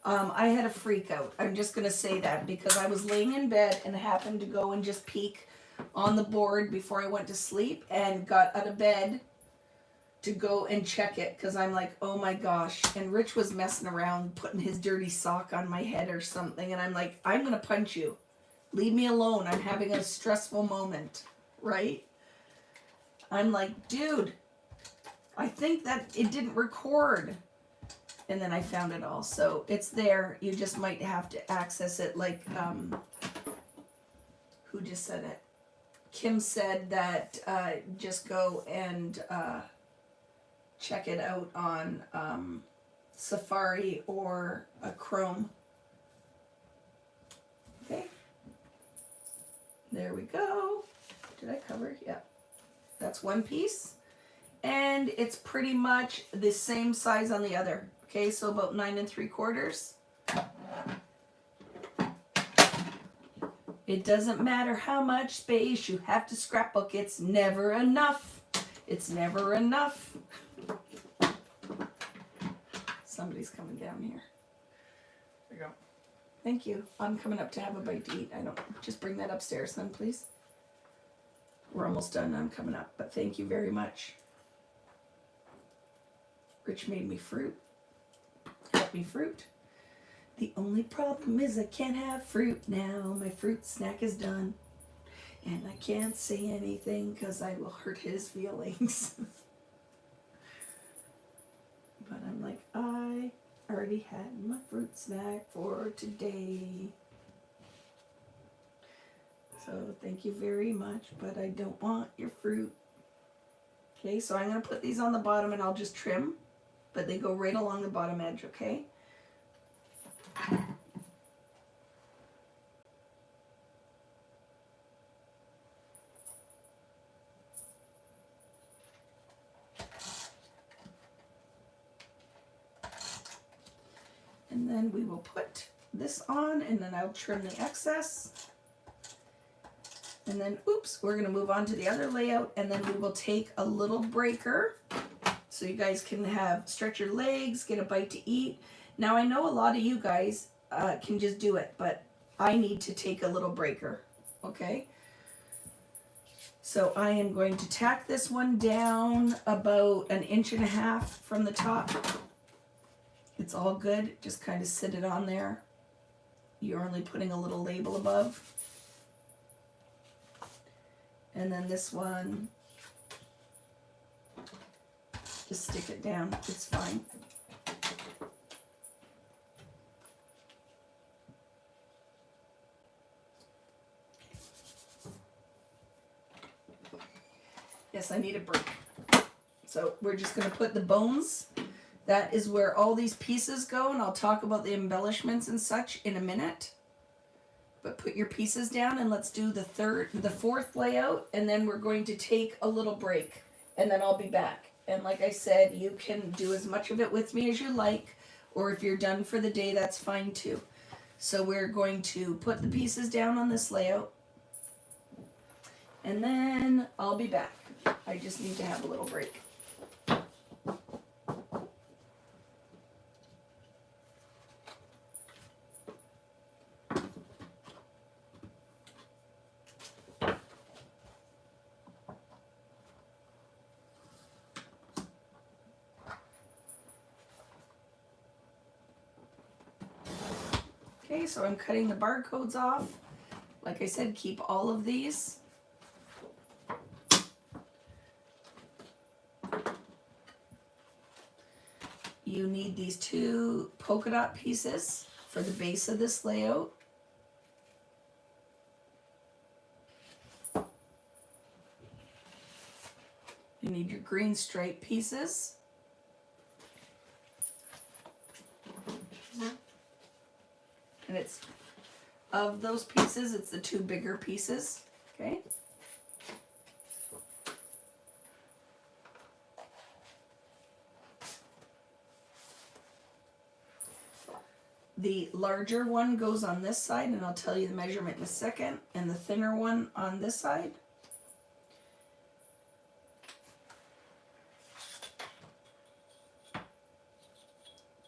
I had a freak out. I'm just going to say that because I was laying in bed and happened to go and just peek on the board before I went to sleep and got out of bed to go and check it because I'm like, oh my gosh. And Rich was messing around putting his dirty sock on my head or something. And I'm like, I'm going to punch you. Leave me alone. I'm having a stressful moment, right? I'm like, dude, I think that it didn't record. And then I found it all. So it's there. You just might have to access it like, who just said it? Kim said that just go and check it out on Safari or a Chrome. Okay. There we go. Did I cover it? Yeah. That's one piece. And it's pretty much the same size on the other. Okay, so about 9 3/4. It doesn't matter how much space you have to scrapbook. It's never enough. It's never enough. Somebody's coming down here. There you go. Thank you. I'm coming up to have a bite to eat. I don't just bring that upstairs then, please. We're almost done. I'm coming up, but thank you very much. Rich made me fruit. Got me fruit. The only problem is I can't have fruit now. My fruit snack is done. And I can't say anything because I will hurt his feelings. like, I already had my fruit snack for today. So thank you very much, but I don't want your fruit. Okay, so I'm going to put these on the bottom and I'll just trim, but they go right along the bottom edge, okay? And then we will put this on, and then I'll trim the excess. And then, oops, we're going to move on to the other layout, and then we will take a little breaker so you guys can stretch your legs, get a bite to eat. Now, I know a lot of you guys can just do it, but I need to take a little breaker, okay? So I am going to tack this one down about 1.5 inches from the top. It's all good, just kind of sit it on there. You're only putting a little label above. And then this one, just stick it down, it's fine. Yes, I need a break. So we're just going to put the bones. That is where all these pieces go, and I'll talk about the embellishments and such in a minute. But put your pieces down, and let's do the fourth layout, and then we're going to take a little break, and then I'll be back. And like I said, you can do as much of it with me as you like, or if you're done for the day, that's fine too. So we're going to put the pieces down on this layout, and then I'll be back. I just need to have a little break. Okay, so I'm cutting the barcodes off. Like I said, keep all of these. You need these 2 polka dot pieces for the base of this layout. You need your green stripe pieces. And it's, of those pieces, it's the 2 bigger pieces, okay? The larger one goes on this side, and I'll tell you the measurement in a second, and the thinner one on this side.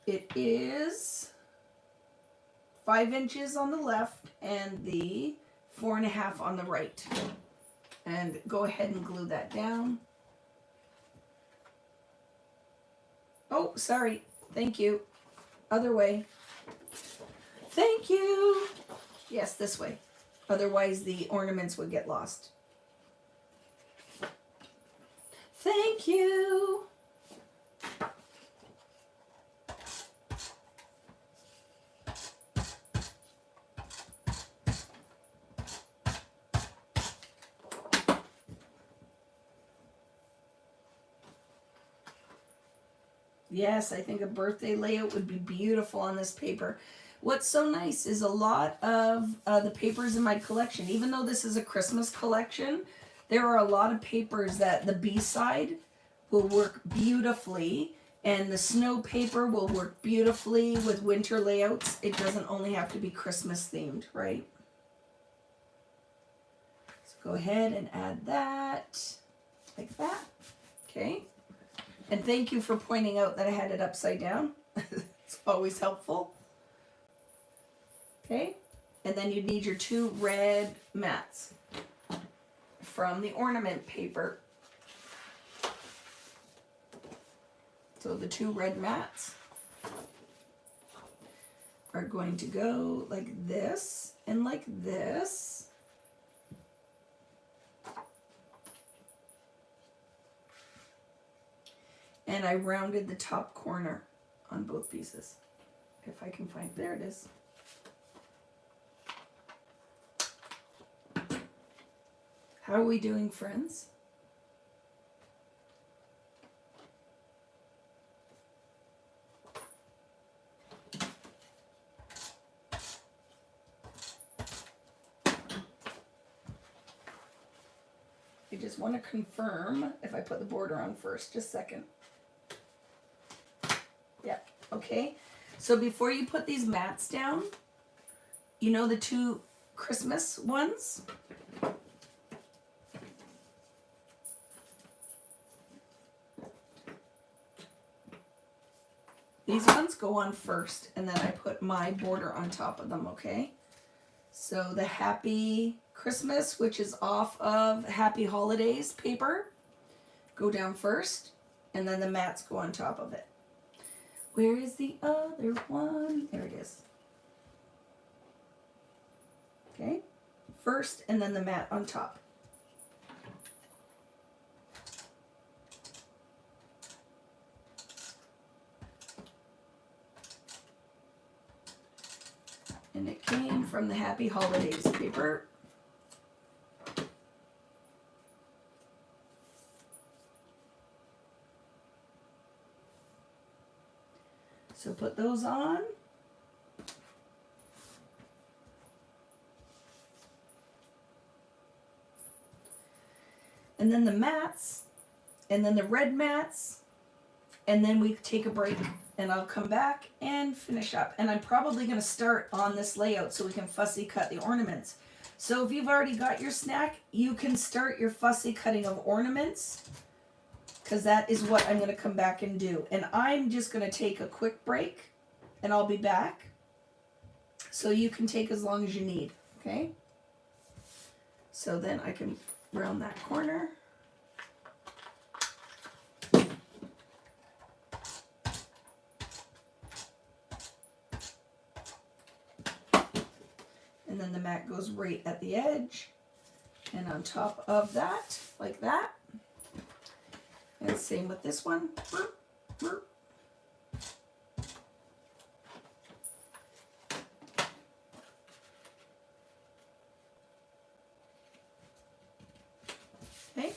It is 5 inches on the left and the 4.5 on the right. And go ahead and glue that down. Oh, sorry. Thank you. Other way. Thank you. Yes, this way. Otherwise the ornaments would get lost. Thank you. Yes, I think a birthday layout would be beautiful on this paper. What's so nice is a lot of the papers in my collection, even though this is a Christmas collection, there are a lot of papers that the B-side will work beautifully, and the snow paper will work beautifully with winter layouts. It doesn't only have to be Christmas themed, right? So go ahead and add that, like that, okay? And thank you for pointing out that I had it upside down. It's always helpful. Okay, and then you need your 2 red mats from the ornament paper. So the 2 red mats are going to go like this and like this. And I rounded the top corner. on both pieces. If I can find, there it is. How are we doing, friends? I just want to confirm if I put the border on first. Just a second. Yeah, okay. So before you put these mats down, you know the two Christmas ones? These ones go on first, and then I put my border on top of them, okay? So the Happy Christmas, which is off of Happy Holidays paper, go down first, and then the mats go on top of it. Where is the other one? There it is. Okay, first, and then the mat on top. And it came from the Happy Holidays paper. So put those on. And then the mats, and then the red mats, and then we take a break and I'll come back and finish up. And I'm probably going to start on this layout so we can fussy cut the ornaments. So if you've already got your snack, you can start your fussy cutting of ornaments, because that is what I'm going to come back and do. And I'm just going to take a quick break and I'll be back. So you can take as long as you need, okay? So then I can round that corner. And then the mat goes right at the edge and on top of that, like that. And same with this one. Okay.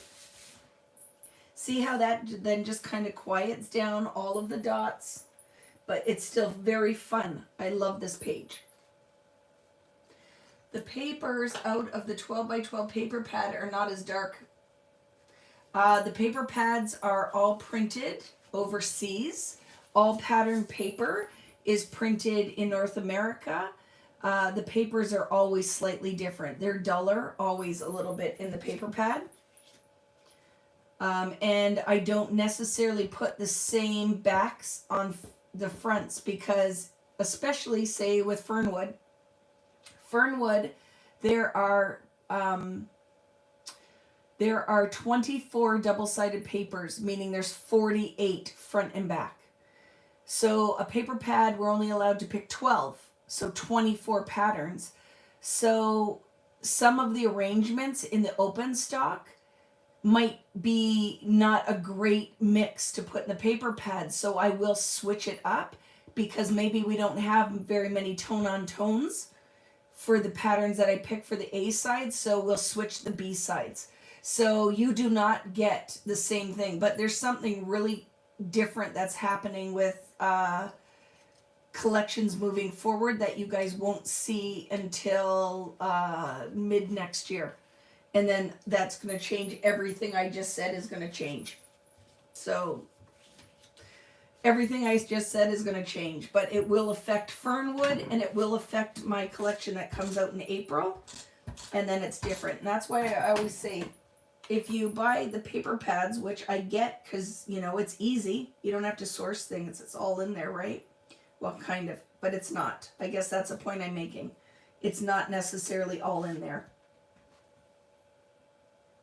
See how that then just kind of quiets down all of the dots, but it's still very fun. I love this page. The papers out of the 12 by 12 paper pad are not as dark. The paper pads are all printed overseas. All pattern paper is printed in North America. The papers are always slightly different. They're duller, always a little bit in the paper pad. And I don't necessarily put the same backs on the fronts because, especially say with Fernwood, there are 24 double-sided papers, meaning there's 48 front and back. So a paper pad, we're only allowed to pick 12, so 24 patterns. So some of the arrangements in the open stock might be not a great mix to put in the paper pad, so I will switch it up because maybe we don't have very many tone-on tones for the patterns that I pick for the A sides, so we'll switch the B sides. So you do not get the same thing, but there's something really different that's happening with collections moving forward that you guys won't see until mid next year. And then that's going to change. Everything I just said is going to change. So everything I just said is going to change, but it will affect Fernwood and it will affect my collection that comes out in April. And then it's different. And that's why I always say, if you buy the paper pads, which I get because, you know, it's easy. You don't have to source things. It's all in there, right? Well, kind of, but it's not. I guess that's a point I'm making. It's not necessarily all in there.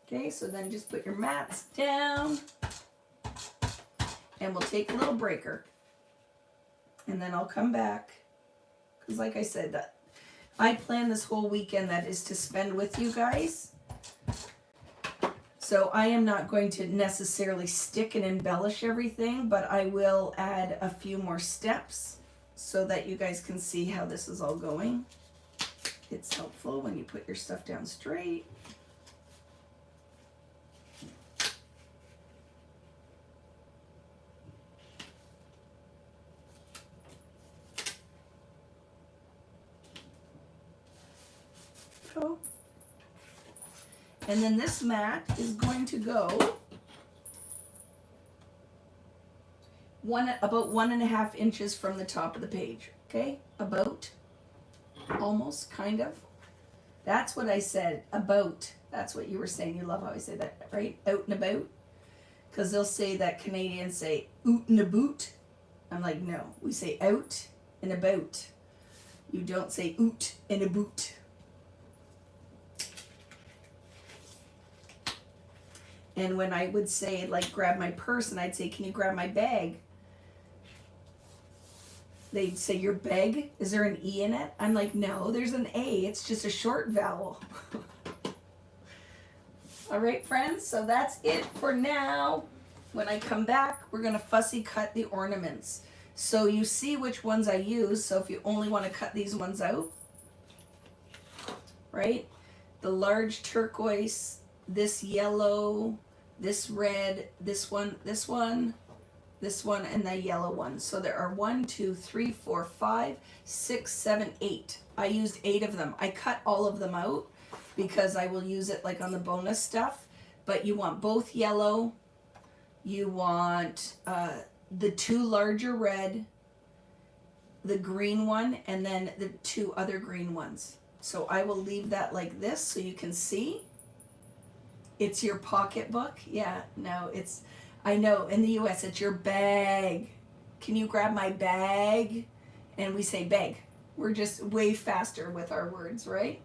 Okay, so then just put your mats down. And we'll take a little breaker. And then I'll come back. Because like I said, that I plan this whole weekend that is to spend with you guys. So I am not going to necessarily stick and embellish everything, but I will add a few more steps so that you guys can see how this is all going. It's helpful when you put your stuff down straight. And then this mat is going to go about 1.5 inches from the top of the page. Okay, about, almost, kind of. That's what I said, about. That's what you were saying. You love how I say that, right? Out and about. Because they'll say that Canadians say oot and about. I'm like, no, we say out and about. You don't say oot and about. And when I would say, like, grab my purse, and I'd say, can you grab my bag? They'd say, your bag? Is there an E in it? I'm like, no, there's an A. It's just a short vowel. All right, friends, so that's it for now. When I come back, we're going to fussy cut the ornaments. So you see which ones I use. So if you only want to cut these ones out, right? The large turquoise, this yellow, this red, this one, and the yellow one. So there are 1, 2, 3, 4, 5, 6, 7, 8. I used 8 of them. I cut all of them out because I will use it like on the bonus stuff. But you want both yellow. You want the 2 larger red, the green one, and then the 2 other green ones. So I will leave that like this so you can see. It's your pocketbook. Yeah, no, it's, I know in the US it's your bag. Can you grab my bag? And we say bag. We're just way faster with our words, right?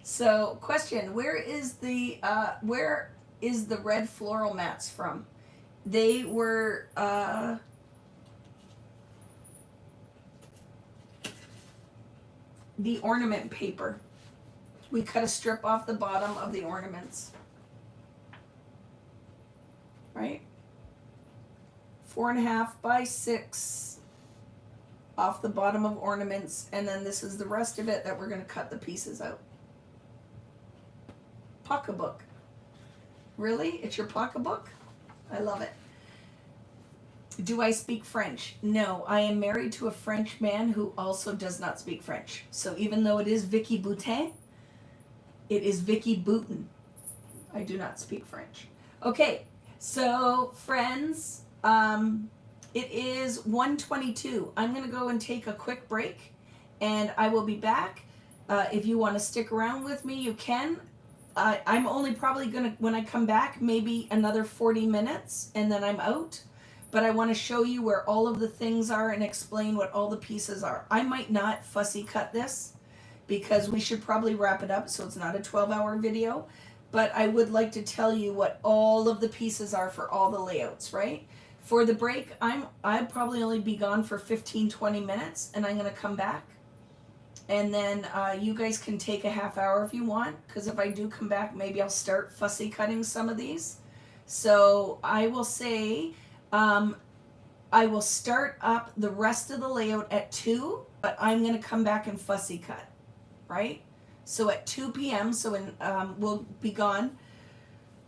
So question, where is the red floral mats from? They were, the ornament paper. We cut a strip off the bottom of the ornaments. Right? 4.5 by 6 off the bottom of ornaments, and then this is the rest of it that we're going to cut the pieces out. Pocketbook. Really? It's your pocketbook? I love it. Do I speak French? No, I am married to a French man who also does not speak French. So even though it is Vicky Boutin, it is Vicky Boutin. I do not speak French. Okay. So, friends, it is 1:22. I'm going to go and take a quick break, and I will be back. If you want to stick around with me, you can. I'm only probably going to, when I come back, maybe another 40 minutes, and then I'm out. But I want to show you where all of the things are and explain what all the pieces are. I might not fussy cut this because we should probably wrap it up so it's not a 12-hour video. But I would like to tell you what all of the pieces are for all the layouts, right? For the break, I'd probably only be gone for 15-20 minutes, and I'm going to come back. And then you guys can take a half hour if you want, because if I do come back, maybe I'll start fussy cutting some of these. So I will say I will start up the rest of the layout at 2, but I'm going to come back and fussy cut, right? So at 2 p.m., we'll be gone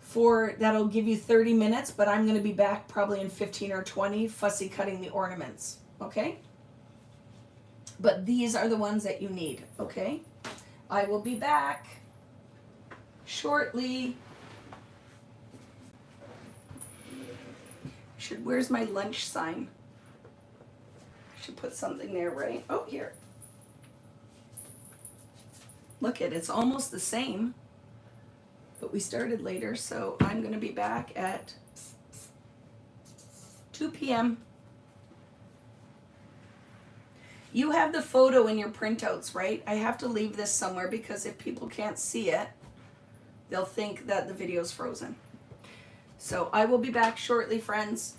for, that'll give you 30 minutes, but I'm going to be back probably in 15 or 20 fussy cutting the ornaments, okay? But these are the ones that you need, okay? I will be back shortly. Where's my lunch sign? I should put something there, right? Oh, here. Look it's almost the same, but we started later, so I'm going to be back at 2 p.m. You have the photo in your printouts, right? I have to leave this somewhere because if people can't see it, they'll think that the video's frozen. So I will be back shortly, friends.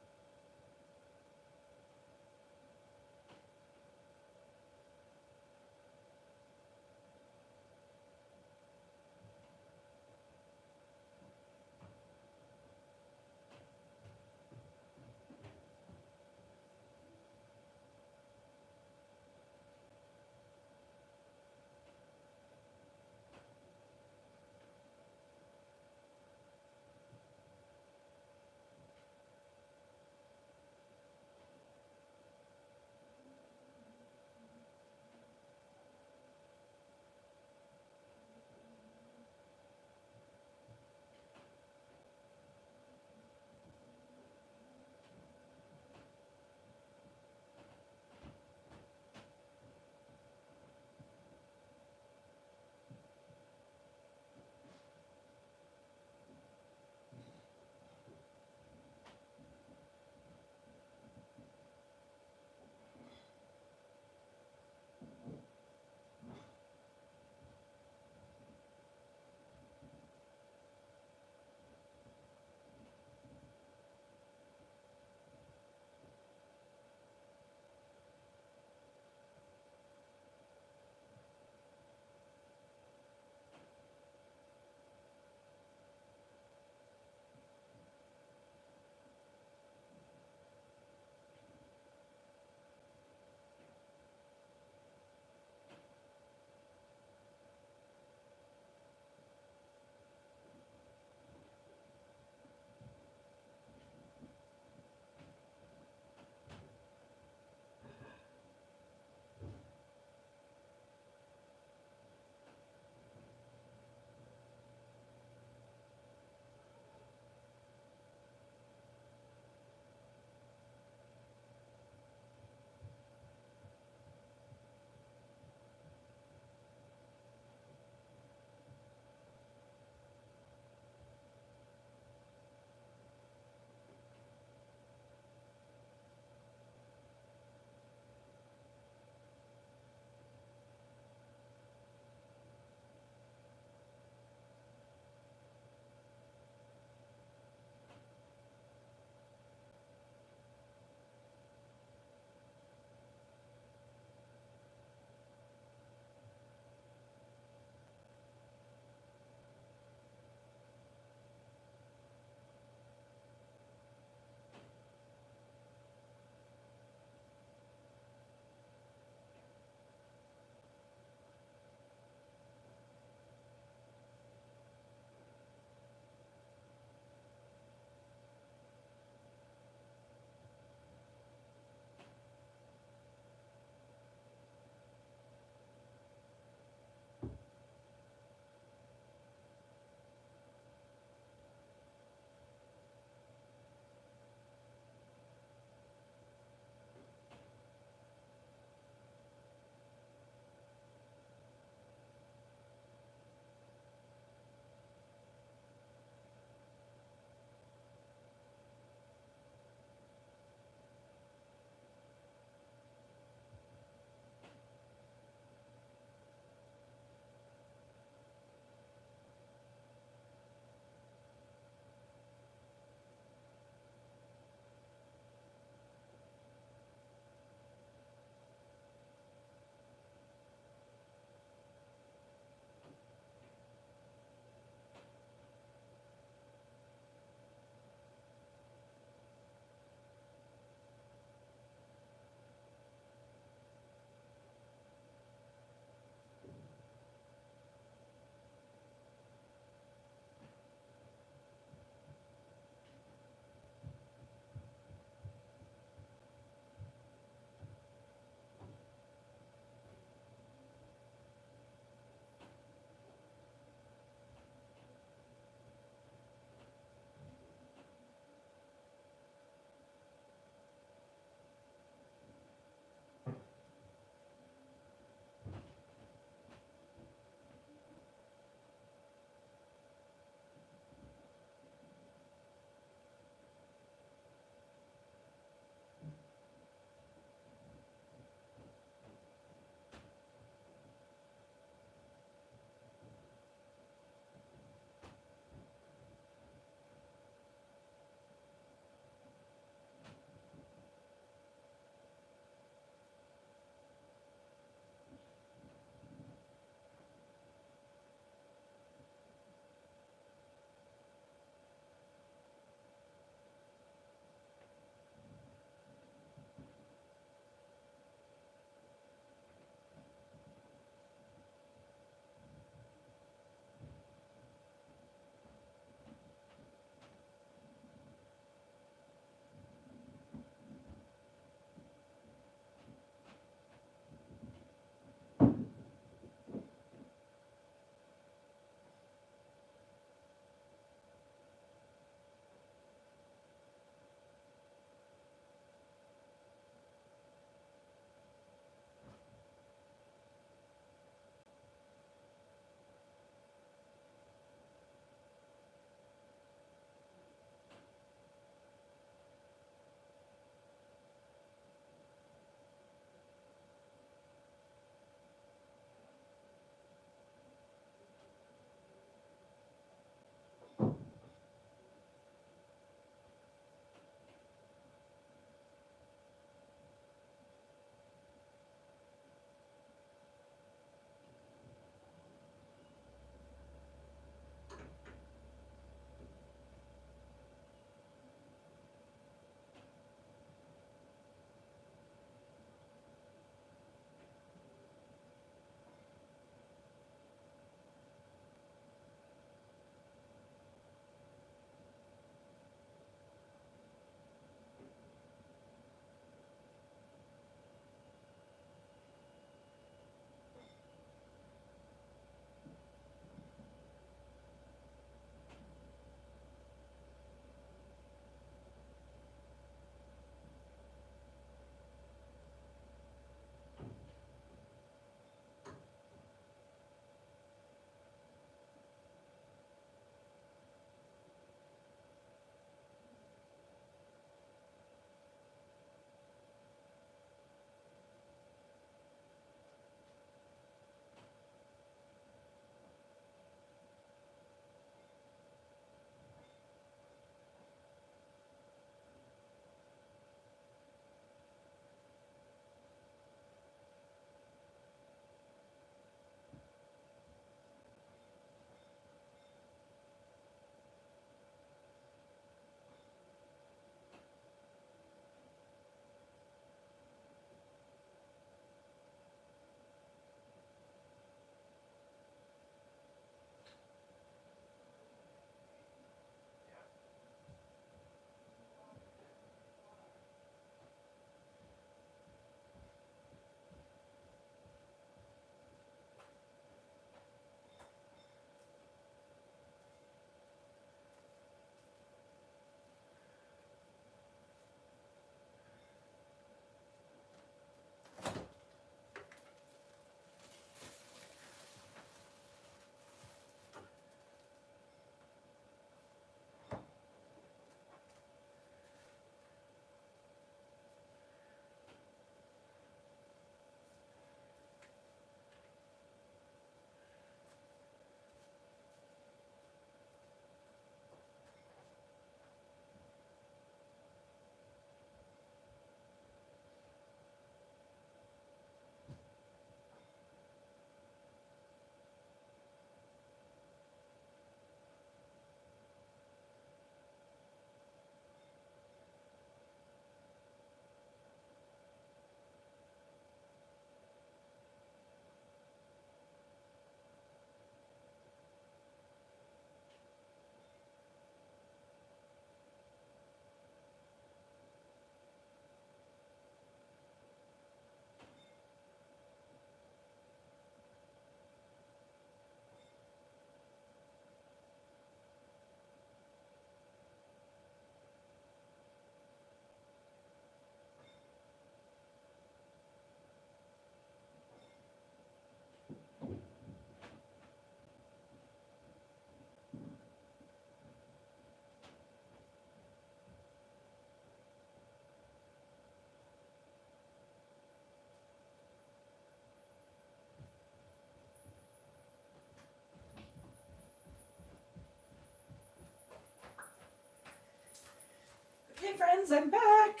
friends, I'm back.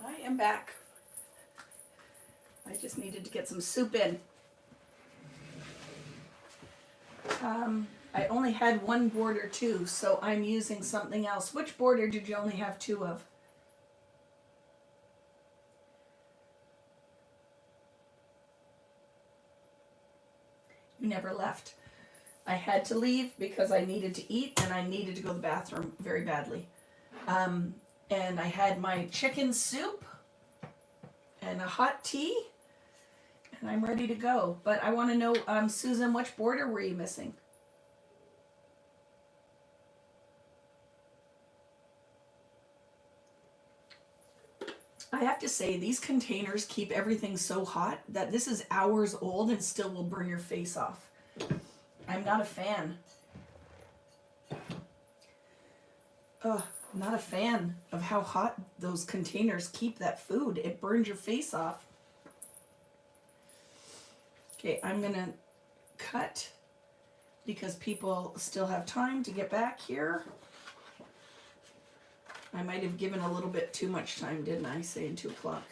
I am back. I just needed to get some soup in. I only had one border too, so I'm using something else. Which border did you only have two of? You never left. I had to leave because I needed to eat and I needed to go to the bathroom very badly. And I had my chicken soup and a hot tea, and I'm ready to go. But I want to know, Susan, which border were you missing? I have to say, these containers keep everything so hot that this is hours old and still will burn your face off. I'm not a fan. Ugh, not a fan of how hot those containers keep that food. It burns your face off. Okay, I'm gonna cut because people still have time to get back here. I might have given a little bit too much time, didn't I? Saying 2 o'clock.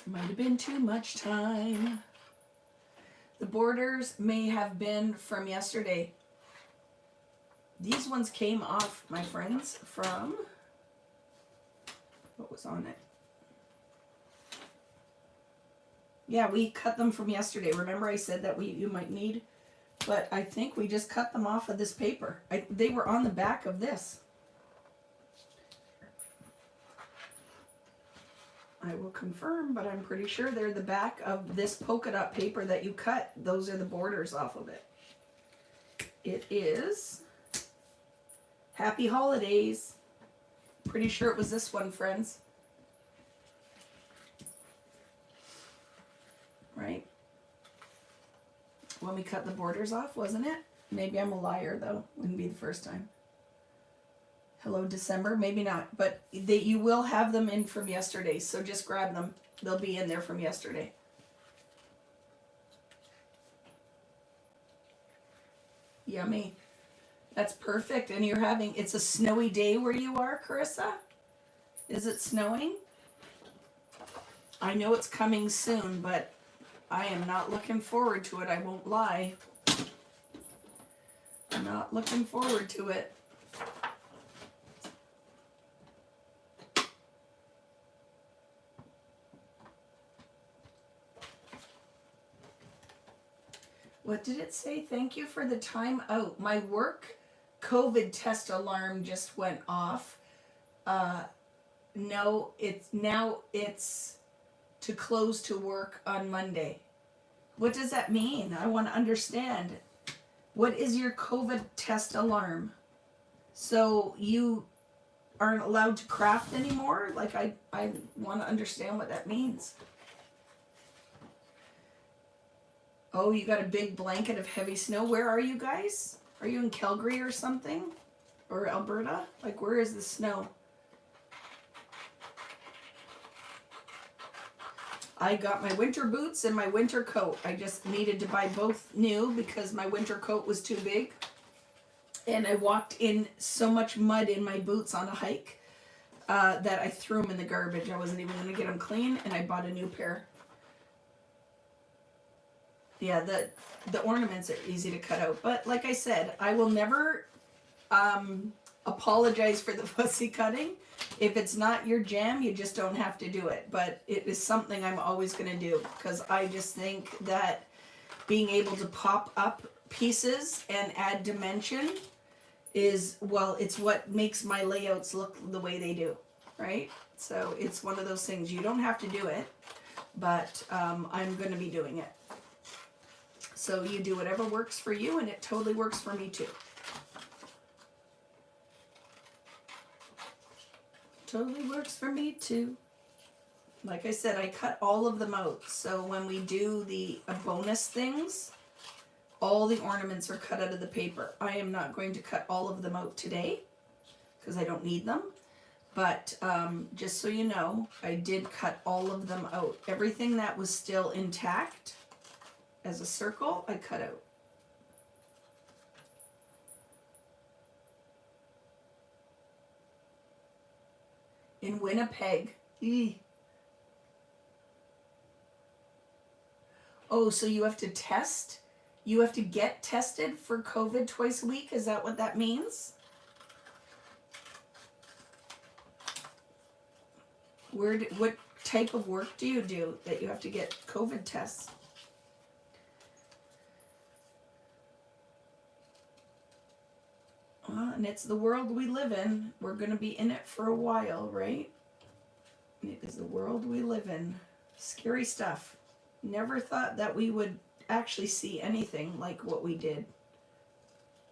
Might have been too much time. The borders may have been from yesterday. These ones came off, my friends, from, what was on it? Yeah, we cut them from yesterday. Remember I said that you might need? But I think we just cut them off of this paper. They were on the back of this. I will confirm, but I'm pretty sure they're the back of this polka dot paper that you cut. Those are the borders off of it. It is Happy Holidays. Pretty sure it was this one, friends. Right? When we cut the borders off, wasn't it? Maybe I'm a liar, though. Wouldn't be the first time. Hello, December. Maybe not. But you will have them in from yesterday, so just grab them. They'll be in there from yesterday. Yummy. That's perfect. And you're having, it's a snowy day where you are, Carissa? Is it snowing? I know it's coming soon, but I am not looking forward to it. I won't lie. I'm not looking forward to it. What did it say? Thank you for the time out. My work COVID test alarm just went off. No, it's to close to work on Monday. What does that mean? I want to understand. What is your COVID test alarm? So you aren't allowed to craft anymore? Like I want to understand what that means. Oh, you got a big blanket of heavy snow. Where are you guys? Are you in Calgary or something? Or Alberta? Like, where is the snow? I got my winter boots and my winter coat. I just needed to buy both new because my winter coat was too big. And I walked in so much mud in my boots on a hike that I threw them in the garbage. I wasn't even going to get them clean, and I bought a new pair. Yeah, the ornaments are easy to cut out. But like I said, I will never apologize for the fussy cutting. If it's not your jam, you just don't have to do it. But it is something I'm always going to do because I just think that being able to pop up pieces and add dimension is, well, it's what makes my layouts look the way they do, right? So it's one of those things. You don't have to do it, but I'm going to be doing it. So you do whatever works for you, and it totally works for me too. Totally works for me too. Like I said, I cut all of them out. So when we do the bonus things, all the ornaments are cut out of the paper. I am not going to cut all of them out today because I don't need them. But just so you know, I did cut all of them out. Everything that was still intact, as a circle, I cut out. In Winnipeg. Eee. Oh, so you have to test? You have to get tested for COVID twice a week? Is that what that means? What type of work do you do that you have to get COVID tests? And it's the world we live in. We're going to be in it for a while, right? It is the world we live in. Scary stuff. Never thought that we would actually see anything like what we did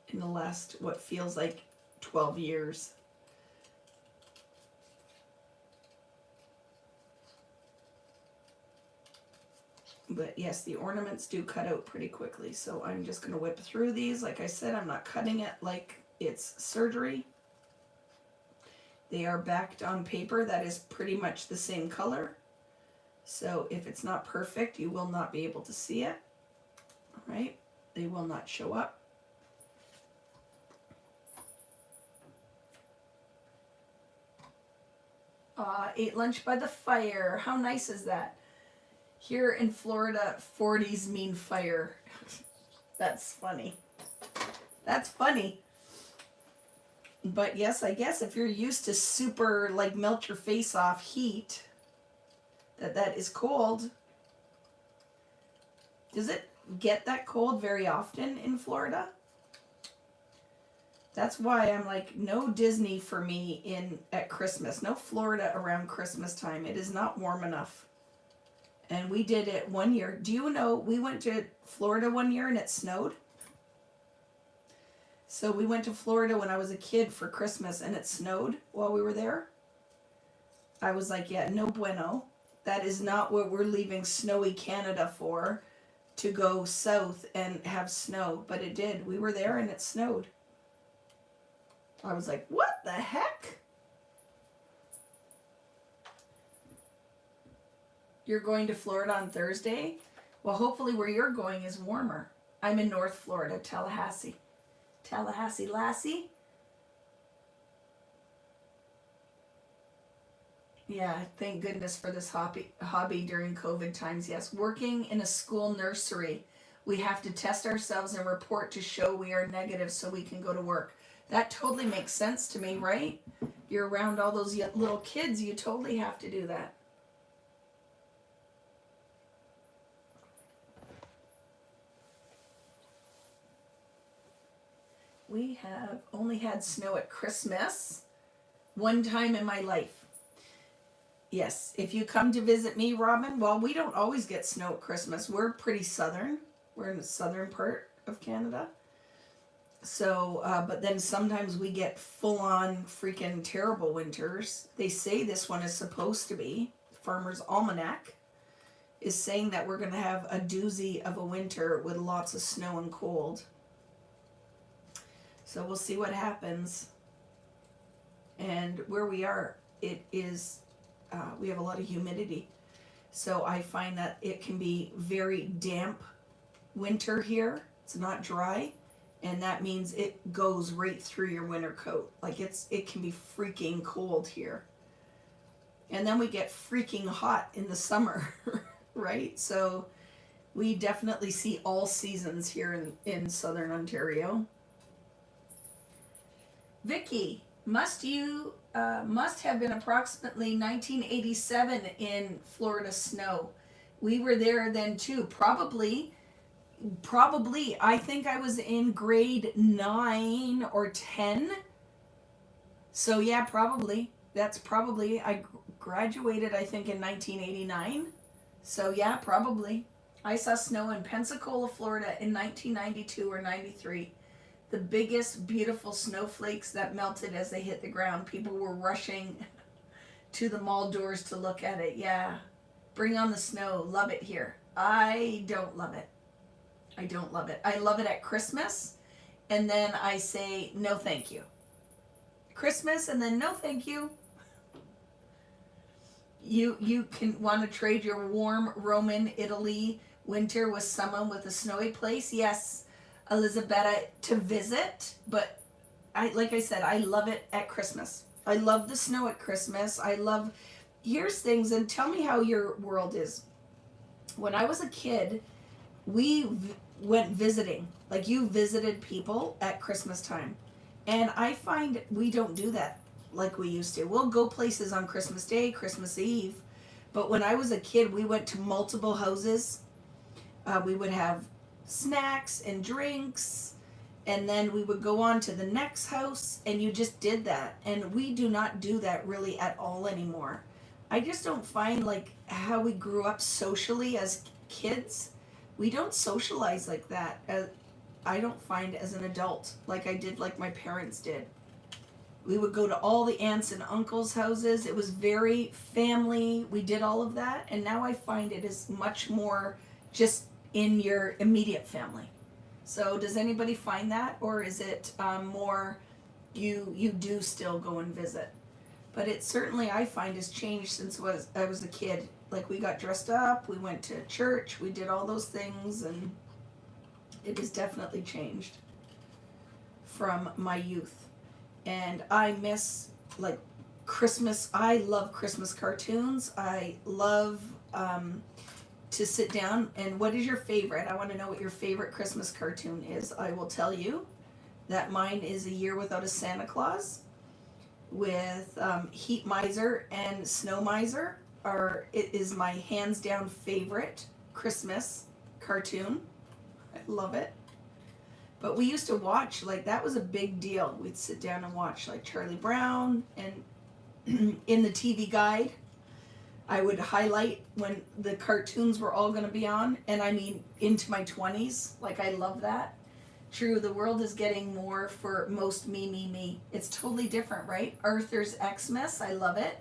in the last, what feels like 12 years. But yes, the ornaments do cut out pretty quickly, so I'm just going to whip through these. Like I said, I'm not cutting it like it's surgery. They are backed on paper that is pretty much the same color. So if it's not perfect, you will not be able to see it. All right? They will not show up. Ate lunch by the fire. How nice is that? Here in Florida, 40s mean fire. That's funny. That's funny. But yes, I guess if you're used to super, like, melt your face off heat, that is cold. Does it get that cold very often in Florida? That's why I'm like, no Disney for me at Christmas. No Florida around Christmas time. It is not warm enough. And we did it one year. Do you know, we went to Florida one year and it snowed? So we went to Florida when I was a kid for Christmas and it snowed while we were there. I was like, yeah, no bueno. That is not what we're leaving snowy Canada for, to go south and have snow. But it did. We were there and it snowed. I was like, what the heck? You're going to Florida on Thursday? Well, hopefully where you're going is warmer. I'm in North Florida, Tallahassee. Tallahassee Lassie. Yeah, thank goodness for this hobby during COVID times. Yes, working in a school nursery. We have to test ourselves and report to show we are negative so we can go to work. That totally makes sense to me, right? You're around all those little kids, you totally have to do that. We have only had snow at Christmas one time in my life. Yes, if you come to visit me, Robin, well, we don't always get snow at Christmas. We're pretty southern. We're in the southern part of Canada. So, but then sometimes we get full-on freaking terrible winters. They say this one is supposed to be. Farmer's Almanac is saying that we're going to have a doozy of a winter with lots of snow and cold. So we'll see what happens. And where we are, it is, we have a lot of humidity. So I find that it can be very damp winter here. It's not dry. And that means it goes right through your winter coat. Like it can be freaking cold here. And then we get freaking hot in the summer, right? So we definitely see all seasons here in Southern Ontario. Vicky, must have been approximately 1987 in Florida snow. We were there then too. Probably. I think I was in grade 9 or 10. So yeah, probably. That's probably. I graduated, I think, in 1989. So yeah, probably. I saw snow in Pensacola, Florida in 1992 or 93. The biggest, beautiful snowflakes that melted as they hit the ground. People were rushing to the mall doors to look at it. Yeah. Bring on the snow. Love it here. I don't love it. I don't love it. I love it at Christmas. And then I say, no thank you. Christmas and then no thank you. You can want to trade your warm Roman Italy Winter with someone with a snowy place. Yes, Elizabeth, to visit, but like I said, I love it at Christmas. I love the snow at Christmas. I love, here's things, and tell me how your world is. When I was a kid, we went visiting. Like you visited people at Christmas time. And I find we don't do that like we used to. We'll go places on Christmas Day, Christmas Eve. But when I was a kid, we went to multiple houses. We would have snacks and drinks, and then we would go on to the next house, and you just did that. And we do not do that really at all anymore. I just don't find like how we grew up socially as kids. We don't socialize like that. I don't find as an adult like I did, like my parents did. We would go to all the aunts and uncles' houses. It was very family. We did all of that, and now I find it is much more just in your immediate family. So does anybody find that, or is it more you do still go and visit? But it certainly I find has changed since I was a kid. Like we got dressed up, we went to church, we did all those things, and it has definitely changed from my youth. And I miss like Christmas. I love Christmas cartoons. I love to sit down. And what is your favorite? I want to know what your favorite Christmas cartoon is. I will tell you that mine is A Year Without a Santa Claus with Heat Miser and Snow Miser. It is my hands down favorite Christmas cartoon. I love it. But we used to watch, like, that was a big deal. We'd sit down and watch, like, Charlie Brown, and in the TV guide, I would highlight when the cartoons were all going to be on, and I mean, into my 20s. Like, I love that. True, the world is getting more for most me. It's totally different, right? Arthur's Xmas, I love it.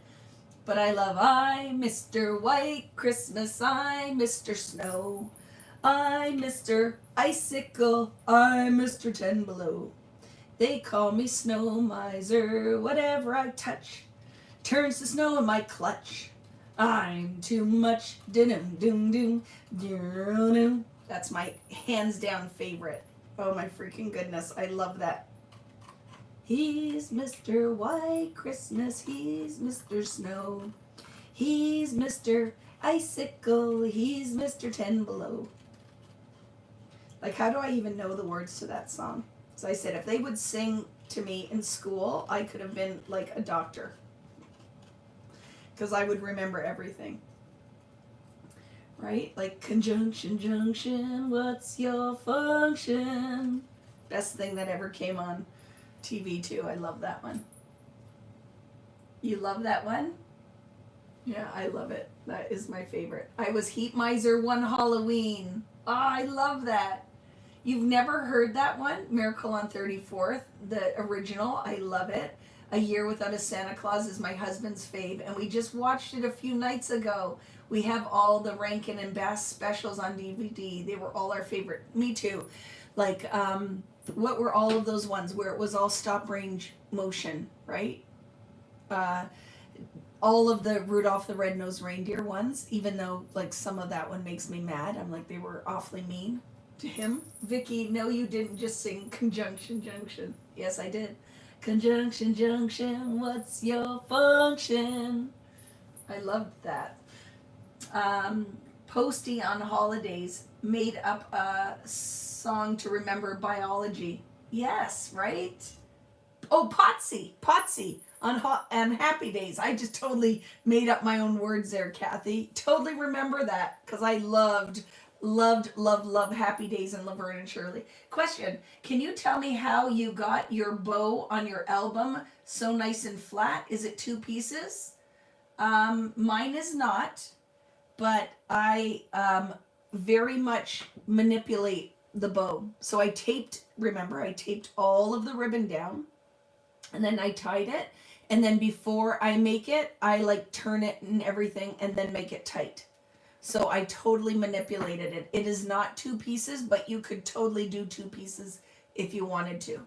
But I love I, Mr. White Christmas, I, Mr. Snow. I'm Mr. Icicle, I'm Mr. Ten Below. They call me Snow Miser, whatever I touch turns to snow in my clutch. I'm too much, din doom doom. That's my hands down favorite. Oh my freaking goodness, I love that. He's Mr. White Christmas, he's Mr. Snow. He's Mr. Icicle, he's Mr. Ten Below. Like, how do I even know the words to that song? As I said, if they would sing to me in school, I could have been like a doctor. Because I would remember everything. Right? Like, conjunction, junction, what's your function? Best thing that ever came on TV, too. I love that one. You love that one? Yeah, I love it. That is my favorite. I was Heat Miser one Halloween. Oh, I love that. You've never heard that one? Miracle on 34th, the original. I love it. A Year Without a Santa Claus is my husband's fave, and we just watched it a few nights ago. We have all the Rankin and Bass specials on DVD. They were all our favorite. Me too. Like, what were all of those ones where it was all stop range motion, right? All of the Rudolph the Red-Nosed Reindeer ones, even though like some of that one makes me mad. I'm like, they were awfully mean to him. Vicky, no, you didn't just sing Conjunction Junction. Yes, I did. Conjunction Junction, what's your function? I loved that. Posty on holidays made up a song to remember biology. Yes, right? Oh, Potsy on Happy Days. I just totally made up my own words there, Kathy. Totally remember that because I loved Happy Days and Laverne and Shirley. Question, can you tell me how you got your bow on your album so nice and flat? Is it two pieces? Mine is not, but I very much manipulate the bow. So I taped all of the ribbon down, and then I tied it, and then before I make it, I like turn it and everything and then make it tight. So I totally manipulated it. It is not two pieces, but you could totally do two pieces if you wanted to.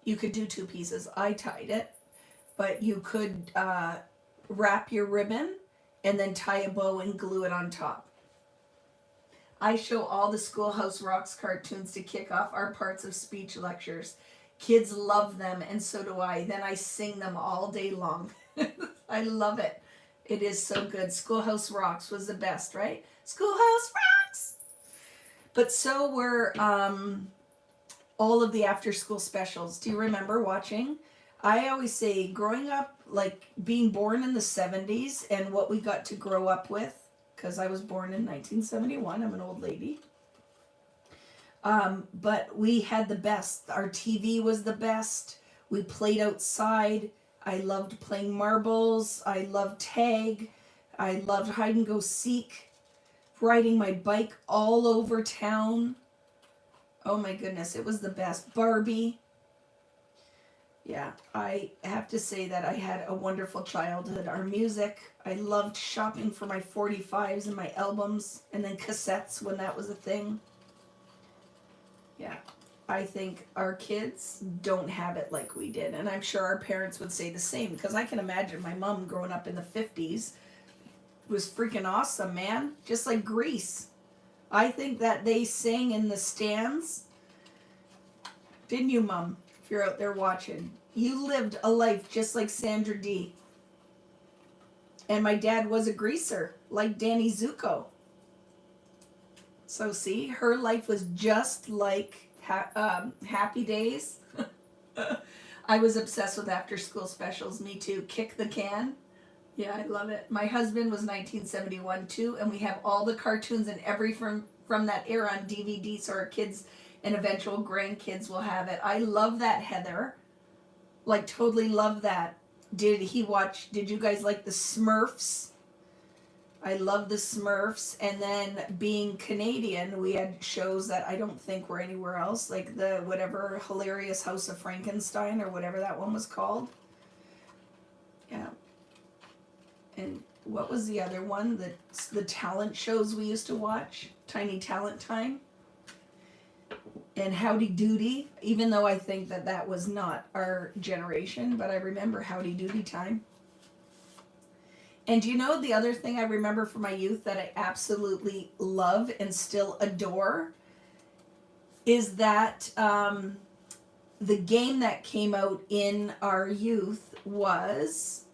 You could do two pieces. I tied it, but you could wrap your ribbon and then tie a bow and glue it on top. I show all the Schoolhouse Rocks cartoons to kick off our parts of speech lectures. Kids love them, and so do I. Then I sing them all day long. I love it. It is so good. Schoolhouse Rocks was the best, right? Schoolhouse Rocks! But so were all of the after school specials. Do you remember watching? I always say growing up, like being born in the 70s and what we got to grow up with, because I was born in 1971, I'm an old lady. But we had the best. Our TV was the best. We played outside. I loved playing marbles. I loved tag. I loved hide and go seek. Riding my bike all over town. Oh my goodness, it was the best. Barbie. Yeah, I have to say that I had a wonderful childhood. Our music, I loved shopping for my 45s and my albums, and then cassettes when that was a thing. Yeah, I think our kids don't have it like we did, and I'm sure our parents would say the same, because I can imagine my mom growing up in the 50s was freaking awesome, man. Just like Grease. I think that they sang in the stands. Didn't you, Mom? If you're out there watching, you lived a life just like Sandra Dee. And my dad was a greaser, like Danny Zuko. So see, her life was just like Happy Days. I was obsessed with after school specials. Me too. Kick the Can. Yeah, I love it. My husband was 1971 too, and we have all the cartoons and every from that era on DVD, so our kids and eventual grandkids will have it. I love that, Heather. Like, totally love that. Did you guys like the Smurfs? I love the Smurfs. And then being Canadian, we had shows that I don't think were anywhere else, like the whatever Hilarious House of Frankenstein or whatever that one was called. Yeah. And what was the other one? The talent shows we used to watch? Tiny Talent Time. And Howdy Doody, even though I think that was not our generation, but I remember Howdy Doody time. And do you know the other thing I remember from my youth that I absolutely love and still adore is that the game that came out in our youth was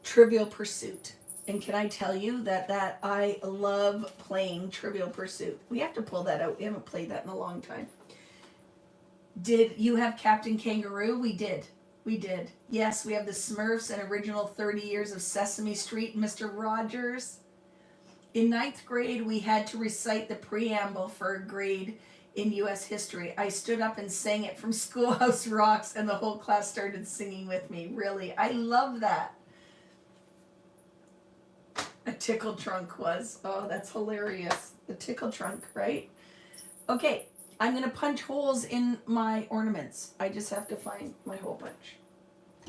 Trivial Pursuit. And can I tell you that I love playing Trivial Pursuit. We have to pull that out. We haven't played that in a long time. Did you have Captain Kangaroo? We did. We did. Yes, we have the Smurfs and original 30 Years of Sesame Street, Mr. Rogers. In 9th grade, we had to recite the preamble for a grade in U.S. history. I stood up and sang it from Schoolhouse Rocks, and the whole class started singing with me. Really, I love that. A tickle trunk was. Oh, that's hilarious. The tickle trunk, right? Okay, I'm going to punch holes in my ornaments. I just have to find my hole punch.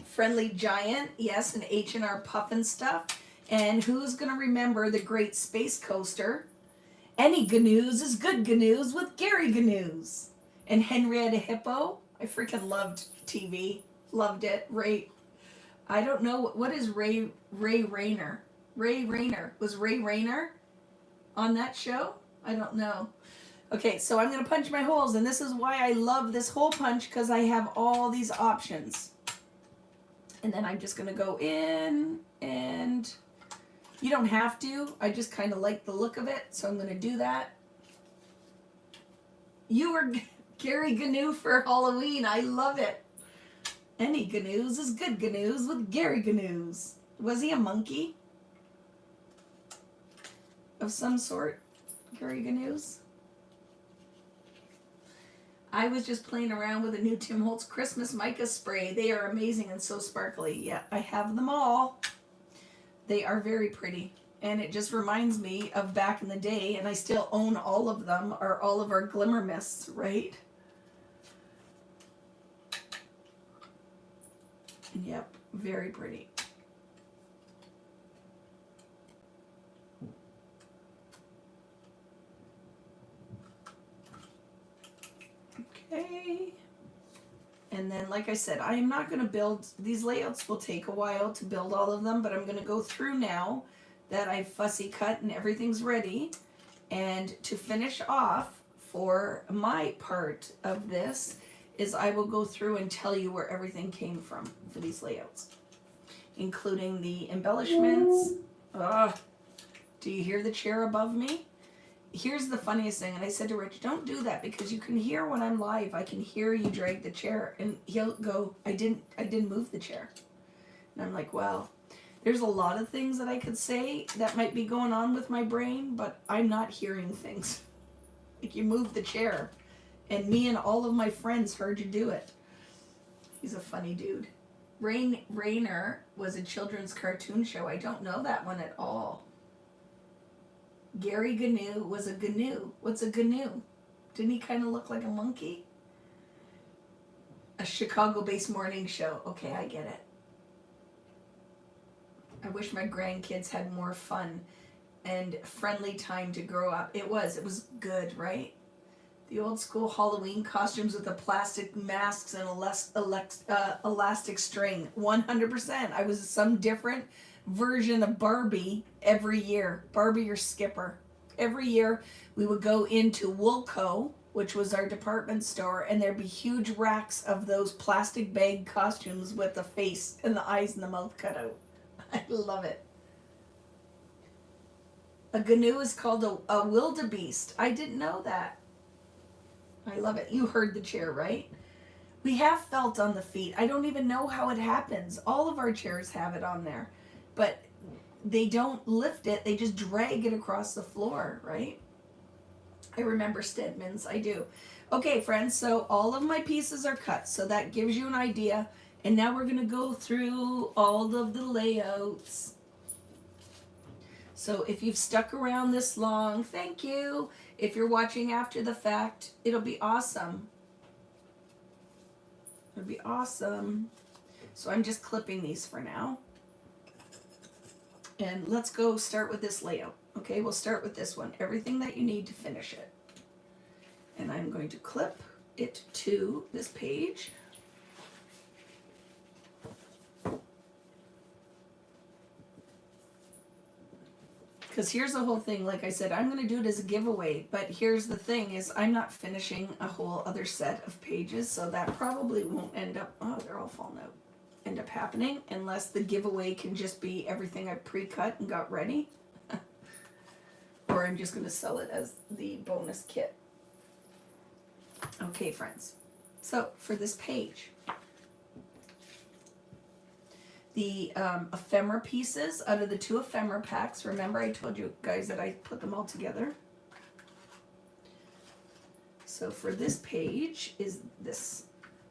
Friendly Giant, yes, an H&R Puffin stuff. And who's going to remember the Great Space Coaster? Any GNUs is good GNUs with Gary GNUs. And Henrietta Hippo. I freaking loved TV. Loved it. Ray. I don't know. What is Ray Rayner? Ray Rayner. Was Ray Rayner on that show? I don't know. Okay, so I'm going to punch my holes, and this is why I love this hole punch, because I have all these options. And then I'm just going to go in, and you don't have to. I just kind of like the look of it, so I'm going to do that. You were Gary GNU for Halloween. I love it. Any GNUs is good GNUs with Gary GNUs. Was he a monkey? Of some sort, Gary GNUs. I was just playing around with a new Tim Holtz Christmas mica spray. They are amazing and so sparkly. Yeah, I have them all. They are very pretty. And it just reminds me of back in the day, and I still own all of them, are all of our Glimmer Mists, right? Yep, very pretty. Okay. And then, like I said, I am not going to build, these layouts will take a while to build all of them, but I'm going to go through now that I've fussy cut and everything's ready. And to finish off for my part of this is I will go through and tell you where everything came from for these layouts, including the embellishments. Do you hear the chair above me? Here's the funniest thing, and I said to Rich, don't do that because you can hear when I'm live. I can hear you drag the chair, and he'll go, I didn't move the chair. And I'm like, well, there's a lot of things that I could say that might be going on with my brain, but I'm not hearing things. Like, you moved the chair, and me and all of my friends heard you do it. He's a funny dude. Rainer was a children's cartoon show. I don't know that one at all. Gary Gnu was a gnu. What's a gnu? Didn't he kind of look like a monkey? A Chicago-based morning show. Okay, I get it. I wish my grandkids had more fun and friendly time to grow up. It was good, right? The old school Halloween costumes with the plastic masks and elastic string. 100%. I was some different version of Barbie every year. Barbie or Skipper. Every year we would go into Woolco, which was our department store, and there'd be huge racks of those plastic bag costumes with the face and the eyes and the mouth cut out. I love it. A gnu is called a wildebeest. I didn't know that. I love it. You heard the chair, right? We have felt on the feet. I don't even know how it happens. All of our chairs have it on there. But they don't lift it. They just drag it across the floor, right? I remember Stedman's. I do. Okay, friends. So all of my pieces are cut. So that gives you an idea. And now we're going to go through all of the layouts. So if you've stuck around this long, thank you. If you're watching after the fact, it'll be awesome. It'll be awesome. So I'm just clipping these for now. And let's go start with this layout. Okay, we'll start with this one. Everything that you need to finish it. And I'm going to clip it to this page. Because here's the whole thing. Like I said, I'm going to do it as a giveaway. But here's the thing is I'm not finishing a whole other set of pages. So that probably won't end up, oh, they're all falling out. End up happening unless the giveaway can just be everything I pre-cut and got ready. Or I'm just going to sell it as the bonus kit. Okay, friends. So for this page, the ephemera pieces out of the 2 ephemera packs. Remember I told you guys that I put them all together. So for this page is this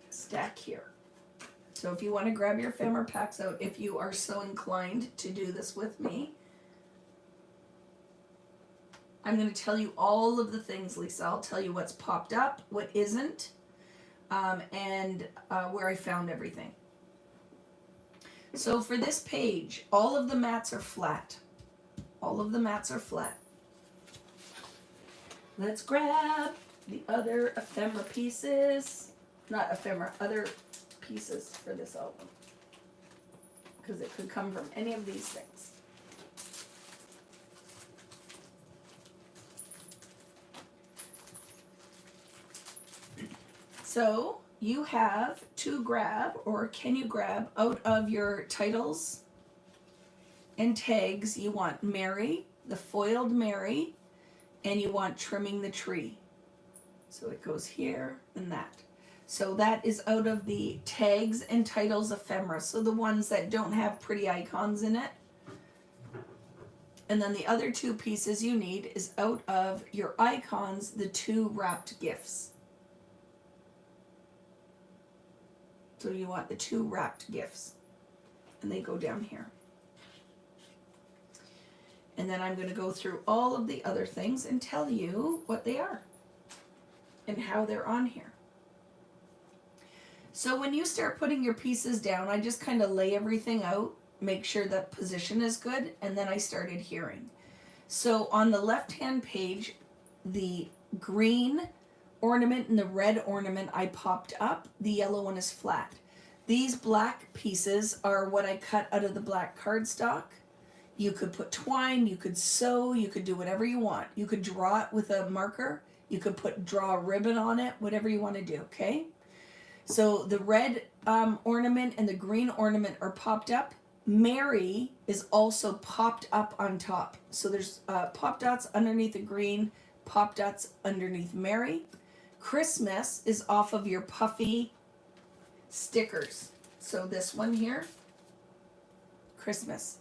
stack here. So if you want to grab your ephemera packs out, if you are so inclined to do this with me, I'm going to tell you all of the things, Lisa. I'll tell you what's popped up, what isn't, and where I found everything. So for this page, all of the mats are flat. All of the mats are flat. Let's grab the other ephemera pieces. Not ephemera, other pieces for this album. Because it could come from any of these things. So you have to grab, or can you grab, out of your titles and tags, you want Mary, the foiled Mary, and you want trimming the tree. So it goes here and that. So that is out of the tags and titles ephemera. So the ones that don't have pretty icons in it. And then the other 2 pieces you need is out of your icons, the 2 wrapped gifts. So you want the 2 wrapped gifts. And they go down here. And then I'm going to go through all of the other things and tell you what they are. And how they're on here. So when you start putting your pieces down, I just kind of lay everything out, make sure that position is good, and then I start adhering. So on the left-hand page, the green ornament and the red ornament I popped up, the yellow one is flat. These black pieces are what I cut out of the black cardstock, You could put twine, you could sew, you could do whatever you want. You could draw it with a marker. You could draw a ribbon on it, whatever you want to do, okay? So the red ornament and the green ornament are popped up. Mary is also popped up on top. So there's pop dots underneath the green, pop dots underneath Mary. Christmas is off of your puffy stickers. So this one here, Christmas.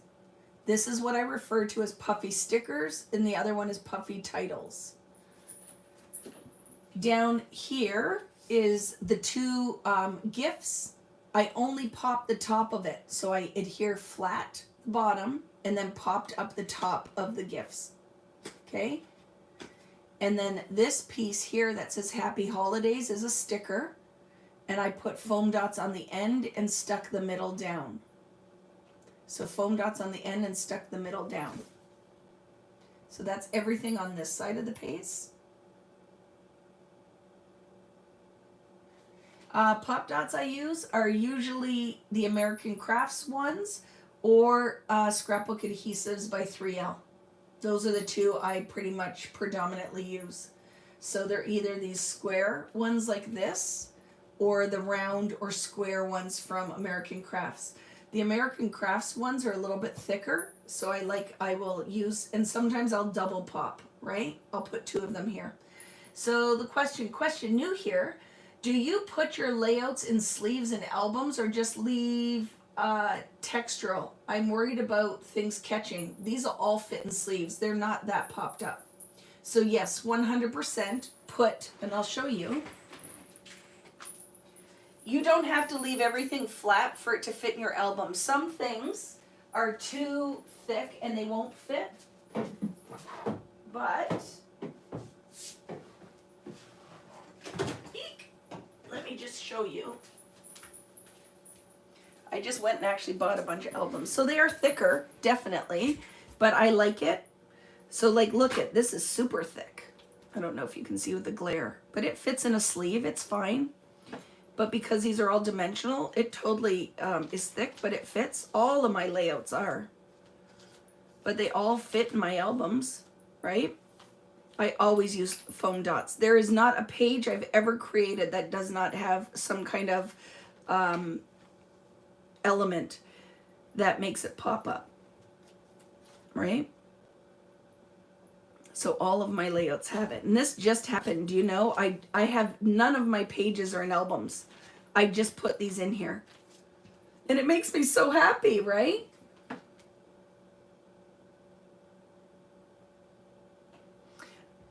This is what I refer to as puffy stickers, and the other one is puffy titles. Down here is the two gifts. I only popped the top of it, so I adhere flat bottom and then popped up the top of the gifts. Okay? And then this piece here that says Happy Holidays is a sticker, and I put foam dots on the end and stuck the middle down. So foam dots on the end and stuck the middle down. So that's everything on this side of the piece. Pop dots I use are usually the American Crafts ones or Scrapbook Adhesives by 3L. Those are the two I pretty much predominantly use. So they're either these square ones like this or the round or square ones from American Crafts. The American Crafts ones are a little bit thicker, so I will use, and sometimes I'll double pop, right? I'll put two of them here. So the question new here, do you put your layouts in sleeves and albums or just leave textural? I'm worried about things catching. These will all fit in sleeves. They're not that popped up. So yes, 100% put, and I'll show you. You don't have to leave everything flat for it to fit in your album. Some things are too thick and they won't fit. But let me just show you. I just went and actually bought a bunch of albums. So they are thicker, definitely, but I like it. So like, look at, this is super thick. I don't know if you can see with the glare, but it fits in a sleeve, it's fine. But because these are all dimensional, it totally is thick, but it fits. All of my layouts are. But they all fit in my albums, right? I always use foam dots. There is not a page I've ever created that does not have some kind of element that makes it pop up, right? So all of my layouts have it. And this just happened, do you know? I have none of my pages are in albums. I just put these in here. And it makes me so happy, right?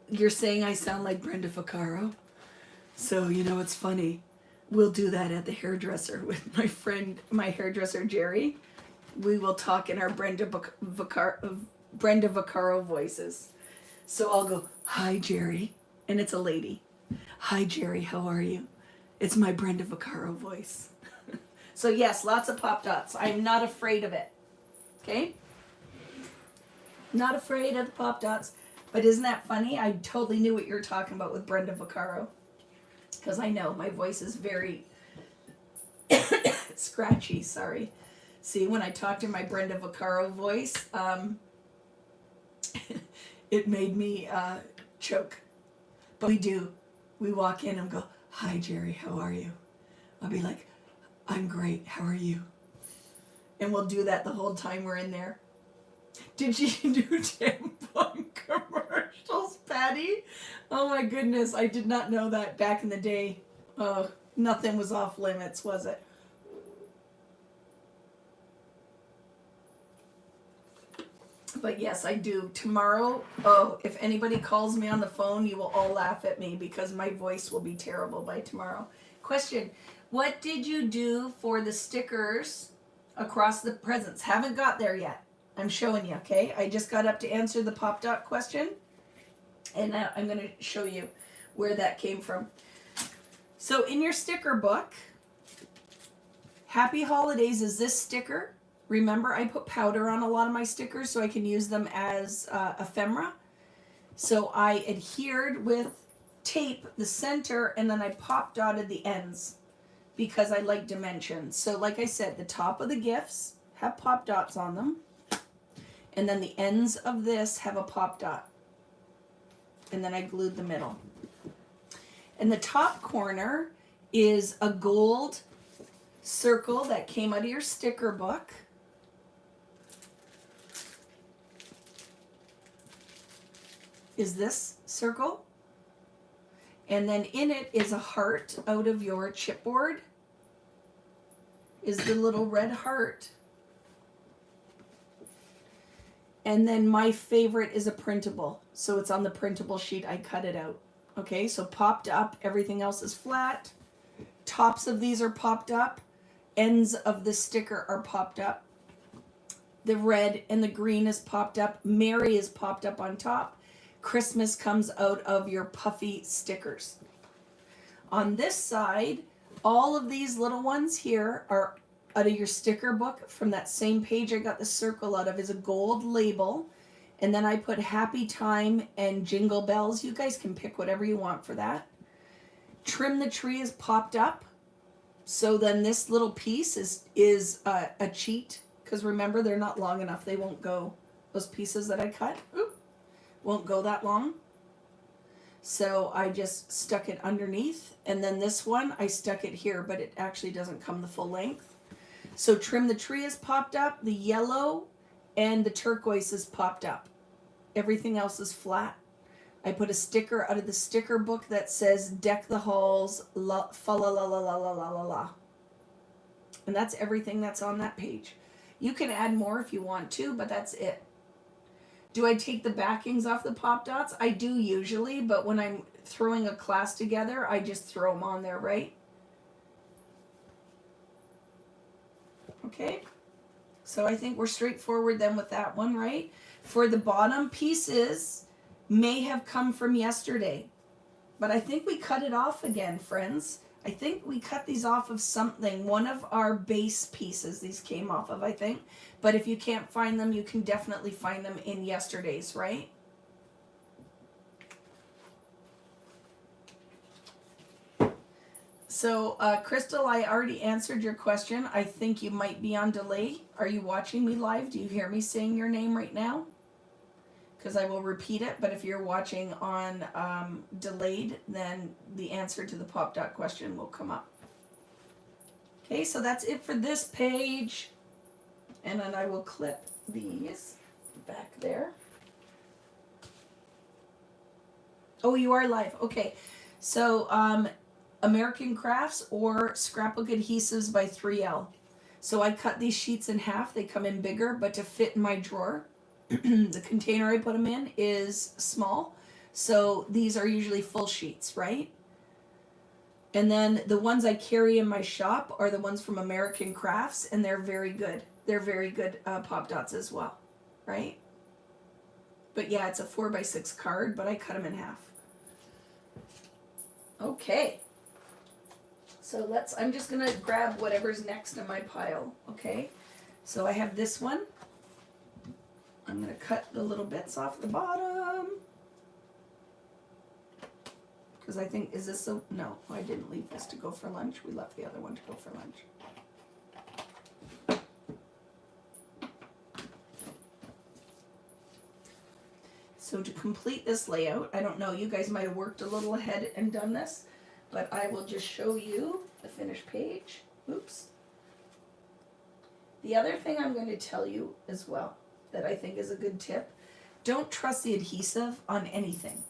You're saying I sound like Brenda Vaccaro? So, you know, it's funny. We'll do that at the hairdresser with my friend, my hairdresser, Jerry. We will talk in our Brenda Vaccaro voices. So I'll go, hi, Jerry. And it's a lady. Hi, Jerry, how are you? It's my Brenda Vaccaro voice. So yes, lots of pop dots. I'm not afraid of it. Okay? Not afraid of the pop dots. But isn't that funny? I totally knew what you were talking about with Brenda Vaccaro. Because I know my voice is very scratchy, sorry. See, when I talked in my Brenda Vaccaro voice, it made me choke. But we do. We walk in and go, hi, Jerry, how are you? I'll be like, I'm great, how are you? And we'll do that the whole time we're in there. Did you do tampon commercials, Patty? Oh my goodness, I did not know that back in the day. Nothing was off limits, was it? But yes, I do. Tomorrow, if anybody calls me on the phone, you will all laugh at me because my voice will be terrible by tomorrow. Question, what did you do for the stickers across the presents? Haven't got there yet. I'm showing you, okay? I just got up to answer the pop dot question, and now I'm going to show you where that came from. So in your sticker book, Happy Holidays is this sticker. Remember, I put powder on a lot of my stickers so I can use them as ephemera. So I adhered with tape the center, and then I pop dotted the ends because I like dimensions. So like I said, the top of the gifts have pop dots on them. And then the ends of this have a pop dot. And then I glued the middle. And the top corner is a gold circle that came out of your sticker book. Is this circle. And then in it is a heart out of your chipboard. Is the little red heart. And then my favorite is a printable. So it's on the printable sheet. I cut it out. Okay, so popped up. Everything else is flat. Tops of these are popped up. Ends of the sticker are popped up. The red and the green is popped up. Mary is popped up on top. Christmas comes out of your puffy stickers. On this side, all of these little ones here are out of your sticker book. From that same page I got the circle out of is a gold label. And then I put Happy Time and Jingle Bells. You guys can pick whatever you want for that. Trim the Tree is popped up. So then this little piece is a cheat. Because remember, they're not long enough. They won't go. Those pieces that I cut won't go that long. So I just stuck it underneath. And then this one, I stuck it here, but it actually doesn't come the full length. So Trim the Tree is popped up. The yellow and the turquoise is popped up. Everything else is flat. I put a sticker out of the sticker book that says Deck the Halls, fa la la la la la la la la. And that's everything that's on that page. You can add more if you want to, but that's it. Do I take the backings off the pop dots? I do usually, but when I'm throwing a class together, I just throw them on there, right? Okay. So I think we're straightforward then with that one, right? For the bottom pieces may have come from yesterday, but I think we cut it off again, friends. I think we cut these off of something. One of our base pieces these came off of, I think. But if you can't find them, you can definitely find them in yesterday's, right? So, Crystal, I already answered your question. I think you might be on delay. Are you watching me live? Do you hear me saying your name right now? Because I will repeat it, but if you're watching on delayed, then the answer to the pop dot question will come up. Okay, so that's it for this page. And then I will clip these back there. Oh, you are live. Okay, so American Crafts or Scrapbook Adhesives by 3L. So I cut these sheets in half. They come in bigger, but to fit in my drawer. The container I put them in is small, so these are usually full sheets, right? And then the ones I carry in my shop are the ones from American Crafts, and they're very good. They're very good pop dots as well, right? But yeah, it's a 4x6 card, but I cut them in half. Okay. So I'm just gonna grab whatever's next in my pile, okay? So I have this one. I'm going to cut the little bits off the bottom. Because I think, is this a, no, I didn't leave this to go for lunch. We left the other one to go for lunch. So to complete this layout, I don't know, you guys might have worked a little ahead and done this, but I will just show you the finished page. Oops. The other thing I'm going to tell you as well, that I think is a good tip. Don't trust the adhesive on anything.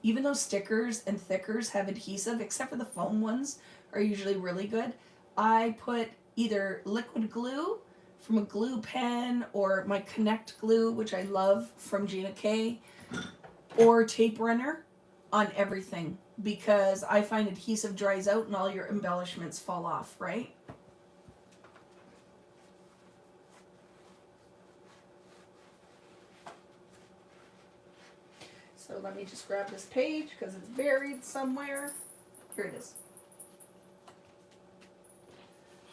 Even though stickers and thickers have adhesive, except for the foam ones are usually really good, I put either liquid glue from a glue pen or my Connect glue, which I love from Gina K, or tape runner on everything because I find adhesive dries out and all your embellishments fall off, right? So let me just grab this page because it's buried somewhere. Here it is.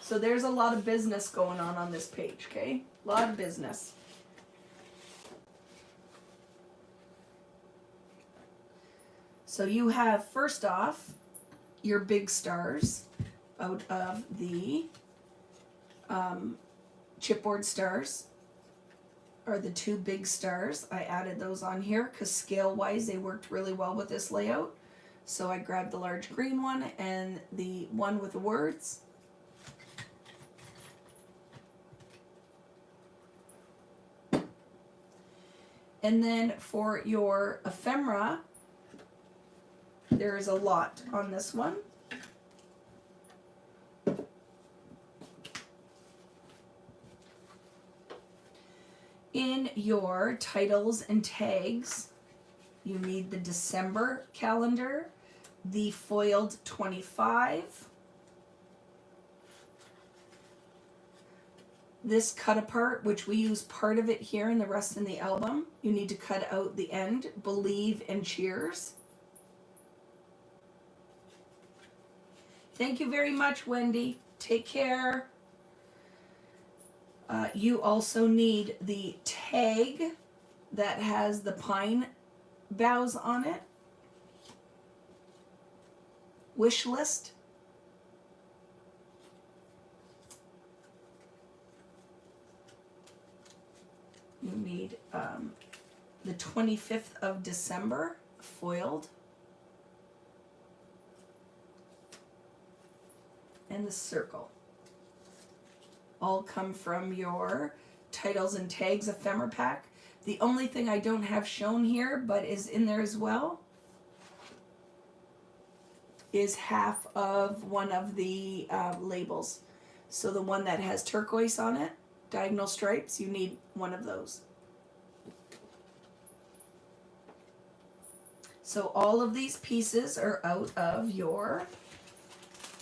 So there's a lot of business going on this page, okay? A lot of business. So you have, first off, your big stars out of the chipboard stars. are the two big stars. I added those on here because scale wise they worked really well with this layout. So I grabbed the large green one and the one with the words. And then for your ephemera, there is a lot on this one. In your titles and tags, you need the December calendar, the foiled 25, this cut apart, which we use part of it here and the rest in the album. You need to cut out the end, Believe and Cheers. Thank you very much, Wendy. Take care. You also need the tag that has the pine boughs on it. Wish list. You need the 25th of December foiled. And the circle. All come from your titles and tags ephemera pack. The only thing I don't have shown here, but is in there as well, is half of one of the labels. So the one that has turquoise on it, diagonal stripes, you need one of those. So all of these pieces are out of your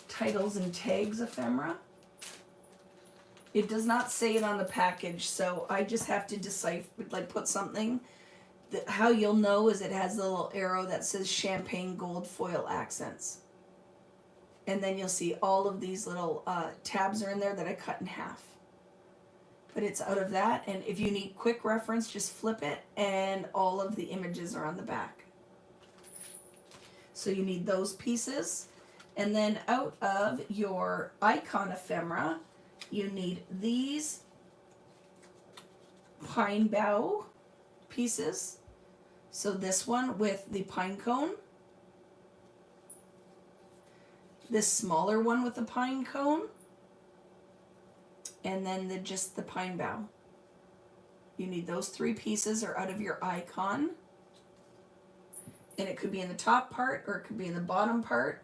titles and tags ephemera. It does not say it on the package, so I just have to decipher, like put something. That how you'll know is it has the little arrow that says champagne gold foil accents. And then you'll see all of these little tabs are in there that I cut in half. But it's out of that, and if you need quick reference, just flip it, and all of the images are on the back. So you need those pieces. And then out of your icon ephemera, you need these pine bough pieces. So this one with the pine cone, this smaller one with the pine cone, and then just the pine bough. You need those three pieces are out of your icon. And it could be in the top part or it could be in the bottom part.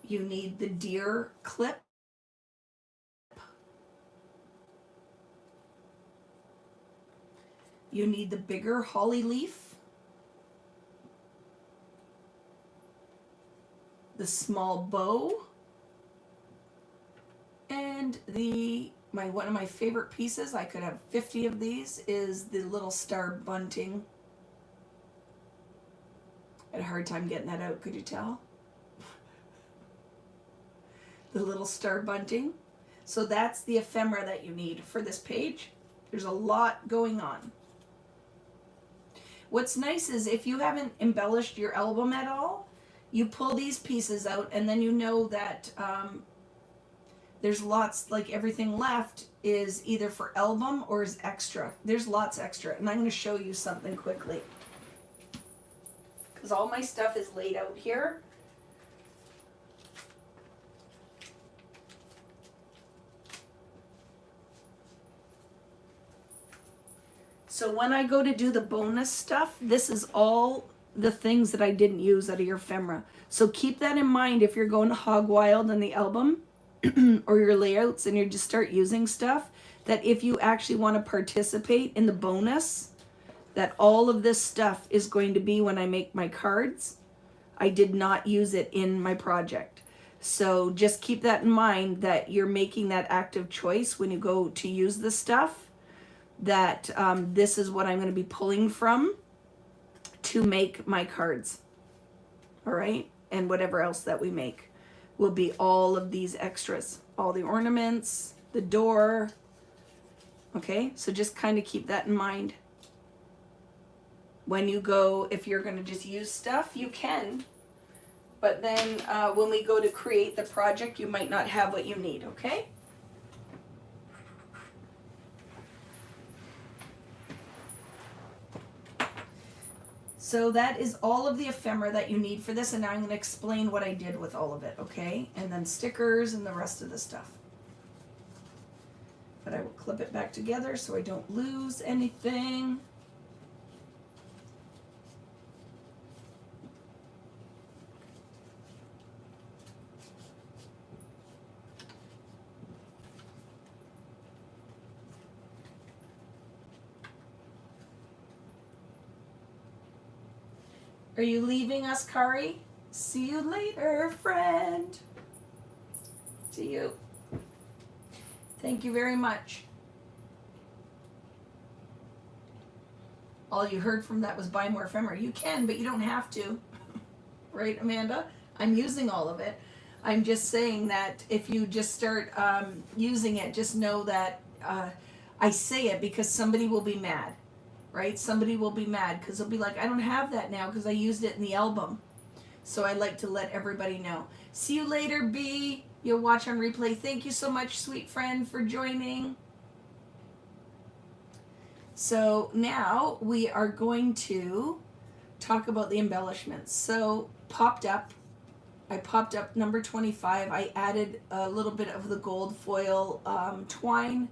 You need the deer clip. You need the bigger holly leaf. The small bow. And one of my favorite pieces, I could have 50 of these, is the little star bunting. I had a hard time getting that out, could you tell? The little star bunting. So that's the ephemera that you need for this page. There's a lot going on. What's nice is if you haven't embellished your album at all, you pull these pieces out and then you know that there's lots, like everything left is either for album or is extra. There's lots extra, and I'm going to show you something quickly. Because all my stuff is laid out here. So when I go to do the bonus stuff, this is all the things that I didn't use out of your ephemera. So keep that in mind if you're going to hog wild in the album or your layouts and you just start using stuff, that if you actually want to participate in the bonus, that all of this stuff is going to be when I make my cards. I did not use it in my project. So just keep that in mind, that you're making that active choice when you go to use this stuff, that this is what I'm going to be pulling from to make my cards. All right? And whatever else that we make will be all of these extras, all the ornaments, the door. Okay? So just kind of keep that in mind. When you go, if you're going to just use stuff, you can. But then when we go to create the project, you might not have what you need, okay? So that is all of the ephemera that you need for this, and now I'm going to explain what I did with all of it, okay? And then stickers and the rest of the stuff. But I will clip it back together so I don't lose anything. Are you leaving us, Kari? See you later, friend. See you. Thank you very much. All you heard from that was buy more ephemera. You can, but you don't have to. Right, Amanda? I'm using all of it. I'm just saying that if you just start using it, just know that I say it because somebody will be mad. Right? Somebody will be mad because they'll be like, I don't have that now because I used it in the album. So I like to let everybody know. See you later, B. You'll watch on replay. Thank you so much, sweet friend, for joining. So now we are going to talk about the embellishments. So I popped up number 25. I added a little bit of the gold foil twine.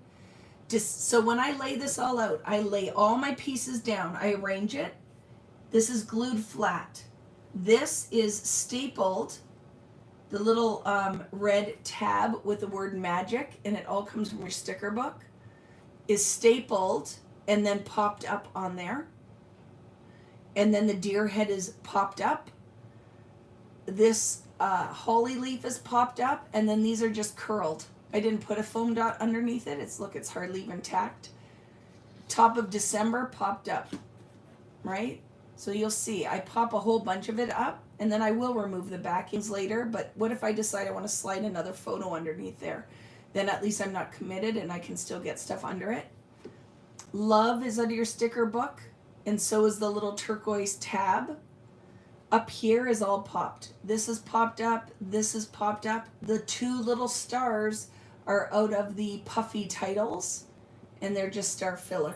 Just so when I lay this all out, I lay all my pieces down. I arrange it. This is glued flat. This is stapled. The little red tab with the word magic, and it all comes from your sticker book, is stapled and then popped up on there. And then the deer head is popped up. This holly leaf is popped up, and then these are just curled. I didn't put a foam dot underneath it. It's hardly even tacked. Top of December popped up, right? So you'll see, I pop a whole bunch of it up, and then I will remove the backings later, but what if I decide I want to slide another photo underneath there? Then at least I'm not committed and I can still get stuff under it. Love is under your sticker book, and so is the little turquoise tab. Up here is all popped. This is popped up, this is popped up. The two little stars are out of the puffy titles, and they're just star filler.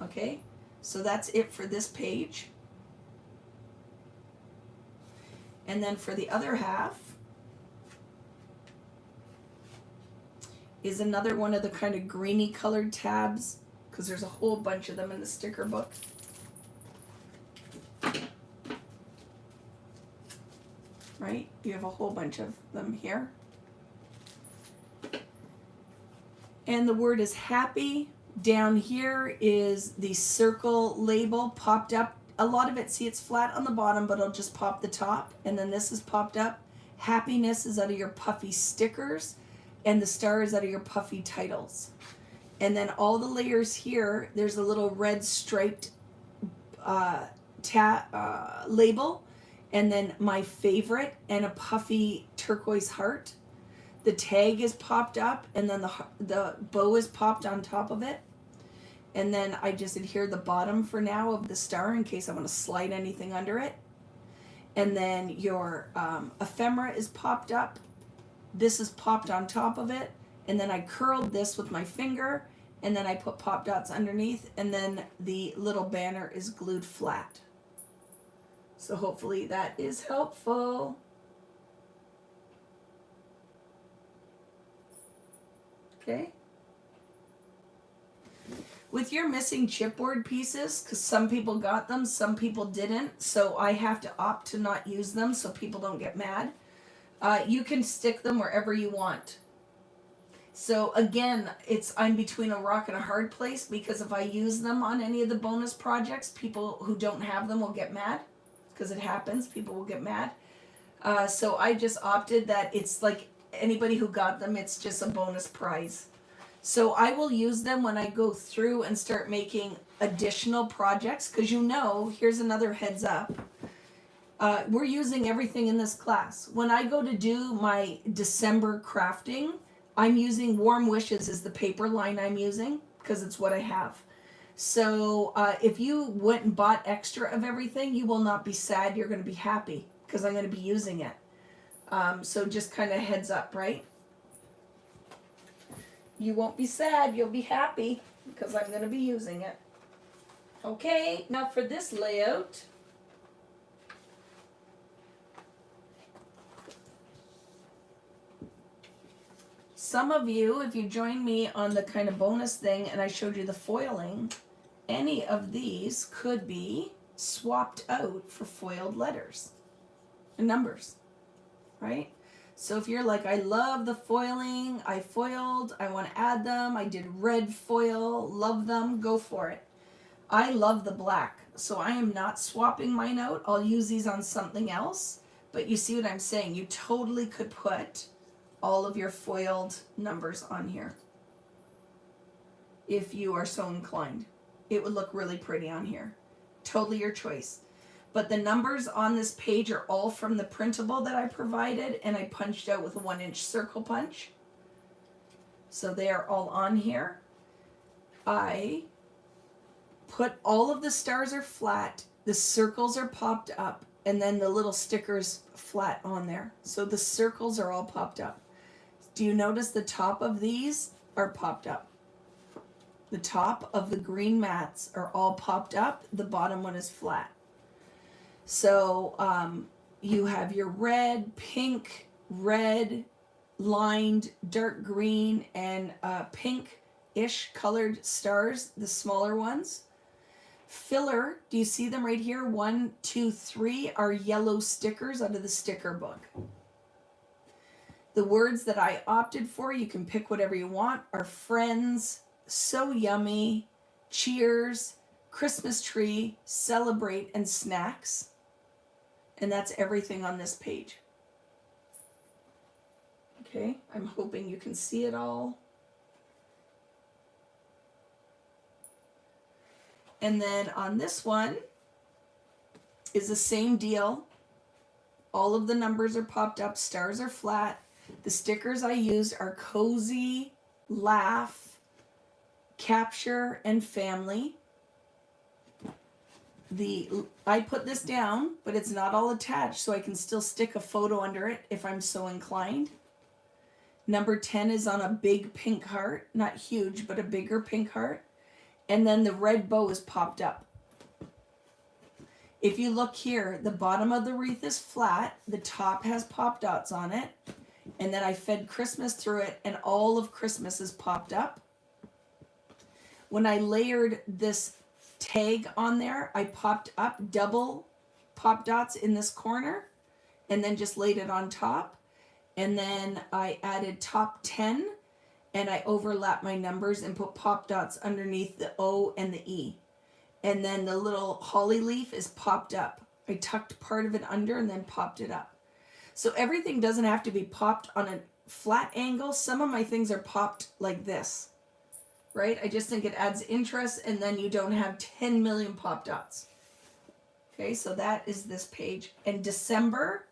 Okay, so that's it for this page. And then for the other half is another one of the kind of greeny colored tabs, because there's a whole bunch of them in the sticker book. Right? You have a whole bunch of them here. And the word is happy. Down here is the circle label popped up. A lot of it, see, it's flat on the bottom, but I'll just pop the top. And then this is popped up. Happiness is out of your puffy stickers, and the star is out of your puffy titles. And then all the layers here, there's a little red striped label, and then my favorite, and a puffy turquoise heart. The tag is popped up, and then the bow is popped on top of it. And then I just adhere the bottom for now of the star in case I want to slide anything under it. And then your ephemera is popped up. This is popped on top of it. And then I curled this with my finger, and then I put pop dots underneath, and then the little banner is glued flat. So hopefully that is helpful. Okay. With your missing chipboard pieces, because some people got them, some people didn't, so I have to opt to not use them so people don't get mad. You can stick them wherever you want. So again, I'm between a rock and a hard place, because if I use them on any of the bonus projects, people who don't have them will get mad, because it happens, people will get mad. So I just opted that it's like anybody who got them, it's just a bonus prize. So I will use them when I go through and start making additional projects, because here's another heads up. We're using everything in this class. When I go to do my December crafting, I'm using Warm Wishes as the paper line I'm using, because it's what I have. So if you went and bought extra of everything, you will not be sad, you're going to be happy, because I'm going to be using it. So just kind of heads up, right? You won't be sad, you'll be happy, because I'm going to be using it. Okay, now for this layout, some of you, if you joined me on the kind of bonus thing and I showed you the foiling, any of these could be swapped out for foiled letters and numbers, right? So if you're like, I love the foiling, I foiled, I want to add them, I did red foil, love them, go for it. I love the black, so I am not swapping mine out. I'll use these on something else, but you see what I'm saying? You totally could put all of your foiled numbers on here if you are so inclined. It would look really pretty on here. Totally your choice. But the numbers on this page are all from the printable that I provided, and I punched out with a 1-inch circle punch. So they are all on here. I put all of the stars are flat, the circles are popped up, and then the little stickers flat on there. So the circles are all popped up. Do you notice the top of these are popped up? The top of the green mats are all popped up. The bottom one is flat. So you have your red, pink, red, lined, dark green, and pink-ish colored stars, the smaller ones. Filler, do you see them right here? 1, 2, 3 are yellow stickers out of the sticker book. The words that I opted for, you can pick whatever you want, are friends, so yummy, cheers, Christmas tree, celebrate, and snacks. And that's everything on this page. Okay, I'm hoping you can see it all. And then on this one is the same deal. All of the numbers are popped up, stars are flat. The stickers I used are cozy, laugh, capture, and family. I put this down, but it's not all attached, so I can still stick a photo under it if I'm so inclined. Number 10 is on a big pink heart, not huge, but a bigger pink heart. And then the red bow is popped up. If you look here, the bottom of the wreath is flat, the top has pop dots on it, and then I fed Christmas through it, and all of Christmas is popped up. When I layered this tag on there, I popped up double pop dots in this corner, and then just laid it on top. And then I added top 10, and I overlapped my numbers and put pop dots underneath the O and the E. And then the little holly leaf is popped up. I tucked part of it under and then popped it up. So everything doesn't have to be popped on a flat angle. Some of my things are popped like this, right? I just think it adds interest, and then you don't have 10 million pop dots. Okay, so that is this page. And December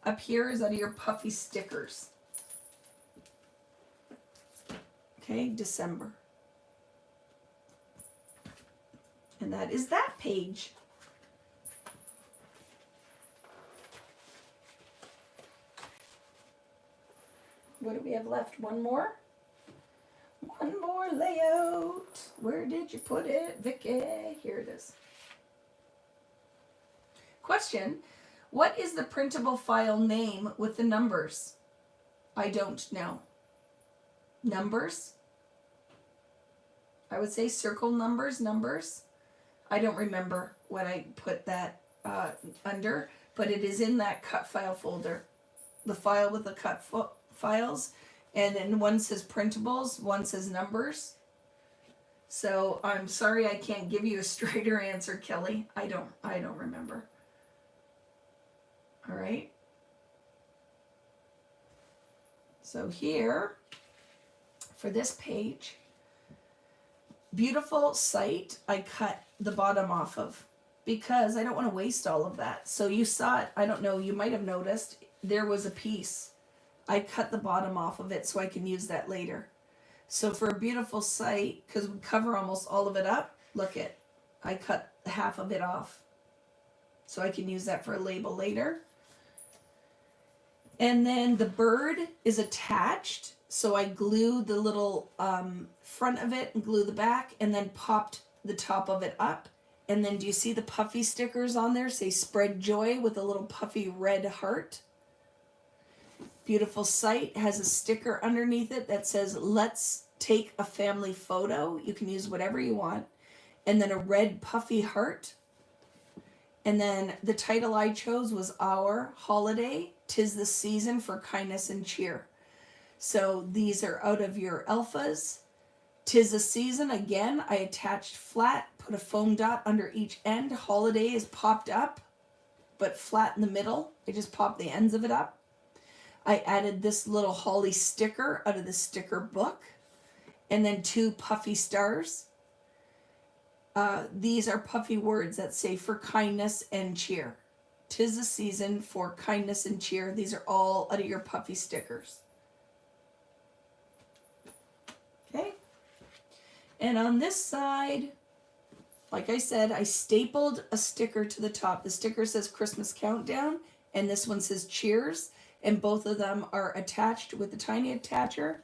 up here is out of your puffy stickers. Okay, December. And that is that page. What do we have left? One more? One more layout. Where did you put it, Vicky? Here it is. Question. What is the printable file name with the numbers? I don't know. Numbers? I would say circle numbers, numbers. I don't remember what I put that under, but it is in that cut file folder. The file with the cut files, and then one says printables, one says numbers. So I'm sorry I can't give you a straighter answer, Kelly. I don't remember. All right. So here, for this page, beautiful site, I cut the bottom off of because I don't want to waste all of that. So you saw it, I don't know, you might have noticed, there was a piece. I cut the bottom off of it so I can use that later. So for a beautiful site, because we cover almost all of it up, look it, I cut half of it off. So I can use that for a label later. And then the bird is attached. So I glued the little front of it and glue the back, and then popped the top of it up. And then do you see the puffy stickers on there? Say spread joy with a little puffy red heart. Beautiful Sight has a sticker underneath it that says let's take a family photo. You can use whatever you want. And then a red puffy heart. And then the title I chose was Our Holiday, 'Tis the Season for Kindness and Cheer. So these are out of your alphas. 'Tis the Season, again, I attached flat, put a foam dot under each end. Holiday is popped up, but flat in the middle. I just popped the ends of it up. I added this little holly sticker out of the sticker book. And then 2 puffy stars. These are puffy words that say for kindness and cheer. 'Tis the season for kindness and cheer. These are all out of your puffy stickers. Okay. And on this side, like I said, I stapled a sticker to the top. The sticker says Christmas Countdown, and this one says Cheers, and both of them are attached with a tiny attacher.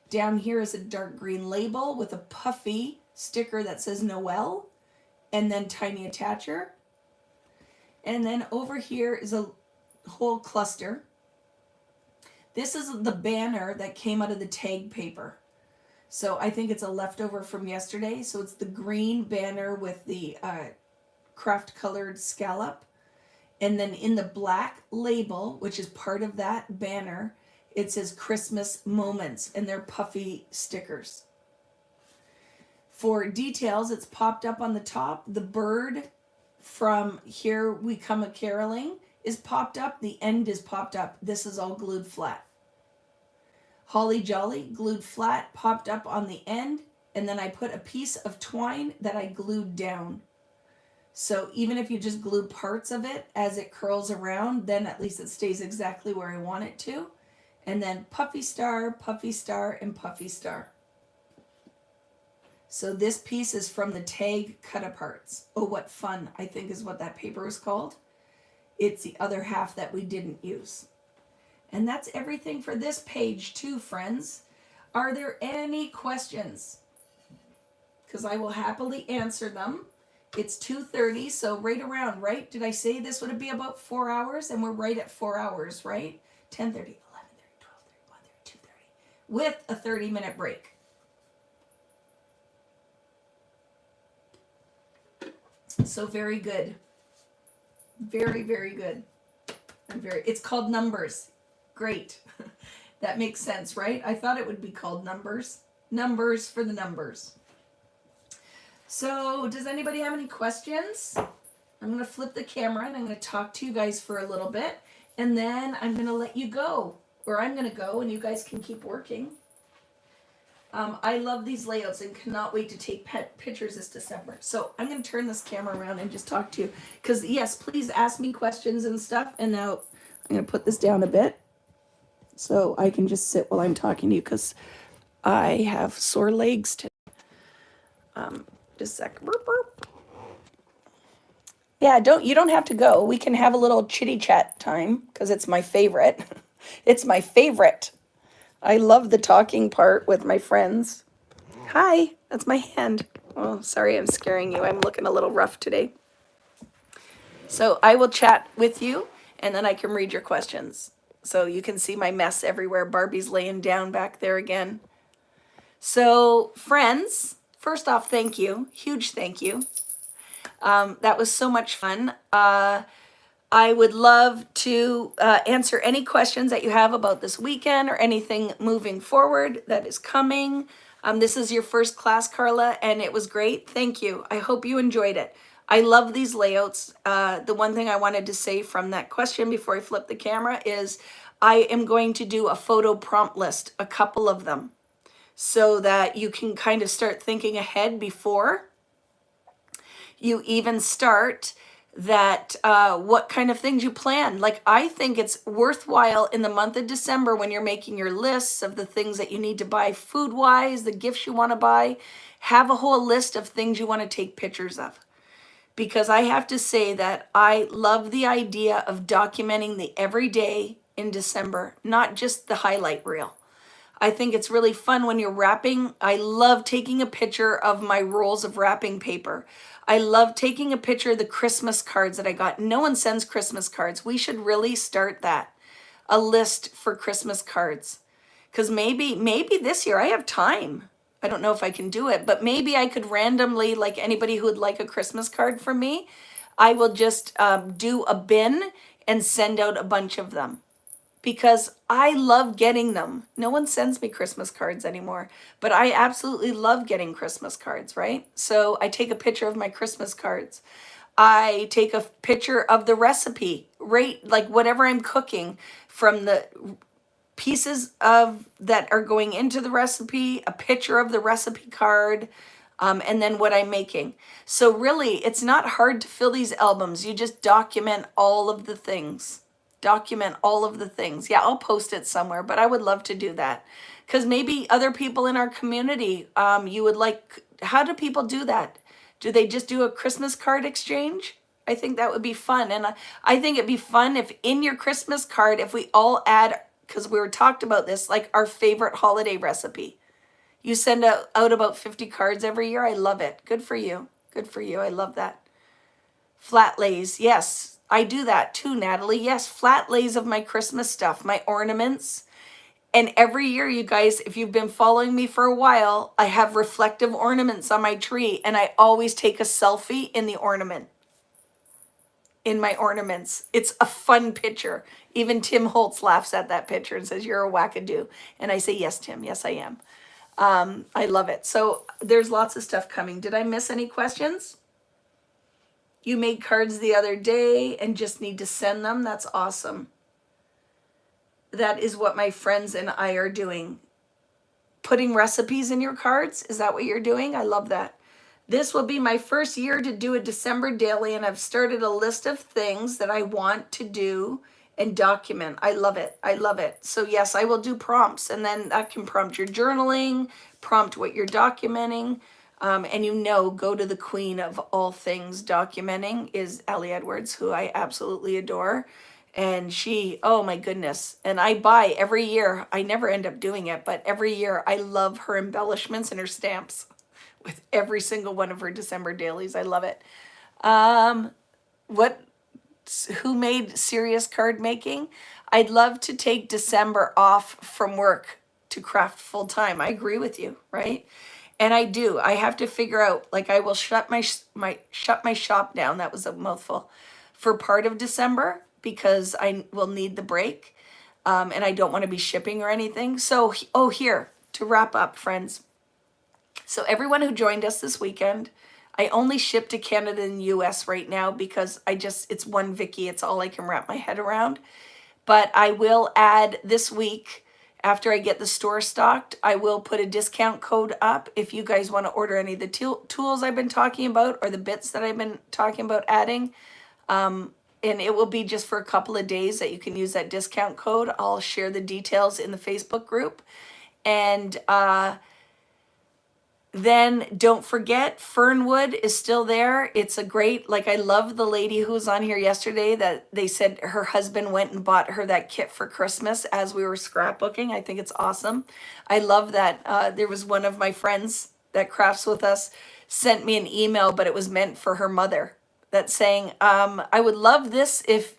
Down here is a dark green label with a puffy sticker that says Noel, and then tiny attacher. And then over here is a whole cluster. This is the banner that came out of the tag paper. So I think it's a leftover from yesterday. So it's the green banner with the craft colored scallop. And then in the black label, which is part of that banner, it says Christmas Moments, and they're puffy stickers. For details, it's popped up on the top. The bird from Here We Come a Caroling is popped up. The end is popped up. This is all glued flat. Holly Jolly, glued flat, popped up on the end, and then I put a piece of twine that I glued down. So even if you just glue parts of it as it curls around, then at least it stays exactly where I want it to. And then puffy star, and puffy star. So this piece is from the tag cut aparts. Oh, what fun, I think is what that paper is called. It's the other half that we didn't use. And that's everything for this page too, friends. Are there any questions? Because I will happily answer them. It's 2:30, so right around, right? Did I say this would be about 4 hours? And we're right at 4 hours, right? 10:30, 11:30, 12:30, 1:30, 2:30, with a 30-minute break. So very good. Very, very good. It's called Numbers. Great. That makes sense, right? I thought it would be called Numbers. Numbers for the numbers. So does anybody have any questions? I'm going to flip the camera and I'm going to talk to you guys for a little bit. And then I'm going to let you go. Or I'm going to go and you guys can keep working. I love these layouts and cannot wait to take pictures this December. So I'm going to turn this camera around and just talk to you. Because yes, please ask me questions and stuff. And now I'm going to put this down a bit so I can just sit while I'm talking to you because I have sore legs today. Just a sec. Burp, burp. Yeah, you don't have to go. We can have a little chitty chat time because it's my favorite. It's my favorite. I love the talking part with my friends. Hi, that's my hand. Oh, sorry, I'm scaring you. I'm looking a little rough today. So I will chat with you and then I can read your questions. So you can see my mess everywhere. Barbie's laying down back there again. So friends, first off, thank you. Huge thank you. That was so much fun. I would love to answer any questions that you have about this weekend or anything moving forward that is coming. This is your first class, Carla, and it was great. Thank you. I hope you enjoyed it. I love these layouts. The one thing I wanted to say from that question before I flip the camera is I am going to do a photo prompt list, a couple of them, so that you can kind of start thinking ahead before you even start that what kind of things you plan. Like I think it's worthwhile in the month of December when you're making your lists of the things that you need to buy food wise, the gifts you want to buy, have a whole list of things you want to take pictures of. Because I have to say that I love the idea of documenting the everyday in December, not just the highlight reel. I think it's really fun when you're wrapping. I love taking a picture of my rolls of wrapping paper. I love taking a picture of the Christmas cards that I got. No one sends Christmas cards. We should really start that, a list for Christmas cards. Because maybe this year I have time. I don't know if I can do it, but maybe I could randomly, like anybody who would like a Christmas card from me, I will just do a bin and send out a bunch of them because I love getting them. No one sends me Christmas cards anymore, but I absolutely love getting Christmas cards, right? So I take a picture of my Christmas cards. I take a picture of the recipe, right? Like whatever I'm cooking, from the pieces of that are going into the recipe, a picture of the recipe card, and then what I'm making. So really, it's not hard to fill these albums. You just document all of the things. Document all of the things. Yeah, I'll post it somewhere, but I would love to do that. Because maybe other people in our community, you would like, how do people do that? Do they just do a Christmas card exchange? I think that would be fun. And I think it'd be fun if in your Christmas card, if we all add, because we were talked about this, like our favorite holiday recipe. You send out about 50 cards every year. I love it. Good for you. Good for you. I love that. Flat lays. Yes, I do that too, Natalie. Yes, flat lays of my Christmas stuff, my ornaments. And every year, you guys, if you've been following me for a while, I have reflective ornaments on my tree, and I always take a selfie in the ornament, in my ornaments. It's a fun picture. Even Tim Holtz laughs at that picture and says, "You're a wackadoo." And I say, "Yes, Tim. Yes, I am." I love it. So there's lots of stuff coming. Did I miss any questions? You made cards the other day and just need to send them. That's awesome. That is what my friends and I are doing. Putting recipes in your cards. Is that what you're doing? I love that. This will be my first year to do a December daily, and I've started a list of things that I want to do and document. I love it. I love it. So yes, I will do prompts, and then that can prompt your journaling, prompt what you're documenting. And go to the queen of all things documenting is Ellie Edwards, who I absolutely adore. And she, oh my goodness. And I buy every year. I never end up doing it, but every year I love her embellishments and her stamps with every single one of her December dailies. I love it. What who made serious card making? I'd love to take December off from work to craft full time. I agree with you, right? And I do. I have to figure out, like, I will shut my shop down. That was a mouthful, for part of December because I will need the break, and I don't want to be shipping or anything. So, here to wrap up, friends. So everyone who joined us this weekend, I only ship to Canada and US right now because it's one Vicky. It's all I can wrap my head around. But I will add this week, after I get the store stocked, I will put a discount code up if you guys want to order any of the tools I've been talking about or the bits that I've been talking about adding. And it will be just for a couple of days that you can use that discount code. I'll share the details in the Facebook group. And then don't forget, Fernwood is still there. It's a great, like, I love the lady who was on here yesterday that they said her husband went and bought her that kit for Christmas as we were scrapbooking. I think it's awesome. I love that. There was one of my friends that crafts with us sent me an email, but it was meant for her mother, that's saying, I would love this if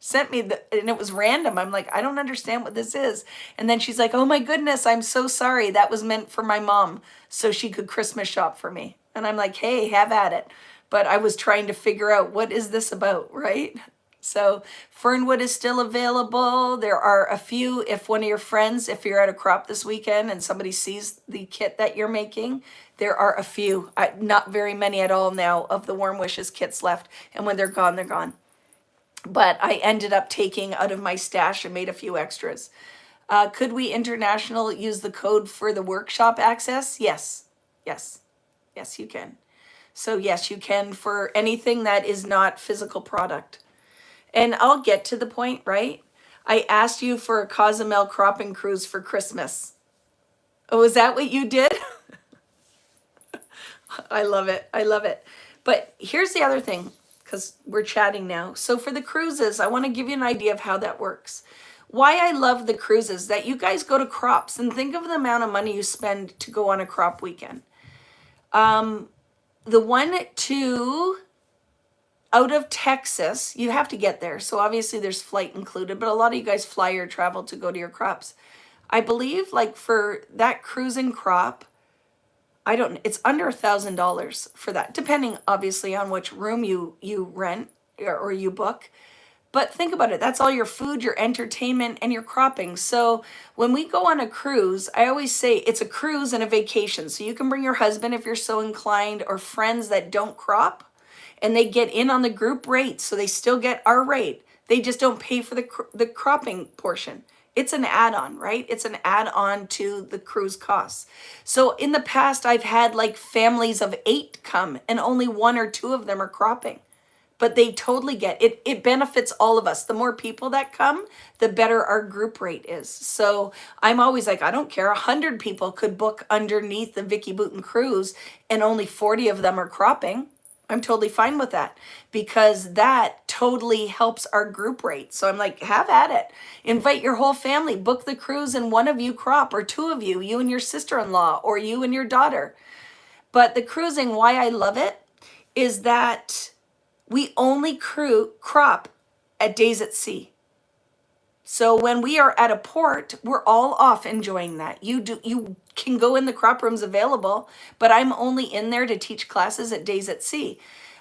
sent me and it was random. I'm like, I don't understand what this is. And then she's like, oh my goodness, I'm so sorry. That was meant for my mom so she could Christmas shop for me. And I'm like, hey, have at it. But I was trying to figure out, what is this about, right? So Fernwood is still available. There are a few, if one of your friends, if you're at a crop this weekend and somebody sees the kit that you're making, there are a few, not very many at all now, of the Warm Wishes kits left. And when they're gone, they're gone. But I ended up taking out of my stash and made a few extras. Could we international use the code for the workshop access? Yes, yes, yes, you can. So yes, you can for anything that is not physical product. And I'll get to the point, right? I asked you for a Cozumel cropping cruise for Christmas. Oh, is that what you did? I love it. I love it. But here's the other thing, because we're chatting now. So for the cruises, I want to give you an idea of how that works. Why I love the cruises, that you guys go to crops and think of the amount of money you spend to go on a crop weekend. The one to out of Texas, you have to get there. So obviously there's flight included, but a lot of you guys fly or travel to go to your crops. I believe like for that cruising crop, it's under $1,000 for that, depending obviously on which room you rent or you book. But think about it, that's all your food, your entertainment, and your cropping. So when we go on a cruise, I always say it's a cruise and a vacation. So you can bring your husband if you're so inclined, or friends that don't crop, and they get in on the group rate. So they still get our rate. They just don't pay for the cropping portion. It's an add-on, right? It's an add-on to the cruise costs. So in the past, I've had like families of 8 come and only 1 or 2 of them are cropping. But they totally get it. It benefits all of us. The more people that come, the better our group rate is. So I'm always like, I don't care. 100 people could book underneath the Vicky Boutin cruise and only 40 of them are cropping. I'm totally fine with that because that totally helps our group rate. So I'm like, have at it. Invite your whole family, book the cruise, and 1 of you crop, or 2 of you and your sister-in-law, or you and your daughter. But the cruising, why I love it is that we only crop at days at sea. So when we are at a port, we're all off enjoying that. You can go in the crop rooms available, but I'm only in there to teach classes at days at sea.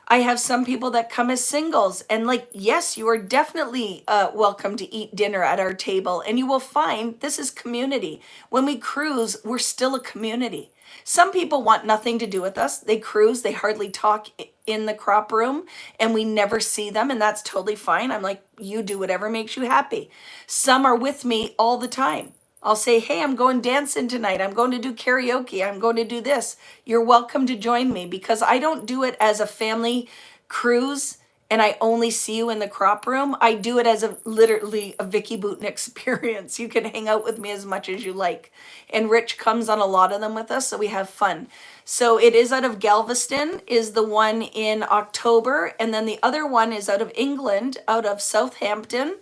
I have some people that come as singles, and like, yes, you are definitely welcome to eat dinner at our table, and you will find this is community. When we cruise, we're still a community. Some people want nothing to do with us. They cruise, they hardly talk in the crop room, and we never see them, and that's totally fine. I'm like, you do whatever makes you happy. Some are with me all the time. I'll say, hey, I'm going dancing tonight. I'm going to do karaoke. I'm going to do this. You're welcome to join me, because I don't do it as a family cruise and I only see you in the crop room. I do it as literally a Vicky Boutin experience. You can hang out with me as much as you like. And Rich comes on a lot of them with us, so we have fun. So it is out of Galveston, is the one in October. And then the other one is out of England, out of Southampton,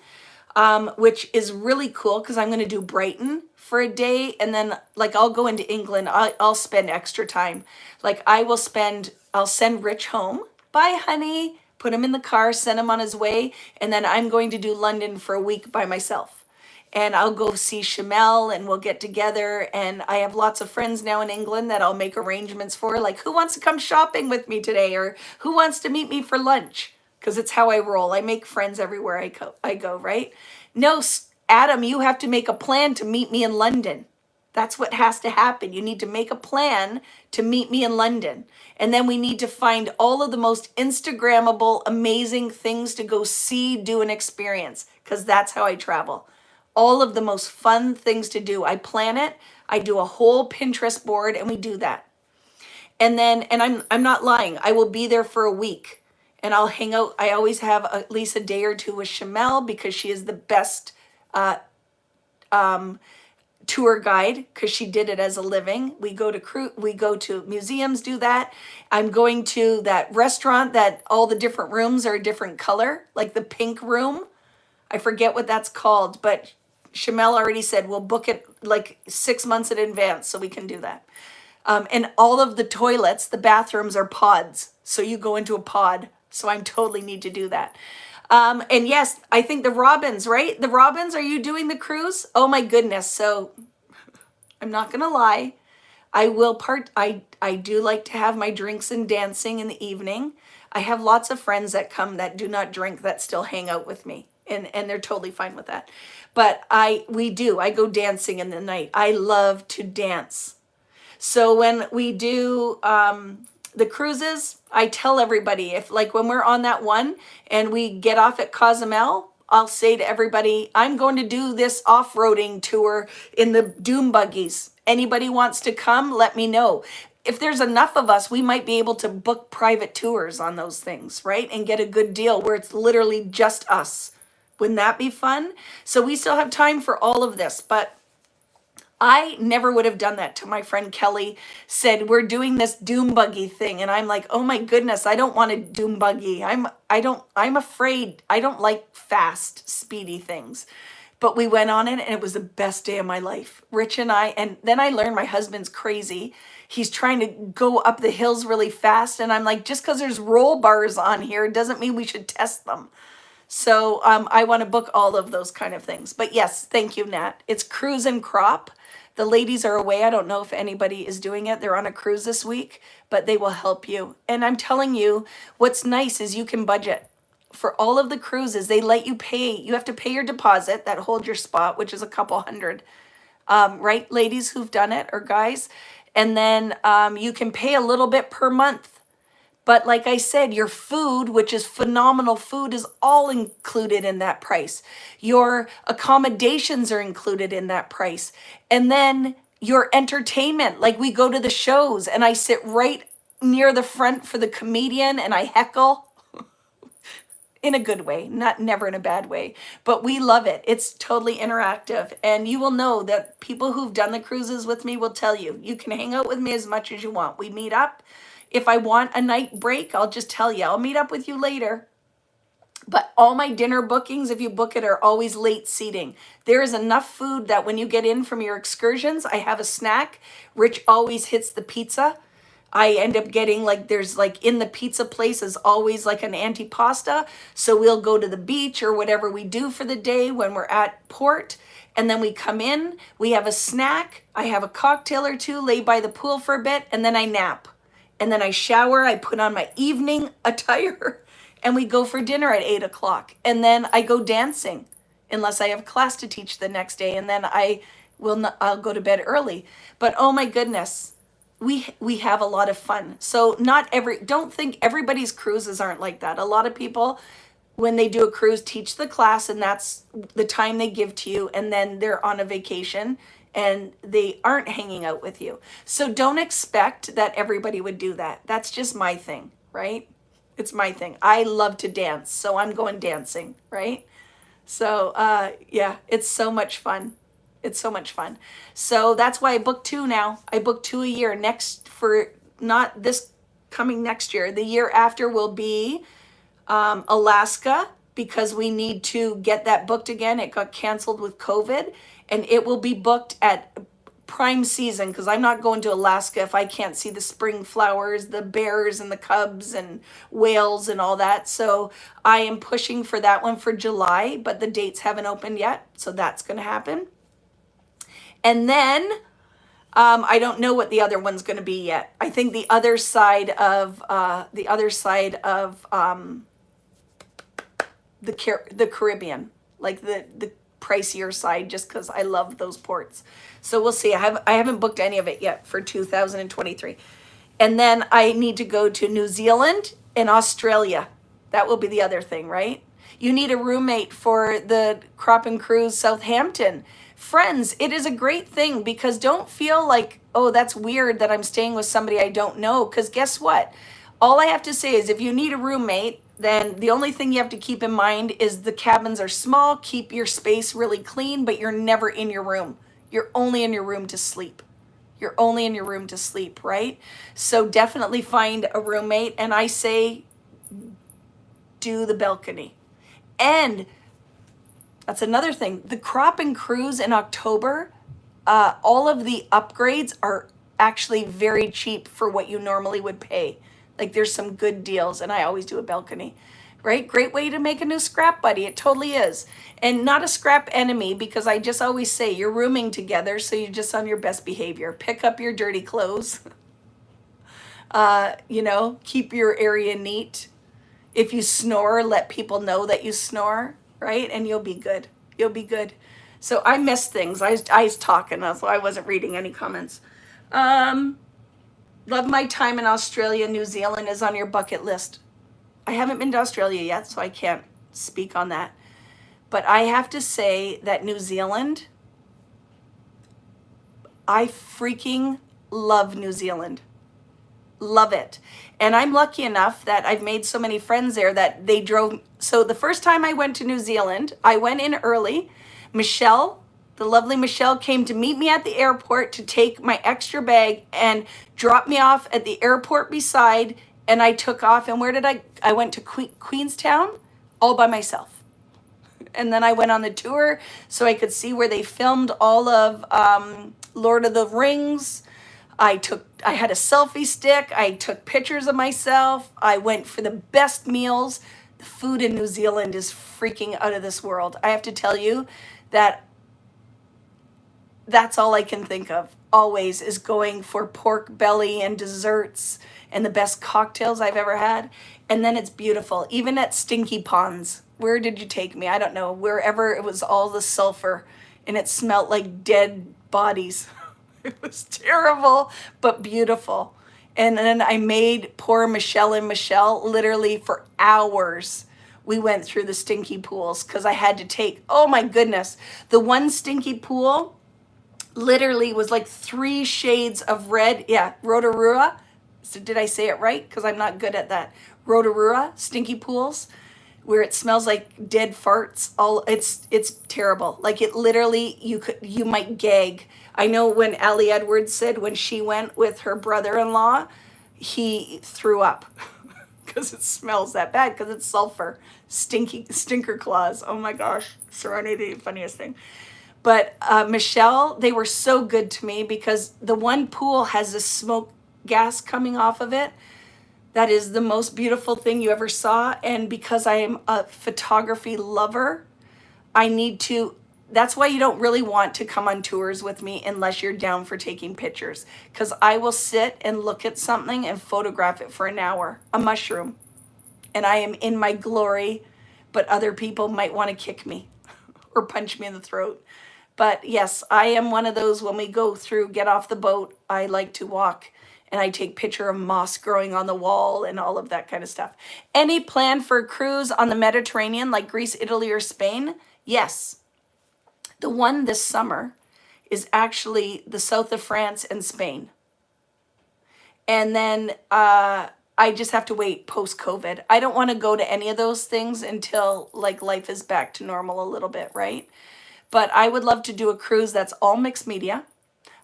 which is really cool because I'm going to do Brighton for a day. And then like I'll go into England. I'll spend extra time. Like I'll send Rich home. Bye, honey. Put him in the car, send him on his way. And then I'm going to do London for a week by myself. And I'll go see Shamel and we'll get together. And I have lots of friends now in England that I'll make arrangements for. Like, who wants to come shopping with me today? Or who wants to meet me for lunch? Because it's how I roll. I make friends everywhere I go, right? No, Adam, you have to make a plan to meet me in London. That's what has to happen. You need to make a plan to meet me in London. And then we need to find all of the most Instagrammable, amazing things to go see, do, and experience. Because that's how I travel. All of the most fun things to do. I plan it. I do a whole Pinterest board and we do that. And then, and I'm not lying, I will be there for a week. And I'll hang out. I always have at least a day or 2 with Shamel because she is the best tour guide because she did it as a living. We go to museums, do that. I'm going to that restaurant that all the different rooms are a different color, like the pink room. I forget what that's called, but Shamel already said we'll book it like 6 months in advance so we can do that. And all of the toilets, the bathrooms are pods. So you go into a pod. So I totally need to do that. And yes, I think the Robins, right? The Robins, are you doing the cruise? Oh my goodness. So I'm not going to lie. I do like to have my drinks and dancing in the evening. I have lots of friends that come that do not drink that still hang out with me. And they're totally fine with that. But I go dancing in the night. I love to dance. So when we do the cruises, I tell everybody, if like when we're on that one and we get off at Cozumel, I'll say to everybody, I'm going to do this off-roading tour in the dune buggies. Anybody wants to come, let me know. If there's enough of us, we might be able to book private tours on those things, right? And get a good deal where it's literally just us. Wouldn't that be fun? So we still have time for all of this, but I never would have done that till my friend Kelly said, we're doing this doom buggy thing. And I'm like, oh my goodness, I don't want a doom buggy. I'm afraid. I don't like fast, speedy things. But we went on it and it was the best day of my life. Rich and I, and then I learned my husband's crazy. He's trying to go up the hills really fast. And I'm like, just because there's roll bars on here doesn't mean we should test them. So I want to book all of those kind of things. But yes, thank you, Nat. It's Cruise and Crop. The ladies are away. I don't know if anybody is doing it. They're on a cruise this week, but they will help you. And I'm telling you, what's nice is you can budget. For all of the cruises, they let you pay. You have to pay your deposit that holds your spot, which is a couple hundred, right, ladies who've done it or guys? And then you can pay a little bit per month. But like I said, your food, which is phenomenal food, is all included in that price. Your accommodations are included in that price. And then your entertainment, like we go to the shows and I sit right near the front for the comedian and I heckle in a good way, not never in a bad way, but we love it. It's totally interactive. And you will know that people who've done the cruises with me will tell you, you can hang out with me as much as you want. We meet up. If I want a night break, I'll just tell you, I'll meet up with you later. But all my dinner bookings, if you book it, are always late seating. There is enough food that when you get in from your excursions, I have a snack. Rich always hits the pizza. I end up getting like, there's like in the pizza place is always like an antipasta. So we'll go to the beach or whatever we do for the day when we're at port. And then we come in, we have a snack. I have a cocktail or two, lay by the pool for a bit, and then I nap. And then I shower, I put on my evening attire, and we go for dinner at 8 o'clock. And then I go dancing, unless I have class to teach the next day. And then I'll go to bed early. But oh my goodness, we have a lot of fun. So don't think everybody's cruises aren't like that. A lot of people, when they do a cruise, teach the class and that's the time they give to you. And then they're on a vacation and they aren't hanging out with you. So don't expect that everybody would do that. That's just my thing, right? It's my thing. I love to dance, so I'm going dancing, right? So yeah, it's so much fun. It's so much fun. So that's why I book 2 now. I book 2 a year. Next, for not this coming next year, the year after will be Alaska, because we need to get that booked again. It got canceled with COVID, and it will be booked at prime season, because I'm not going to Alaska if I can't see the spring flowers, the bears and the cubs and whales and all that. So I am pushing for that one for July, but the dates haven't opened yet. So that's going to happen. And then I don't know what the other one's going to be yet. I think the other side of the Caribbean, like the pricier side, just because I love those ports. So we'll see. I haven't booked any of it yet for 2023. And then I need to go to New Zealand and Australia. That will be the other thing, right? You need a roommate for the Crop and Cruise Southampton. Friends, it is a great thing, because don't feel like, oh, that's weird that I'm staying with somebody I don't know. Because guess what? All I have to say is if you need a roommate, then the only thing you have to keep in mind is the cabins are small. Keep your space really clean, but you're never in your room. You're only in your room to sleep. You're only in your room to sleep, right? So definitely find a roommate. And I say, do the balcony. And that's another thing. The Crop and Cruise in October, all of the upgrades are actually very cheap for what you normally would pay. Like there's some good deals, and I always do a balcony, right? Great way to make a new scrap buddy. It totally is. And not a scrap enemy, because I just always say you're rooming together, so you're just on your best behavior. Pick up your dirty clothes, keep your area neat. If you snore, let people know that you snore, right? And you'll be good. You'll be good. So I missed things. I was talking, so I wasn't reading any comments. Love my time in Australia. New Zealand is on your bucket list. I haven't been to Australia yet, so I can't speak on that. But I have to say that New Zealand, I freaking love New Zealand. Love it. And I'm lucky enough that I've made so many friends there that they drove. So the first time I went to New Zealand, I went in early. Michelle, the lovely Michelle, came to meet me at the airport to take my extra bag and drop me off at the airport beside. And I took off. And where did I went to Queenstown all by myself. And then I went on the tour so I could see where they filmed all of Lord of the Rings. I had a selfie stick. I took pictures of myself. I went for the best meals. The food in New Zealand is freaking out of this world. I have to tell you that that's all I can think of always is going for pork belly and desserts and the best cocktails I've ever had. And then it's beautiful. Even at Stinky Ponds. Where did you take me? I don't know. Wherever it was all the sulfur and it smelled like dead bodies. It was terrible, but beautiful. And then I made poor Michelle and Michelle literally for hours. We went through the stinky pools because I had to take, oh my goodness, the one stinky pool literally was like 3 shades of red. Yeah, Rotorua. So did I say it right? Because I'm not good at that. Rotorua, stinky pools, where it smells like dead farts. All it's terrible. Like it literally, you might gag. I know when Allie Edwards said when she went with her brother-in-law, he threw up because it smells that bad because it's sulfur, stinker claws. Oh my gosh, Serenity, funniest thing. But Michelle, they were so good to me because the one pool has a smoke gas coming off of it. That is the most beautiful thing you ever saw. And because I am a photography lover, I need to, that's why you don't really want to come on tours with me unless you're down for taking pictures. Because I will sit and look at something and photograph it for an hour, a mushroom. And I am in my glory, but other people might want to kick me or punch me in the throat. But yes, I am one of those when we go through, get off the boat, I like to walk and I take picture of moss growing on the wall and all of that kind of stuff. Any plan for a cruise on the Mediterranean like Greece, Italy, or Spain? Yes. The one this summer is actually the south of France and Spain. And then I just have to wait post-COVID. I don't want to go to any of those things until like life is back to normal a little bit, right? But I would love to do a cruise that's all mixed media.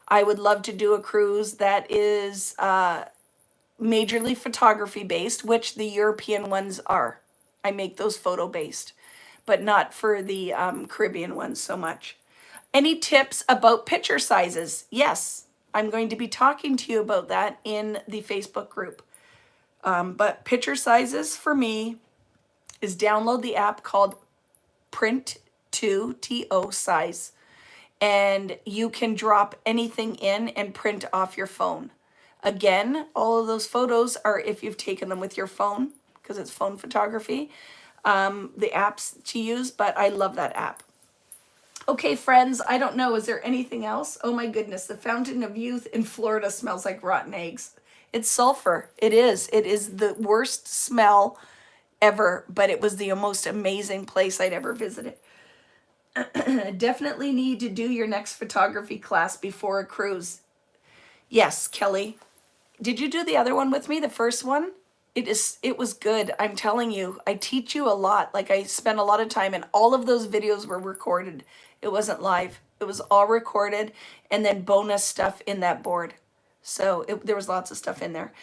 I would love to do a cruise that is majorly photography based, which the European ones are. I make those photo based, but not for the Caribbean ones so much. Any tips about picture sizes? Yes, I'm going to be talking to you about that in the Facebook group. But picture sizes for me is download the app called Print2, T-O size. And you can drop anything in and print off your phone. Again, all of those photos are if you've taken them with your phone, because it's phone photography, the apps to use, but I love that app. Okay, friends, I don't know, is there anything else? Oh my goodness, the Fountain of Youth in Florida smells like rotten eggs. It's sulfur. It is. It is the worst smell ever, but it was the most amazing place I'd ever visited. Definitely need to do your next photography class before a cruise. Yes, Kelly. Did you do the other one with me, the first one? It was good. I'm telling you, I teach you a lot. Like I spent a lot of time and all of those videos were recorded. It wasn't live. It was all recorded and then bonus stuff in that board. So there was lots of stuff in there.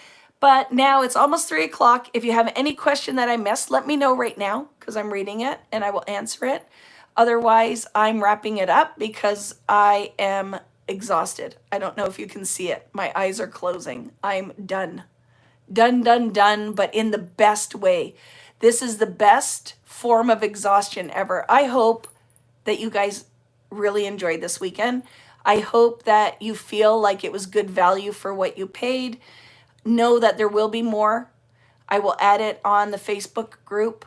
But now it's almost 3 o'clock. If you have any question that I missed, let me know right now because I'm reading it and I will answer it. Otherwise, I'm wrapping it up because I am exhausted. I don't know if you can see it. My eyes are closing. I'm done. Done, but in the best way. This is the best form of exhaustion ever. I hope that you guys really enjoyed this weekend. I hope that you feel like it was good value for what you paid. Know that there will be more. I will add it on the Facebook group.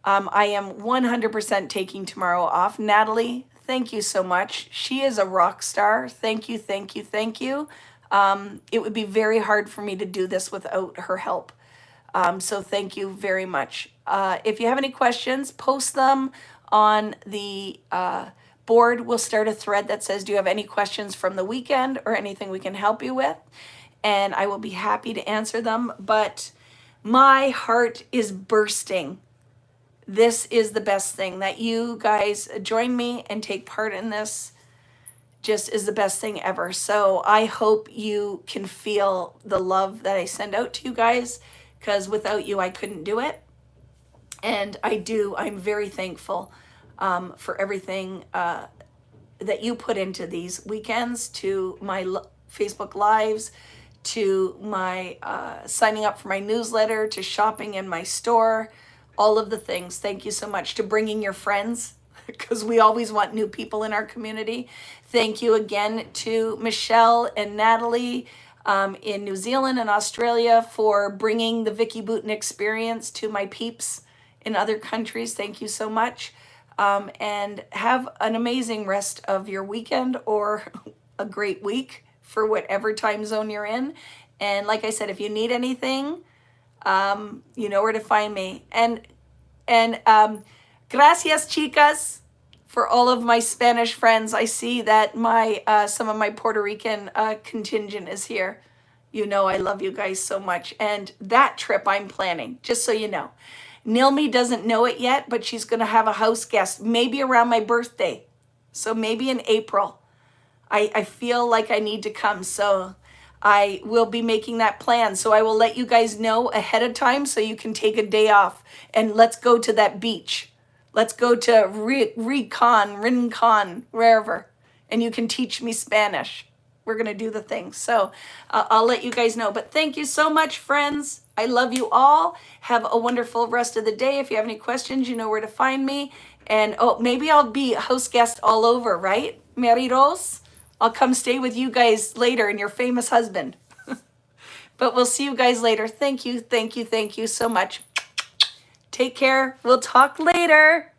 I am 100% taking tomorrow off. Natalie, thank you so much. She is a rock star. Thank you. It would be very hard for me to do this without her help. So thank you very much. If you have any questions, post them on the board. We'll start a thread that says, do you have any questions from the weekend or anything we can help you with? And I will be happy to answer them. But my heart is bursting. This is the best thing that you guys join me and take part in this. Just is the best thing ever. So I hope you can feel the love that I send out to you guys, because without you, I couldn't do it. And I do. I'm very thankful. for everything that you put into these weekends, to my Facebook Lives, to my signing up for my newsletter, to shopping in my store, all of the things. Thank you so much. To bringing your friends, because we always want new people in our community. Thank you again to Michelle and Natalie in New Zealand and Australia for bringing the Vicky Boutin experience to my peeps in other countries. Thank you so much. And have an amazing rest of your weekend or a great week for whatever time zone you're in. And like I said, if you need anything, you know where to find me. And gracias, chicas, for all of my Spanish friends. I see that my some of my Puerto Rican contingent is here. You know I love you guys so much. And that trip I'm planning, just so you know. Nilmi doesn't know it yet, but she's going to have a house guest, maybe around my birthday. So maybe in April. I feel like I need to come. So I will be making that plan. So I will let you guys know ahead of time so you can take a day off. And let's go to that beach. Let's go to Rincon, wherever. And you can teach me Spanish. We're going to do the thing. So I'll let you guys know. But thank you so much, friends. I love you all. Have a wonderful rest of the day. If you have any questions, you know where to find me. And oh, maybe I'll be host guest all over, right? Mary Rose? I'll come stay with you guys later and your famous husband. But we'll see you guys later. Thank you so much. Take care. We'll talk later.